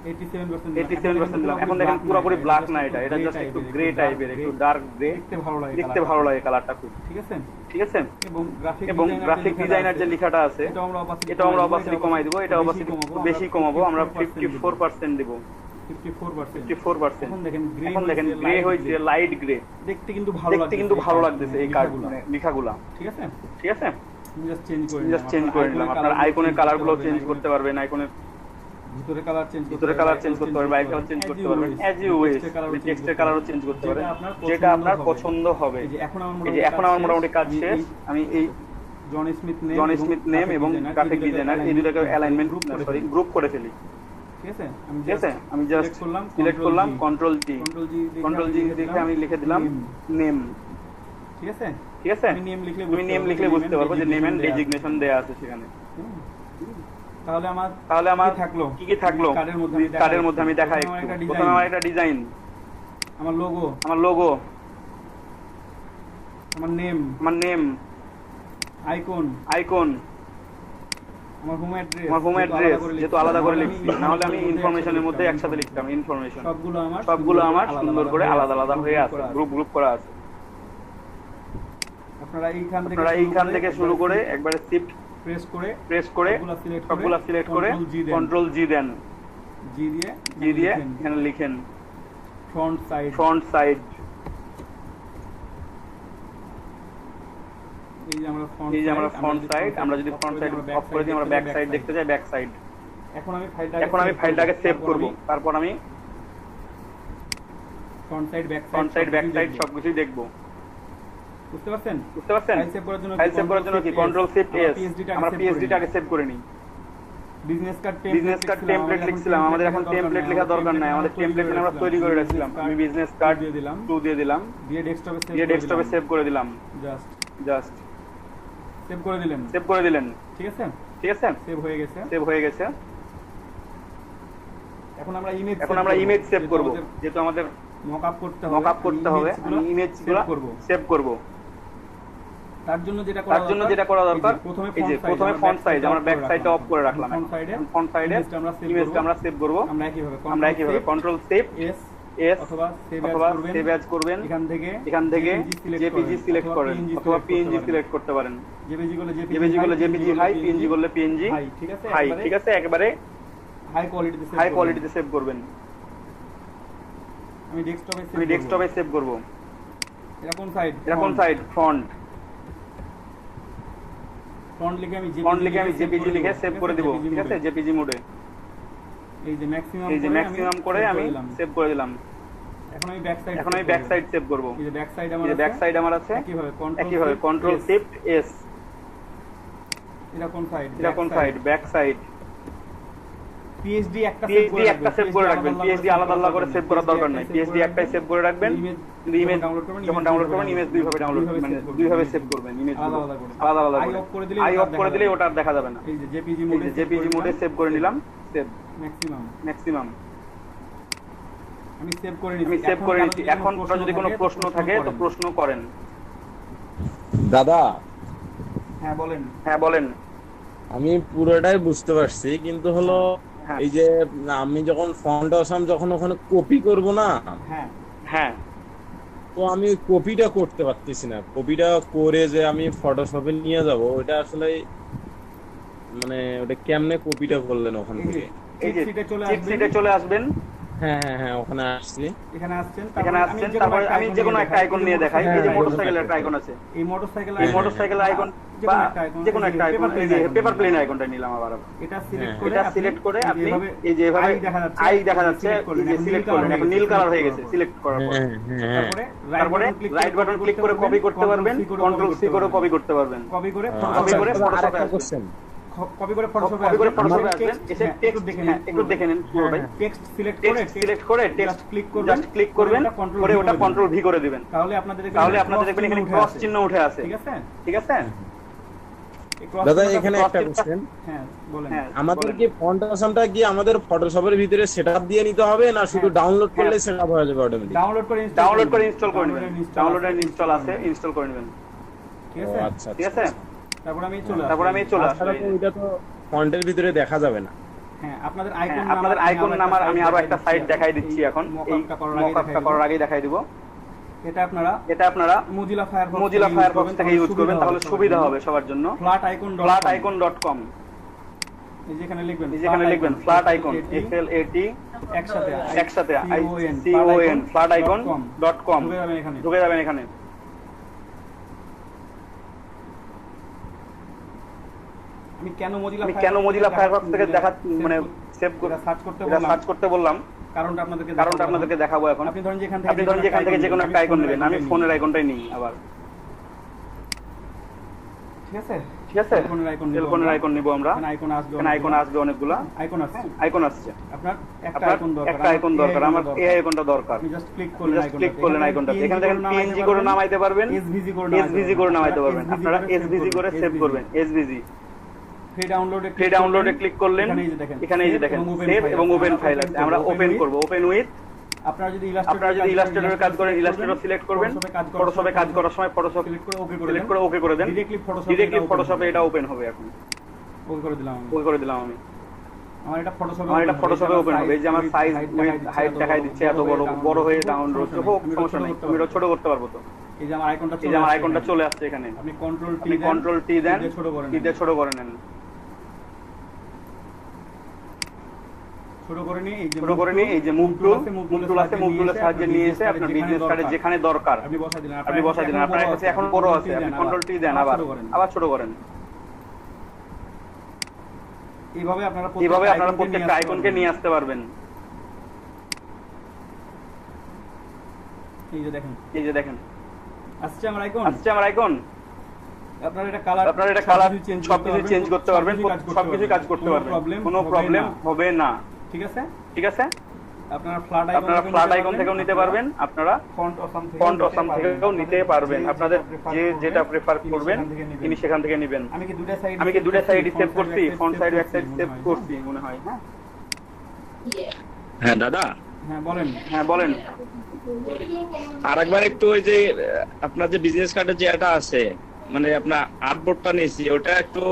87% দিলাম। এখন দেখেন পুরোপুরি ব্ল্যাক না, এটা জাস্ট একটু গ্রে টাইপের, একটু ডার্ক গ্রে, দেখতে ভালো লাগে কালারটা খুব, ঠিক আছে। এবং গ্রাফিক ডিজাইনার যে লেখাটা আছে এটা আমরা অপাসিটি কমাই দিব, এটা অপাসিটি বেশি কমাবো, আমরা 54% দিব, 54%। এখন দেখেন গ্রে হয়েছে, লাইট গ্রে, দেখতে কিন্তু ভালো লাগতেছে এই কার্ডগুলো, লেখাগুলা, ঠিক আছে। জাস্ট চেঞ্জ করে নিলাম। আপনার আইকনের কালারগুলো চেঞ্জ করতে পারবেন, আইকনের ভিতরে কালার চেঞ্জ করতে পারবেন, বাইরে কালার চেঞ্জ করতে পারবেন, এজ ইউ উইশ। টেক্সটের কালারও চেঞ্জ করতে পারবেন, যেটা আপনার পছন্দ হবে। এই যে এখন আমার মোটামুটি কাজ শেষ। আমি এই জন স্মিথ নেম এবং গ্রাফিক ডিজাইনার এই দুটাকে অ্যালাইনমেন্ট গ্রুপ করে ফেলি, ঠিক আছে। আমি জাস্ট সিলেক্ট করলাম, কন্ট্রোল জি দেখে আমি লিখে দিলাম নেম, ঠিক আছে। আমি নেম লিখলে বুঝতে পারবো যে নেম এন্ড ডেজিগনেশন দেয়া আছে সেখানে। তাহলে আমার কি থাকলো কার্ডের মধ্যে আমি দেখাই। প্রথমে আমার একটা ডিজাইন, আমার লোগো, আমার নেম, আইকন, আমার হোম অ্যাড্রেস যেহেতু আলাদা করে লিখছি, না হলে আমি ইনফরমেশনের মধ্যে একসাথে লিখতাম। ইনফরমেশন সবগুলো আমার সুন্দর করে আলাদা আলাদা হয়ে আছে, গ্রুপ করা আছে। আপনারা এইখান থেকে শুরু করে একবারে শিফট প্রেস করে সবগুলা সিলেক্ট করে কন্ট্রোল জি দেন, জি দিয়ে এখানে লিখেন ফ্রন্ট সাইড। এই যে আমরা ফ্রন্ট সাইড, আমরা যদি ফ্রন্ট সাইড অফ করে দিই, আমরা ব্যাক সাইড দেখতে যাই, ব্যাক সাইড। এখন আমি ফাইলটাকে সেভ করব, তারপর আমি ফ্রন্ট সাইড ব্যাক সাইড সবকিছুই দেখব। বুঝতে পারছেন? ফাইল সেভ করার জন্য কি কন্ট্রোল শিফট এস, আমরা পিএসডিটাকে সেভ করে নিই। বিজনেস কার্ড টেমপ্লেট লিখছিলাম, আমাদের এখন টেমপ্লেট লেখা দরকার নাই, আমাদের টেমপ্লেট আমরা তৈরি করে রাখছিলাম। আমি বিজনেস কার্ড 2 দিয়ে দিলাম, দিয়ে ডেস্কটপে সেভ করে দিলাম, জাস্ট সেভ করে দিলেন, ঠিক আছে। সেভ হয়ে গেছে। এখন আমরা ইমেজ সেভ করব, যেহেতু আমাদের মকআপ করতে হবে, আমি ইমেজগুলো সেভ করব। তার জন্য যেটা করা দরকার, এই যে প্রথমে ফন্ট সাইজ আমরা ব্যাক সাইডটা অফ করে রাখলাম। ফন্ট সাইডে ইমেজটা আমরা সেভ করব। আমরা একইভাবে কন্ট্রোল সেভ এস অথবা সেভ অ্যাজ করবেন। এখান থেকে জেপিজি সিলেক্ট করেন অথবা পিএনজি সিলেক্ট করতে পারেন। জেপিজি করলে জেপিজি হাই, পিএনজি করলে পিএনজি হাই, ঠিক আছে। একেবারে হাই কোয়ালিটিতে সেভ করবেন। আমি ডেস্কটপে সেভ করব। এটা কোন সাইড? ফ্রন্ট লিখে আমি জেপিজি লিখে সেভ করে দিব, ঠিক আছে। জেপিজি মোডে এই যে ম্যাক্সিমাম করে আমি সেভ করে দিলাম। এখন আমি ব্যাক সাইড সেভ করব। এই যে ব্যাক সাইড আমার আছে, একইভাবে কন্ট্রোল শিফট এস। এটা কোন সাইড? Back side. পিএইচডি একটা সেভ করে রাখবেন, পিএইচডি আলাদা আলাদা করে সেভ করার দরকার নাই, পিএইচডি একটাই সেভ করে রাখবেন। ইমেজ যখন ডাউনলোড করবেন, ইমেজ দুই ভাবে সেভ করবেন, ইমেজ আলাদা আলাদা করে। আই অফ করে দিলে ওটা আর দেখা যাবে না। এই যে জেপিজি মোডে সেভ করে নিলাম, সেভ ম্যাক্সিমাম আমি সেভ করে নিচ্ছি। এখন যদি কোনো প্রশ্ন থাকে তো প্রশ্ন করেন। দাদা হ্যাঁ বলেন। আমি পুরোটাই বুঝতে পারছি, কিন্তু হলো এই যে আমি যখন ফন্ট আসাম যখন ওখানে কপি করব না, হ্যাঁ তো আমি কপিটা করতে পারতেছি না। কপিটা করে যে আমি ফটোশপে নিয়ে যাব, ওটা আসলে মানে ওটা কেমনে কপিটা করলেন ওখান থেকে? এই যে চিট সিটে চলে আসবেন। হ্যাঁ ওখানে আসছি। এখানে আসছেন, তারপরে আমি যে কোনো একটা আইকন নিয়ে দেখাই। এই যে মোটরসাইকেলের একটা আইকন আছে, এই মোটরসাইকেলের আইকন বা যে কোনো একটা আইকন, এই যে পেপার প্লেন আইকনটা নিলাম আবার। এটা সিলেক্ট করে আপনি এই যে এভাবে আই দেখা যাচ্ছে, এই যে সিলেক্ট করলেন, এখন নীল কালার হয়ে গেছে সিলেক্ট করার পর। তারপরে রাইট বাটন ক্লিক করে কপি করতে পারবেন, কন্ট্রোল সি করে কপি করতে পারবেন। কপি করে ফটোশপে আসবেন, কপি করে ফটোশপে আসবেন, এসে টেক্সট একটু দেখে নিন পুরোটাই। টেক্সট সিলেক্ট করে টেক্সট জাস্ট ক্লিক করবেন, করে ওটা কন্ট্রোল ভি করে দিবেন। তাহলে আপনাদের দেখবেন এখানে ক্রস চিহ্ন উঠে আছে। ঠিক আছে দাদা, এখানে একটা কোশ্চেন। হ্যাঁ বলেন। আমাদের কি ফন্ট আসামটা কি আমাদের ফটোশপের ভিতরে সেটআপ দিয়ে নিতে হবে, না শুধু ডাউনলোড করলে সেটআপ হয়ে যাবে অটোমেটিক? ডাউনলোড করে ইনস্টল করে নেবেন। ডাউনলোড এন্ড ইনস্টল আছে, ইনস্টল করে নেবেন। ঠিক আছে আচ্ছা ঠিক আছে। তারপর আমি চলে আসলাম। এটা তো ফন্টের ভিতরে দেখা যাবে না। হ্যাঁ, আপনাদের আইকন নামার আমি আরো একটা সাইট দেখাই দিচ্ছি এখন, এই মকআপটা করার আগেই দেখাই দিব। এটা আপনারা Mozilla Firefox থেকে ইউজ করবেন, তাহলে সুবিধা হবে সবার জন্য। flaticon.com এই যেখানে লিখবেন ফ্ল্যাট আইকন, FLAT একসাথে ICON flaticon.com ঢুকে যাবেন এখানে। আমি কেন Mozilla Firefox থেকে মানে সেভ করে সার্চ করতে বললাম, কারণটা আপনাদেরকে দেখাবো এখন। আপনি ধরেন যেখান থেকে যে কোনো একটা আইকন নেবেন, আমি ফোনের আইকনটাই নিই আবার। ঠিক আছে ফোনের আইকন নিব আমরা। এখানে আইকন আসবে অনেকগুলা আইকন আসছে। আপনার একটা আইকন দরকার, আমার এই আইকনটা দরকার। জাস্ট ক্লিক করলেন আইকনটা, এখানে দেখেন PNG করে নামাইতে পারবেন, SVG করে নামাইতে পারবেন। আপনারা SVG করে সেভ করবেন, SVG। ফ্রি ডাউনলোডে ক্লিক করলেন, এখানে এই যে দেখেন সেভ এবং ওপেন ফাইল আছে। আমরা ওপেন করব, ওপেন উইথ। আপনারা যদি ইলাস্ট্রেটরে কাজ করেন, ইলাস্ট্রেটর সিলেক্ট করবেন। ফটোশপে কাজ করার সময় ফটোশপ সিলেক্ট করে ওকে করে দেন। ডিরেক্টলি ফটোশপে এটা ওপেন হবে। এখন ওকে করে দিলাম আমি। আমার এটা ফটোশপে ওপেন হবে। এই যে আমার সাইজ হাইট দেখাই দিচ্ছে, এত বড় হয়ে ডাউনলোড হচ্ছে। হোক, সমস্যা নেই, আমি এটা ছোট করতে পারবো। তো এই যে আমার আইকনটা চলে আসছে এখানে। আপনি কন্ট্রোল টি দেন, টি দিয়ে ছোট করে নেন। ছোট করে নিয়ে এই যে মুভ টুল আছে, মুভ টুলের সাহায্যে নিয়ে এসে আপনার বিজনেস কার্ডে যেখানে দরকার আপনি বসাই দিলেন। আপনার কাছে এখন বড় আছে, আপনি কন্ট্রোল টি দেন, আবার ছোট করেন। এইভাবে আপনারা প্রত্যেকটা আইকনকে নিয়ে আসতে পারবেন। এই যে দেখেন আসছে আমার আইকন। আপনারা এটা কালার সবকিছু চেঞ্জ করতে পারবেন, সবকিছু কাজ করতে পারবেন, কোনো প্রবলেম হবে না। ঠিক আছে আপনারা ফ্ল্যাট আইকন থেকেও নিতে পারবেন, আপনারা ফন্ট অসাম থেকেও নিতে পারবেন। আপনাদের যেটা প্রেফার করবেন তিনি সেখান থেকে নেবেন। আমি কি দুটো সাইড সেভ করছি, ফন্ট সাইড এক সাইড সেভ করছি মনে হয়। হ্যাঁ দাদা। হ্যাঁ বলেন। আরেকবার একটু ওই যে আপনার যে বিজনেস কার্ডের যে এটা আছে, মানে আপনার আর্টবোর্ডটা নিয়েছি, ওটা একটু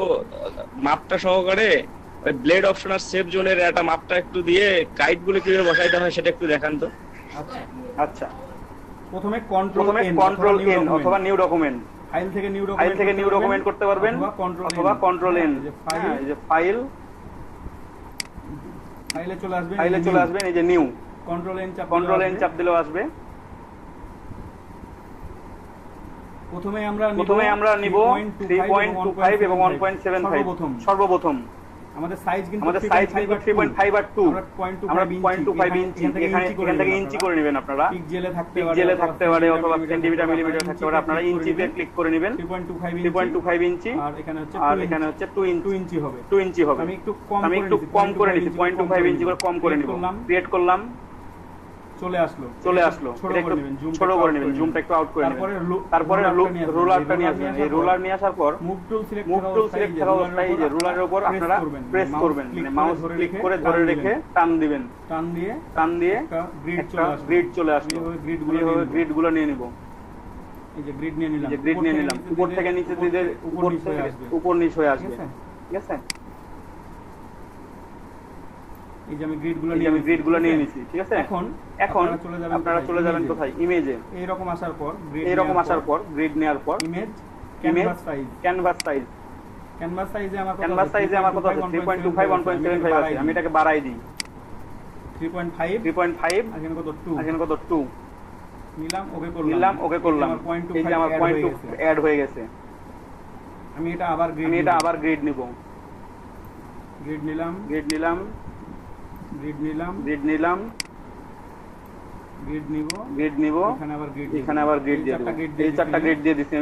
মাপটা সহকারে ওই ব্লেড অপশন আর সেভ জোনের একটা মাপটা একটু দিয়ে গাইড গুলো কিভাবে বসাইতে হয় সেটা একটু দেখান তো। আচ্ছা প্রথমে কন্ট্রোল এন অথবা নিউ ডকুমেন্ট, ফাইল থেকে নিউ ডকুমেন্ট করতে পারবেন, অথবা কন্ট্রোল এন। এই যে ফাইলে চলে আসবেন, এই যে নিউ, কন্ট্রোল এন চাপ দিলেও আসবে। প্রথমে আমরা নিব 3.25 এবং 1.75 সর্বপ্রথম। আমাদের সাইজ কিন্তু 3.5 আর 2, আমরা 0.25 ইঞ্চি। এখান থেকে ইঞ্চি করে নেবেন আপনারা। পিক জেলে থাকতে পারে অথবা সেন্টিমিটার মিলিমিটার থাকতে পারে, আপনারা ইঞ্চিতে ক্লিক করে নেবেন। 3.25 ইঞ্চি, আর এখানে হচ্ছে 2 ইঞ্চি হবে। আমি একটু কম করে নিচ্ছি, 0.25 ইঞ্চি করে কম করে নিব। ক্রিয়েট করলাম, চলে আসলো। এটা একটু ছোট করে নেবেন, জুমটা একটু আউট করে নেবেন। তারপরে রুলারটা নিয়ে আসবেন। এই রুলার নিয়ে আসার পর মুভ টুল সিলেক্ট থাকা অবস্থায় এই যে রুলারের উপর আপনারা প্রেস করবেন, মানে মাউস ক্লিক করে ধরে রেখে টান দিবেন। টান দিয়ে একটা গ্রিড চলে আসলো। গ্রিড গুলো নিয়ে নিব। এই যে গ্রিড নিয়ে নিলাম। উপর থেকে নিচে দিলে উপর নিচ হয়ে আসবে। ঠিক আছে? এই যে আমি গ্রিডগুলো নিয়ে নিছি, ঠিক আছে? এখন আপনারা চলে যাবেন কোথায়? ইমেজে। এইরকম আসার পর গ্রিড নেওয়ার পর ইমেজ ক্যানভাস সাইজে আমার কত আছে? 3.25 1.75 আছে। আমি এটাকে বাড়াই দিই 3.5 এখানে কত 2 নিলাম, ওকে করলাম। এই যে আমার পয়েন্ট 2 অ্যাড হয়ে গেছে। আমি এটা আবার গ্রিড নিব। গ্রিড নিলাম, গ্রিড নিব, এখানে আবার গ্রিড দিয়ে দেব। এই চারটা গ্রিড দিয়ে দিছি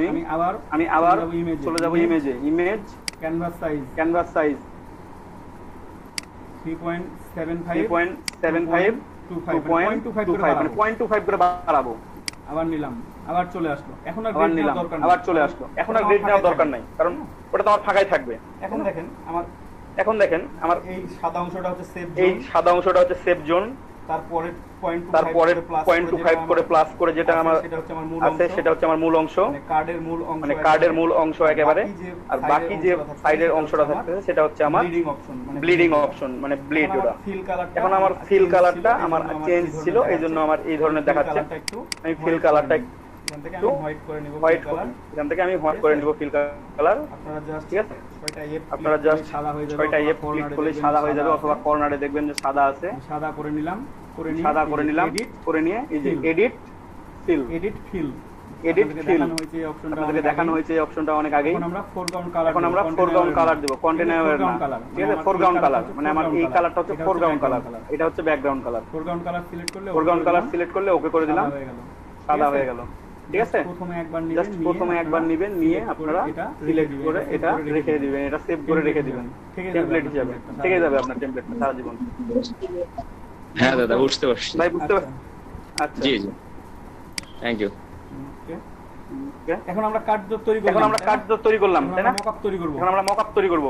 আমি আবার চলে যাব ইমেজে। ইমেজ ক্যানভাস সাইজ 3.75 2.25 মানে 0.25 করে বাড়াবো। আবার নিলাম, আবার চলে আসলো। এখন আর গ্রিড নেওয়ার দরকার নাই, কারণ ওটা তো আমার ফাঁকাই থাকবে। এখন দেখেন আমার এই সাদা অংশটা হচ্ছে সেভ জোন। তারপরে 0.25 করে প্লাস করে যেটা আমার আছে সেটা হচ্ছে আমার মূল অংশ, মানে কার্ডের মূল অংশ একেবারে। আর বাকি যে সাইডের অংশটা থাকছে সেটা হচ্ছে আমার ব্লিডিং অপশন, মানে ব্লিড ওটা। এখন আমার ফিল কালারটা আমার চেঞ্জ ছিল, এই জন্য আমার এই ধরনের দেখাচ্ছে। আমি ফিল কালারটা একটু হোয়াইট করে নিব ফিল কালার, ঠিক আছে? আপনারা জাস্ট 6টা এফ ক্লিক করলে সাদা হয়ে যাবে, অথবা কর্নারে দেখবেন যে সাদা আছে। সাদা করে নিলাম, করে নিয়ে এই যে এডিট ফিল আপনাদেরকে দেখানো হয়েছে এই অপশনটা অনেক আগেই। এখন আমরা ফোরগ্রাউন্ড কালার দেব, কন্টেনার না, ঠিক আছে? ফোরগ্রাউন্ড কালার মানে আমার এই কালারটা হচ্ছে ফোরগ্রাউন্ড কালার, এটা হচ্ছে background colour. Foreground colour select করলে ওকে করে দিলাম, সাদা হয়ে গেল, ঠিক আছে? প্রথমে একবার নেবেন, নিয়ে আপনারা সিলেক্ট করে এটা রেখে দিবেন, এটা সেভ করে রেখে দিবেন টেমপ্লেট হিসেবে। থেকে যাবে আপনার টেমপ্লেটটা সারা জীবন। হ্যাঁ দাদা, বুঝতে পারছি ভাই, বুঝতে পারছি। আচ্ছা, জি থ্যাংক ইউ। এখন আমরা কার্ড তৈরি করলাম, তাই না? এখন আমরা মকআপ তৈরি করব।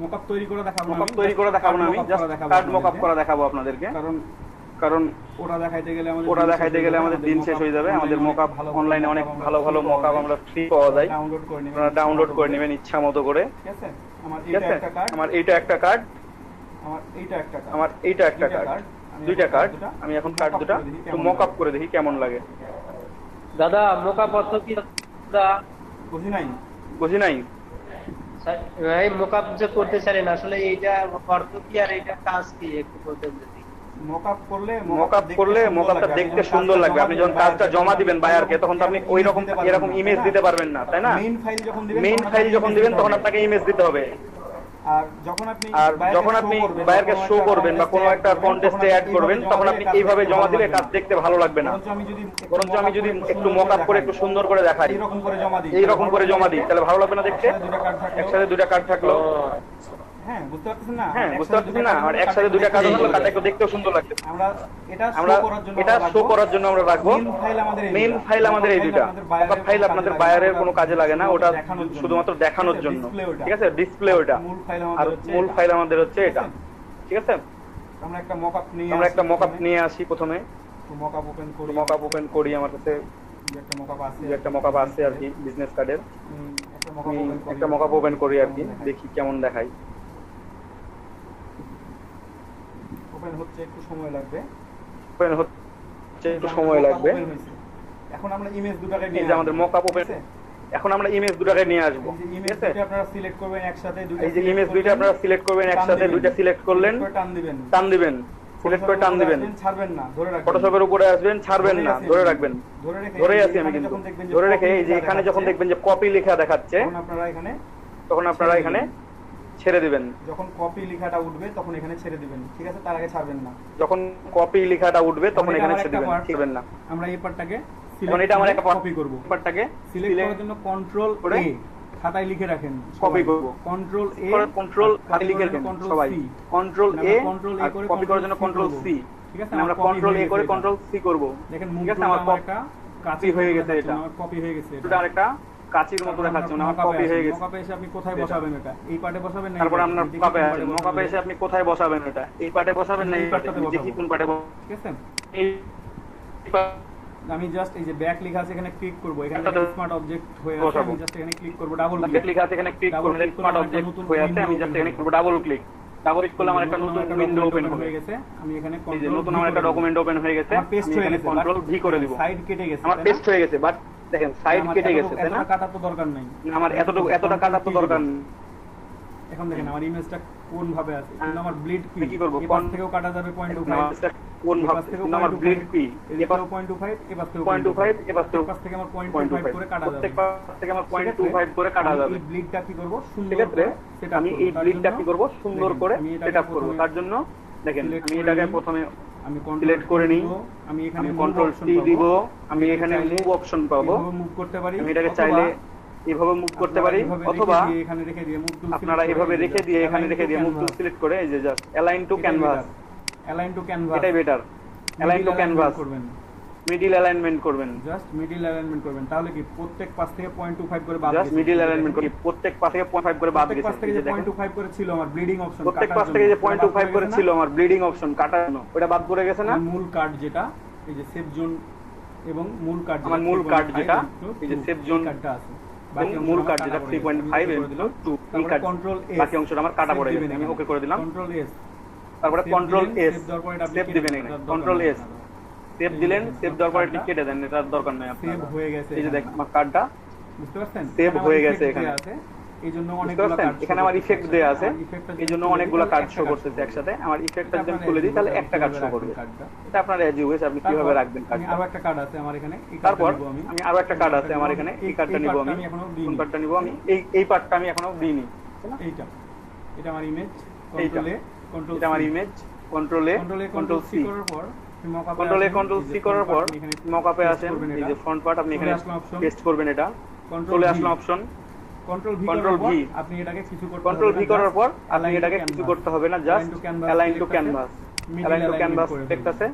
মকআপ তৈরি করে দেখাবো না আমি, জাস্ট কার্ড মকআপ করা দেখাবো আপনাদেরকে। কারণ ওটা দেখাইতে গেলে আমাদের দিন শেষ হয়ে যাবে। আমাদের মকআপ অনলাইনে অনেক ভালো ভালো মকআপ আমরা ফ্রি পাওয়া যায়, আপনারা ডাউনলোড করে নেবেন ইচ্ছা মতো করে, ঠিক আছে? আমার এইটা একটা কার্ড, আমার এইটা একটা কার্ড, দুইটা কার্ড। আমি এখন কার্ড দুটা একটু মকআপ করে দেখি কেমন লাগে। দাদা মকআপ অর্থ কি? বুঝি নাই ভাই, মকআপ যে করতে চাইলেন আসলে এইটা অর্থ কি আর এইটা কাজ কি একটু বলতেন যদি? মকআপ করলে মকআপটা দেখতে সুন্দর লাগবে। আপনি যখন কাজটা জমা দিবেন বায়ারকে, তখন তো আপনি ওই রকম এরকম ইমেজ দিতে পারবেন না, তাই না? মেইন ফাইল যখন দিবেন তখন আপনাকে ইমেজ দিতে হবে। আর যখন আপনি বায়ারকে শো করবেন বা কোনো একটা কন্টেস্টে অ্যাড করবেন, তখন আপনি এইভাবে জমা দিলে কাজ দেখতে ভালো লাগবে না। বরঞ্চ আমি যদি একটু মকআপ করে একটু সুন্দর করে দেখাই, এইরকম করে জমা দিই, তাহলে ভালো লাগবে না দেখতে? একসাথে দুইটা কার্ড থাকলো, হ্যাঁ বুঝতে পারতেছেন না? আর একসাথে দুইটা কার্ড হলো, কার্ডটা একটু দেখতেও সুন্দর লাগবে। আমরা এটা শো করার জন্য আমরা রাখবো। মেইন ফাইল আমাদের এই দুইটা। মকআপ ফাইল আপনাদের বায়ারের কোনো কাজে লাগে না, ওটা শুধুমাত্র দেখানোর জন্য, ঠিক আছে? ডিসপ্লে ওটা। আর মূল ফাইল আমাদের হচ্ছে এটা, ঠিক আছে? আমরা একটা মকআপ নিয়ে আসি প্রথমে। মকআপ ওপেন করি, আমার কাছে একটা মকআপ আছে আর কি বিজনেস কার্ডের। একটা মকআপ ওপেন করি আর কি, দেখি কেমন দেখাই। ওপেন হচ্ছে, একটু সময় লাগবে। এখন আমরা ইমেজ দুটাকে নিয়ে আমাদের মকআপ ওপেন, এখন আমরা ইমেজ দুটাকে নিয়ে আসবো, ঠিক আছে? আপনারা সিলেক্ট করবেন একসাথে, এই যে ইমেজ দুইটা আপনারা সিলেক্ট করবেন একসাথে, দুইটা সিলেক্ট করলেন, টান দিবেন, সিলেক্ট করে টান দিবেন, ছাড়বেন না, ধরে রাখবেন। ফটোশপের উপরে আসবেন, ছাড়বেন না, ধরে রাখবেন। ধরে আছি আমি কিন্তু, ধরে রেখে এই যে এখানে যখন দেখবেন যে কপি লেখা দেখাচ্ছে, তখন আপনারা এখানে ছেড়ে দিবেন। যখন কপি লেখাটা উঠবে তখন এখানে ছেড়ে দিবেন, ঠিক আছে? তার আগে ছাড়বেন না। যখন কপি লেখাটা উঠবে তখন এখানে ছেড়ে দিবেন, ছাড়বেন না। আমরা এই পার্টটাকে সিলেক্ট, এটা আমরা একটা কপি করব। পার্টটাকে সিলেক্ট করার জন্য কন্ট্রোল এ খাতায় লিখে রাখেন, কপি করব। কন্ট্রোল এ, কন্ট্রোল খাতায় লিখে রাখেন সবাই। কন্ট্রোল এ, কপি করার জন্য কন্ট্রোল সি, ঠিক আছে? আমরা কন্ট্রোল এ করে কন্ট্রোল সি করব। দেখেন ঠিক আছে, আমার একটা কপি হয়ে গেছে, এটা কপি হয়ে গেছে। এটা আরেকটা কাচির মতো দেখাচ্ছে না, আমার কপি হয়ে গেছে। মকআপে এসে আপনি কোথায় বসাবেন এটা? এই পার্টে বসাবেন না? তারপর আপনার মকআপে এসে আপনি কোথায় বসাবেন এটা? এই পার্টে বসাবেন না এই পার্টে? দেখি কোন পার্টে, ঠিক আছে? এই আমি জাস্ট এই যে ব্যাক লেখা আছে এখানে ক্লিক করব, এখানে স্মার্ট অবজেক্ট হয়ে আছে, আমি জাস্ট এখানে ক্লিক করব, ডাবল ক্লিক লেখা আছে এখানে ক্লিক করব, স্মার্ট অবজেক্ট হয়ে আছে, আমি জাস্ট এখানে করব ডাবল ক্লিক। ডাবল ক্লিক করলে আমার একটা নতুন উইন্ডো ওপেন হয়ে গেছে। আমি এখানে এই যে নতুন আমার একটা ডকুমেন্ট ওপেন হয়ে গেছে, পেস্ট হয়ে গেছে, কন্ট্রোল ভি করে দিব, সাইড কেটে গেছে, আমার পেস্ট হয়ে গেছে, বাট দেখেন সাইড কেটে গেছে, তাই না? কাটা তো দরকার নাই, আমার এতটা কাটা তো দরকার নেই। এখন দেখেন আমার ইমেজটা কোন ভাবে আছে, কিন্তু আমার ব্লিড কি করব, কোন থেকেও কাটা যাবে 0.25, কোন ভাবে থেকে আমার ব্লিড পি এবার 0.25, এবার 0.25, এবার থেকে আমার 0.25 করে কাটা যাবে, প্রত্যেক পাশ থেকে আমার 0.25 করে কাটা যাবে। এই ব্লিডটা কি করব, সুন্দর করে সেটা আমি এই ব্লিডটা কি করব, সুন্দর করে সেটআপ করব। তার জন্য দেখেন আমি এটাকে প্রথমে আমি সিলেক্ট করে নিই, আমি এখানে কন্ট্রোল টি দিব, আমি এখানে মুভ অপশন পাবো, মুভ করতে পারি, আমি এটাকে চাইলে এভাবে মুভ করতে পারি, অথবা এখানে রেখে দিয়ে মুভ টুল আপনারা এভাবে রেখে দিয়ে এখানে রেখে দিয়ে মুভ টুল সিলেক্ট করে এই যে জাস্ট অ্যালাইন টু ক্যানভাস, এটাই বেটার। অ্যালাইন টু ক্যানভাস করবেন, মিডল অ্যালাইনমেন্ট করবেন, জাস্ট মিডল অ্যালাইনমেন্ট করবেন, তাহলে কি প্রত্যেক পাশ থেকে 0.25 করে বাদ, জাস্ট মিডল অ্যালাইনমেন্ট করি, প্রত্যেক পাশ থেকে 0.5 করে বাদ গেছে, পাশ থেকে যে 0.25 করে ছিল আমার ব্লিডিং অপশন, প্রত্যেক পাশ থেকে যে 0.25 করে ছিল আমার ব্লিডিং অপশন কাটার জন্য, ওটা বাদ পড়ে গেছে না? মূল কার্ড যেটা এই যে সেভ জোন এবং মূল কার্ড, আমার মূল কার্ড যেটা এই যে সেভ জোন কার্ডটা আছে, মূল কার্ড যেটা 3.5 এর দিল 2 এই কার্ড, কন্ট্রোল এস, বাকি অংশটা আমার কাটা পড়ে গেছে, আমি ওকে করে দিলাম, কন্ট্রোল এস, তারপরে কন্ট্রোল এস সেভ দিবেন, এখানে কন্ট্রোল এস সেভ দিলেন, সেভ দেওয়ার পরে টিক কেটে দেন, এটা দরকার নাই আপনার, সেভ হয়ে গেছে, এই যে দেখেন আমার কার্ডটা বুঝতে পারছেন, সেভ হয়ে গেছে, এখানে এইজন্য অনেকগুলো কার্ড, এখানে আমার ইফেক্ট দেয়া আছে, এইজন্য অনেকগুলো কার্ড শো করতেছে একসাথে, আমার ইফেক্টটা যদি খুলে দিই তাহলে একটা কার্ড শো করবে, এটা আপনার এজ ইউএস আপনি কিভাবে রাখবেন কার্ড। আরো একটা কার্ড আছে আমার এখানে, তারপর আমি আরো একটা কার্ড আছে আমার এখানে, এই কার্ডটা নিব আমি, কোন কার্ডটা নিব আমি, এই পার্টটা আমি এখনো দিইনি, এইটা এটা আমার ইমেজ, কন্ট্রোল এ, এটা আমার ইমেজ, কন্ট্রোল এ, কন্ট্রোল সি করার পর কন্ট্রোল এ কন্ট্রোল সি করার পর মকআপে আসেন, এই যে ফ্রন্ট পার্ট আপনি এখানে পেস্ট করবেন, এটা চলে আসলো অপশন, কন্ট্রোল ভি, আপনি এটাকে কিছু করতে, কন্ট্রোল ভি করার পর আপনি এটাকে কিছু করতে হবে না, just align two canvas, align two canvas text আছে,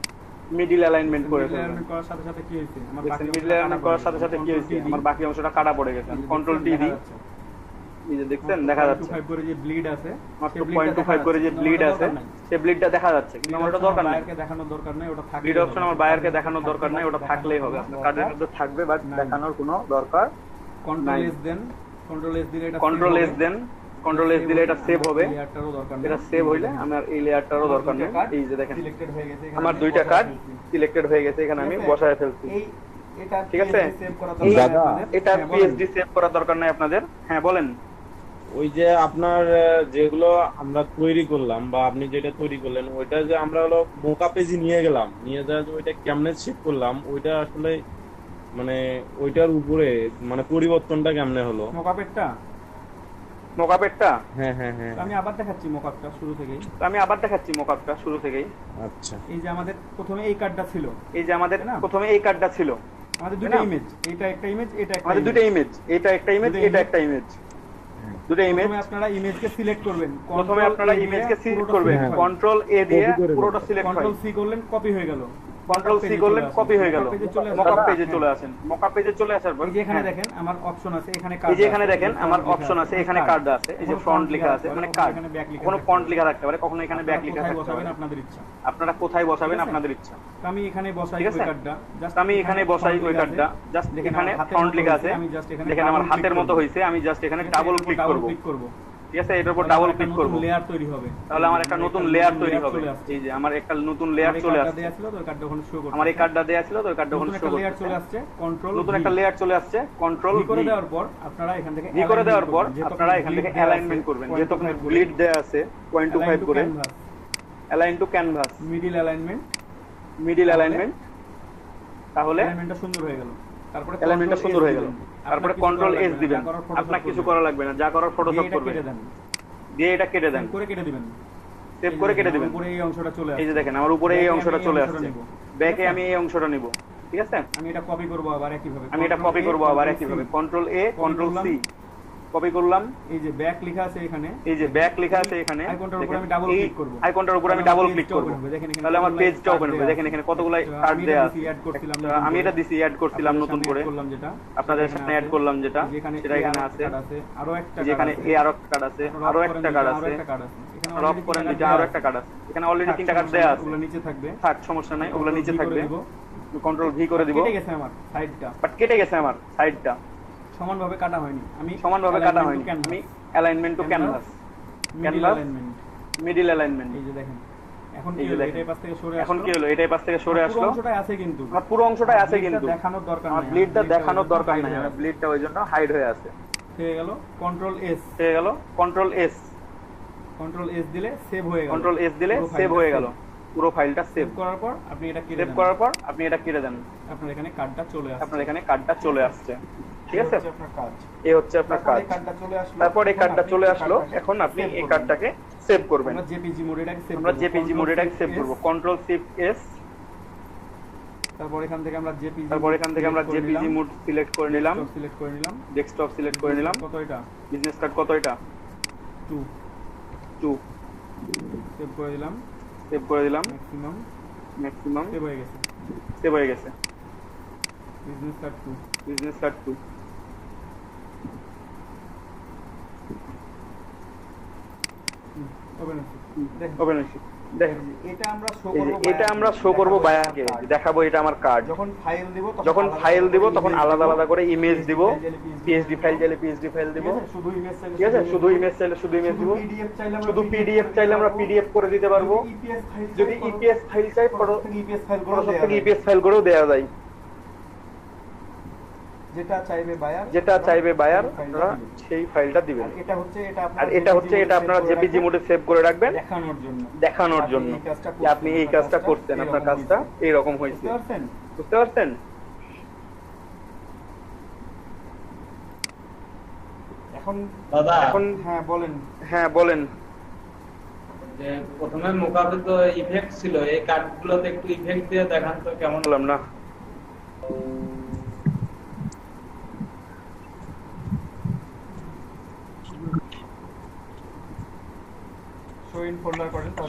মিডল অ্যালাইনমেন্ট করে ফেলবেন, অ্যালাইনমেন্ট করার সাথে সাথে কি হইছে, আমার বাকি মিডল অ্যালাইনমেন্ট করার সাথে সাথে কি হইছে, আমার বাকি অংশটা কাটা পড়ে গেছে, কন্ট্রোল টি দি, এই যে দেখছেন দেখা যাচ্ছে 0.25 করে যে ব্লিড আছে, মাত্র 0.25 করে যে ব্লিড আছে, সেই ব্লিডটা দেখা যাচ্ছে, কিন্তু আমার ওটা দরকার নাই, বাইরেকে দেখানোর দরকার নাই, ওটা থাকলে ব্লিড অপশন আমার বাইরেকে দেখানোর দরকার নাই, ওটা থাকলেই হবে, আপনার কার্ডের মধ্যে থাকবে, বাট দেখানোর কোনো দরকার কন্ট্রোল এস দেন, কন্ট্রোল এস দিলে এটা কন্ট্রোল এস দেন, কন্ট্রোল এস দিলে এটা সেভ হবে, এটা সেভ হইলে আমার এই লেয়ারটারও দরকার নেই, এই যে দেখেন সিলেক্টেড হয়ে গেছে, আমার দুইটা কার্ড সিলেক্টেড হয়ে গেছে, এখানে আমি বসায় ফেলছি, এটা ঠিক আছে, এটা পিএসডি সেভ করার দরকার নাই আপনাদের। হ্যাঁ বলেন। ওই যে আপনার যেগুলো আমরা তৈরি করলাম বা আপনি যেটা তৈরি করলেন ওইটা যে আমরা হলো মোকা পেজে নিয়ে গেলাম, নিয়ে যাওয়া ওইটা কেমনে সেভ করলাম, ওইটা আসলে মানে ওইটার উপরে মানে পরিবর্তনটা কেমনে হলো মোকাপেটটা, হ্যাঁ হ্যাঁ হ্যাঁ আমি আবার দেখাচ্ছি মোকাপটা শুরু থেকেই, আচ্ছা এই যে আমাদের প্রথমে এই কার্ডটা ছিল, আমাদের দুটো ইমেজ, এটা একটা ইমেজ, এটা একটা, আমাদের দুটো ইমেজ, এটা একটা ইমেজ, এটা একটা ইমেজ, দুটো ইমেজ। প্রথমে আপনারা ইমেজকে সিলেক্ট করবেন, কন্ট্রোল এ দিয়ে পুরোটা সিলেক্ট হয়, কন্ট্রোল সি করলেন, কপি হয়ে গেল, কন্ট্রোল সি করলেন, কপি হয়ে গেল, মকআপ পেজে চলে আসেন, মকআপ পেজে চলে আসার পর এই যে এখানে দেখেন আমার অপশন আছে, এখানে কার্ড, এই যে এখানে দেখেন আমার অপশন আছে, এখানে কার্ড আছে, এই যে ফন্ট লেখা আছে, মানে কার্ড, কোনো ফন্ট লেখা থাকতে পারে, কখনো এখানে ব্যাক লেখা থাকতে পারে, আপনাদের ইচ্ছা, আপনারা কোথায় বসাবেন আপনাদের ইচ্ছা। তো আমি এখানে বসাই ওই কার্ডটা, জাস্ট আমি এখানে বসাই ওই কার্ডটা, জাস্ট এখানে ফন্ট লেখা আছে, দেখেন আমার হাতের মতো হইছে, আমি জাস্ট এখানে ডাবল ক্লিক করব, ঠিক আছে, এটার উপর ডাবল ক্লিক করব, লেয়ার তৈরি হবে, তাহলে আমার একটা নতুন লেয়ার তৈরি হবে, এই যে আমার একটা নতুন লেয়ার চলে আসছে, আমার এই কার্ডটা দেয়া ছিল তো ওই কার্ডটা ওখানে শো করছে, লেয়ার চলে আসছে, কন্ট্রোল নতুন একটা লেয়ার চলে আসছে, কন্ট্রোল ভি করে দেওয়ার পর আপনারা এখান থেকে অ্যালাইনমেন্ট করবেন, যেহেতু আপনার ব্লিড দেয়া আছে 0.25 করে, align two canvas, middle alignment, তাহলে অ্যালাইনমেন্টটা সুন্দর হয়ে গেল, তারপরে কন্ট্রোল এস দিবেন, আপনার কিছু করা লাগবে না, যা করার ফটোশপ করবেন, দিয়ে এটা কেটে দেন, সেভ করে কেটে দিবেন, উপরে এই অংশটা চলে আসছে, এই যে দেখেন আমার উপরে এই অংশটা চলে আসছে, ব্যাকে আমি এই অংশটা নিব, ঠিক আছে, আমি এটা কপি করব আবার একইভাবে, কন্ট্রোল এ কন্ট্রোল সি কপি করলাম, এই যে ব্যাক লেখা আছে এখানে, আইকনটার উপর আমি ডাবল ক্লিক করব, তাহলে আমার পেজটা ওপেন হবে, দেখেন এখানে কতগুলো কার্ড দেয়া আছে, আমি এটা দিছি অ্যাড করছিলাম নতুন করে, আপনাদের সামনে অ্যাড করলাম যেটা, সেটা এখানে আছে, আরো একটা, যেখানে আরো একটা কার্ড আছে, আরো একটা কার্ড আছে, এখানে অফ করেন যে আরো একটা কার্ড আছে, এখানে অলরেডি 3টা কার্ড দেয়া আছে, ওগুলো নিচে থাকবে, সমস্যা নাই, ওগুলো নিচে থাকবে, কন্ট্রোল ভি করে দিব। কেটে গেছে আমার সাইডটা, বাট কেটে গেছে আমার সাইডটা, সমানভাবে কাটা হয়নি। আমি সমানভাবে কাটা হয়নি। আমি alignment to canvas, canvas middle alignment. এই যে দেখেন এখন কি হলো, এটাই পাশ থেকে সরে আসলো। এখন কি হলো, এটাই পাশ থেকে সরে আসলো। পুরো অংশটাই আছে কিন্তু, আমার পুরো অংশটাই আছে কিন্তু দেখানোর দরকার আমার নাই, ব্লিডটা দেখানোর দরকার নাই। আমার ব্লিডটা ওই জন্য হাইড হয়ে আছে। হয়ে গেল কন্ট্রোল এস, হয়ে গেল কন্ট্রোল এস। কন্ট্রোল এস দিলে সেভ হয়ে গেল, কন্ট্রোল এস দিলে সেভ হয়ে গেল। পুরো ফাইলটা সেভ করার পর আপনি এটা কেটে সেভ করার পর আপনি এটা কেটে দেন। আপনার এখানে কার্ডটা চলে আসছে, আপনার এখানে কার্ডটা চলে আসছে। ঠিক আছে, আপনার কাজ এই হচ্ছে আপনার কাজ। তারপর এই কার্ডটা চলে আসলো, এখন আপনি এই কার্ডটাকে সেভ করবেন। আমরা জেপিজি মোডে এটাকে সেভ আমরা জেপিজি মোডে এটাকে সেভ করব। Control shift S. তারপর এখান থেকে আমরা জেপিজি মোড সিলেক্ট করে নিলাম, ডেস্কটপ সিলেক্ট করে নিলাম। কত এটা বিজনেস কার্ড কত এটা 2 সেভ করে দিলাম, ম্যাক্সিমাম সেভ হয়ে গেছে। বিজনেস কার্ড 2 ওপেন হচ্ছে। দেখেন এটা আমরা শো করব বায়ারকে, দেখাবো এটা আমার কার্ড। যখন ফাইল দিব তখন আলাদা আলাদা করে ইমেজ দিব। পিএসডি ফাইল চাইলে পিএসডি ফাইল দিব, ঠিক আছে। শুধু ইমেজ চাইলে শুধু ইমেজ দিব। শুধু পিডিএফ চাইলে আমরা পিডিএফ করে দিতে পারবো। যদি ইপিএস ফাইল চাই ফটো থেকে ইপিএস ফাইল করেও দেওয়া যায়। যেটা চাইবে বায়ার আপনারা সেই ফাইলটা দিবেন। আর এটা হচ্ছে এটা আপনারা জেপিজি মোডে সেভ করে রাখবেন দেখানোর জন্য যে আপনি এই কাজটা করছেন, আপনার কাজটা এই রকম হয়েছে। বুঝতে পারছেন? এখন হ্যাঁ বলেন। যে প্রথমে মোকাবে তো ইফেক্ট ছিল, এই কার্ডগুলোতে একটু ইফেক্ট দিয়ে দেখান তো কেমন। বললাম না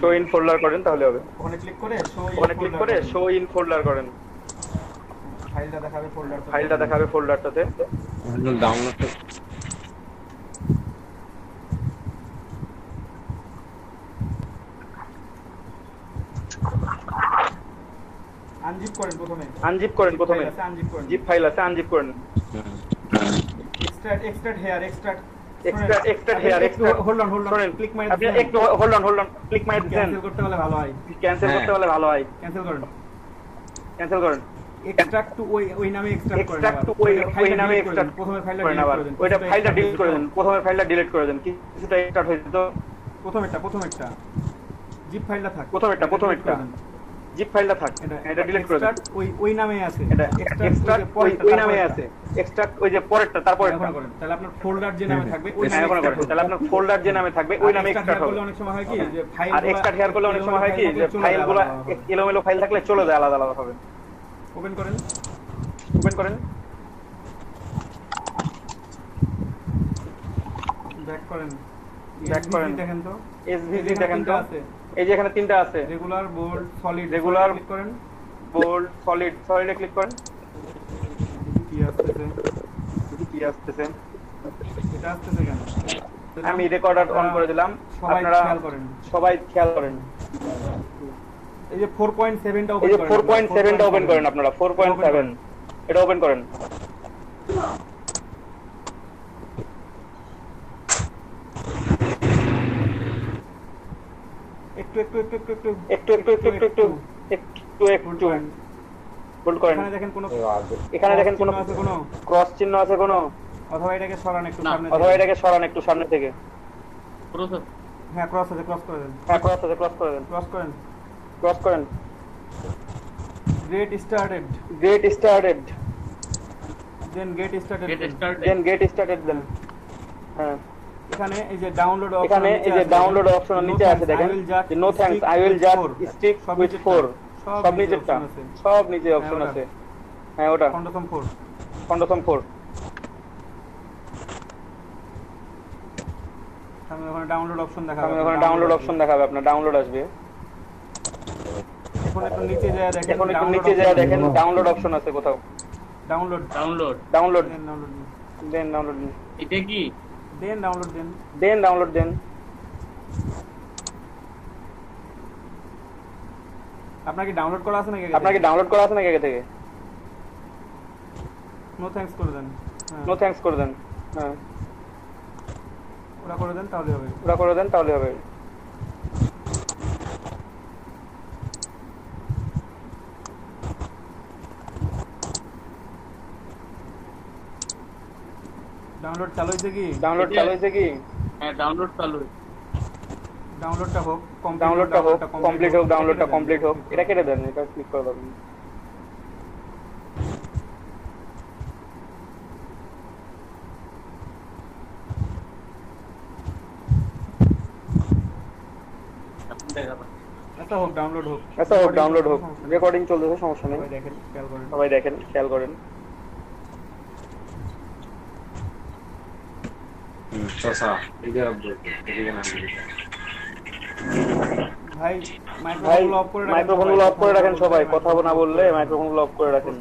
শো ইন ফোল্ডার করেন তাহলে হবে। ওখানে ক্লিক করে শো ইন ফোল্ডার করেন। ফাইলটা দেখাবে ফোল্ডারটাতে। ডাউনলোড আনজিপ করেন প্রথমে। জিপ ফাইল আছে, আনজিপ করেন। Extract here extract hold on click my আপনি একটু হোল্ড অন ক্লিক মাই দেন। ক্যান্সেল করতে হলে ভালো হয়। ক্যান্সেল করেন। এক্সট্রাক্ট টু ওই নামে এক্সট্রাক্ট করেন। ওই নামে এক্সট্রাক্ট প্রথমে ফাইলটা ওইটা ফাইলটা ডিলিট করে দেন। প্রথমে ফাইলটা ডিলিট করে দেন। কিছুটা স্টার্ট হয়ে যেত। প্রথমেরটা জিপ ফাইলটা থাক। প্রথমেরটা জিপ ফাইলটা থাক, এটা ডিলিট করে দেন। ওই নামে আছে, এটা এক্সট্রাক্ট ওই নামে আছে। এক্সট্রাক্ট ওই যে পরেরটা তারপরেরটা তাহলে আপনার ফোল্ডার যে নামে থাকবে ওই নামে করেন। তাহলে আপনার ফোল্ডার যে নামে থাকবে ওই নামে এক্সট্রাক্ট হবে। অনেক সময় হয় কি যে ফাইল আর এক্সট্রাক্ট হেয়ার করলে অনেক সময় হয় কি যে ফাইলগুলো এলোমেলো ফাইল থাকলে চলে যায় আলাদা আলাদা হবে। ওপেন করেন ব্যাক করেন দেখেন তো এসভিজি দেখেন তো। এই যে এখানে তিনটা আছে, রেগুলার বোল্ড সলিড। ক্লিক করেন, বোল্ড সলিডে ক্লিক করেন। কি আসতেছে এটা আসতেছে কেন? আমি রেকর্ডার অন করে দিলাম, আপনারা সবাই খেয়াল করেন। এই যে 4.7টা ওপেন করেন। আপনারা 4.7 এটা ওপেন করেন। একটু হোল্ড করেন। এখানে দেখেন কোনো ক্রস চিহ্ন আছে কোনো, অথবা এটাকে সরান একটু সামনে থেকে। হ্যাঁ ক্রস আছে, ক্রস করে দেন। Get started. Then get started. হ্যাঁ এখানে এই যে ডাউনলোড অপশন নিচে আছে দেখেন। No thanks, I will just stick with 4। সব নিচেরটা, সব নিচে অপশন আছে। হ্যাঁ ওটা খণ্ডসম 4। সামনে ওখানে ডাউনলোড অপশন দেখাবে, আপনার ডাউনলোড আসবে। এখন একটু নিচে যায় দেখেন ডাউনলোড অপশন আছে কোথাও। ডাউনলোড দেন। এটা কি ডাউনলোড দেন। আপনাকে ডাউনলোড করা আছে নাকি আগে থেকে? নো থ্যাঙ্কস করে দেন। নো থ্যাঙ্কস করে দেন। হ্যাঁ ওরা করে দেন তাহলে হবে। ওরা করে দেন তাহলে হবে। ডাউনলোড চালু হয়েছে কি? ডাউনলোড চালু হয়েছে কি? হ্যাঁ ডাউনলোড চালু। ডাউনলোডটা হোক, ডাউনলোডটা হোক, কমপ্লিট হোক, ডাউনলোডটা কমপ্লিট হোক। এটা কেটে দেন, এটা ক্লিক করে দেবেন। আচ্ছা হোক, ডাউনলোড হোক। আচ্ছা হোক, ডাউনলোড হোক। রেকর্ডিং চলতেছে, সমস্যা নেই। সবাই দেখেন, খেয়াল করেন। সবাই দেখেন, খেয়াল করেন। ভাই ভাই মাইক্রোফোনগুলো অফ করে রাখেন। মাইক্রোফোনগুলো অফ করে রাখেন সবাই, কথা না বললে মাইক্রোফোনগুলো অফ করে রাখেন।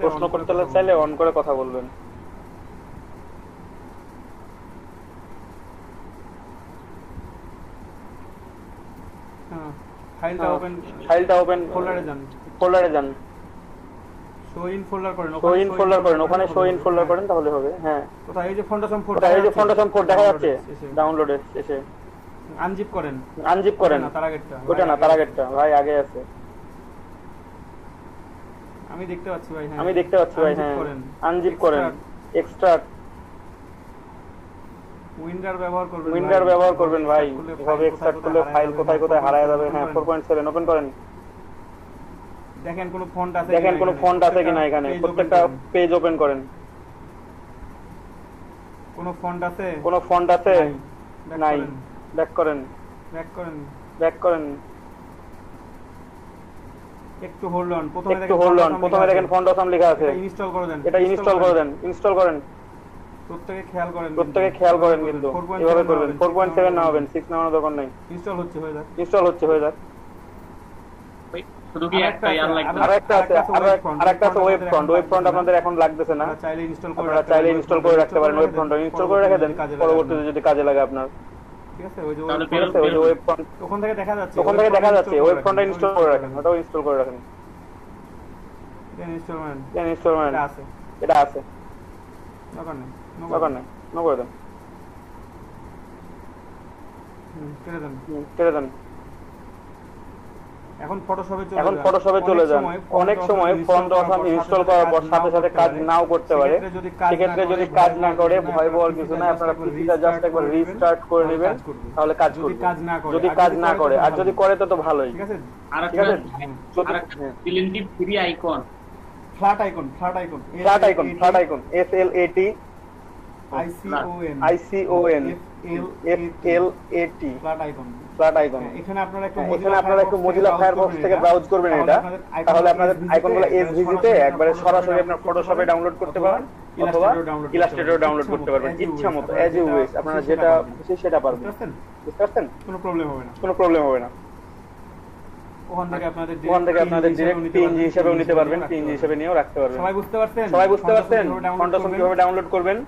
প্রশ্ন করতে চাইলে অন করে কথা বলবেন। ফাইলটা ওপেন ফোল্ডারে যান। শো ইন ফোল্ডার করেন, ওখানে শো ইন ফোল্ডার করেন তাহলে হবে। হ্যাঁ কোথায়? এই যে ফাউন্ডেশন ফোল্ডার, কোথায়? এই যে ফাউন্ডেশন ফোল্ডার দেখা যাচ্ছে ডাউনলোডে শেষে। আনজিপ করেন। না তার আগেরটা। ওটা না, তার আগেরটা ভাই, আগে আছে। আমি দেখতে পাচ্ছি ভাই। হ্যাঁ আমি দেখতে পাচ্ছি ভাই। হ্যাঁ আনজিপ করেন। এক্সট্রাক্ট উইন্ডার ব্যবহার করবেন ভাই। এভাবে এক্সট্রাক্ট করলে ফাইল কোথায় কোথায় হারায় যাবে। হ্যাঁ 4.7 ওপেন করেন। দেখেন কোনো ফন্ট আছে কিনা এখানে। প্রত্যেকটা পেজ ওপেন করেন। কোনো ফন্ট আছে? নাই। ব্যাক করেন। একটু হোল্ড অন। প্রথমে দেখেন ফন্ট অসাম লেখা আছে। এটা ইনস্টল করে দেন। ইনস্টল করেন। প্রত্যেকে খেয়াল করেন কিন্তু এভাবে করবেন। 4.7 না হবেন, 6 নামানোর দরকার নাই। ইনস্টল হচ্ছে হয়ে যাক। শুধু কি একটা ইয়ার লাগবে? আরেকটা আছে ওয়েব ফ্রন্ট আপনাদের এখন লাগতেছে না। আপনারা চাইলে ইনস্টল করে রাখতে পারেন। ওয়েব ফ্রন্ট ইনস্টল করে রেখে দেন, পরবর্তীতে যদি কাজে লাগে আপনার। ঠিক আছে? ওই যে ওয়েব ফ্রন্ট ওখান থেকে দেখা যাচ্ছে। ওয়েব ফ্রন্টটা ইনস্টল করে রাখেন। ওটাও ইনস্টল করে রাখেন। ইনস্টলমেন্ট এটা আছে। দরকার নেই। নো করে দেন। কেটে দেন। এখন ফটোশপে চলে যান। অনেক সময় ফন্ট অসাম ইনস্টল করার পর সাথে সাথে কাজ নাও করতে পারে। সেক্ষেত্রে যদি কাজ না করে ভয় পাওয়ার কিছু না, আপনারা পিসিটা জাস্ট একবার রিস্টার্ট করে নেবেন, তাহলে কাজ করবে। যদি কাজ না করে, আর যদি করে তো ভালোই। ঠিক আছে? Free icon, flat icon SLAT ICON flat icon. এখানে আপনারা একটু মোজিলা ফায়ারফক্স থেকে ব্রাউজ করবেন এটা, তাহলে আপনাদের আইকনগুলো এসভিজি-তে একবারে সরাসরি আপনার ফটোশপে ডাউনলোড করতে পারবেন অথবা ইলাস্ট্রেটর ডাউনলোড করতে পারবেন ইচ্ছা মতো, অ্যাজ ইউ উইশ। আপনারা যেটা খুশি সেটা পারবেন। বুঝতে পারছেন? কোনো প্রবলেম হবে না। ওখান থেকে আপনাদের ডিরেক্ট পিএনজি হিসেবেও নিতে পারবেন, পিএনজি হিসেবে নিয়েও রাখতে পারবেন। সবাই বুঝতে পারছেন? ফন্ট অসাম কিভাবে ডাউনলোড করবেন?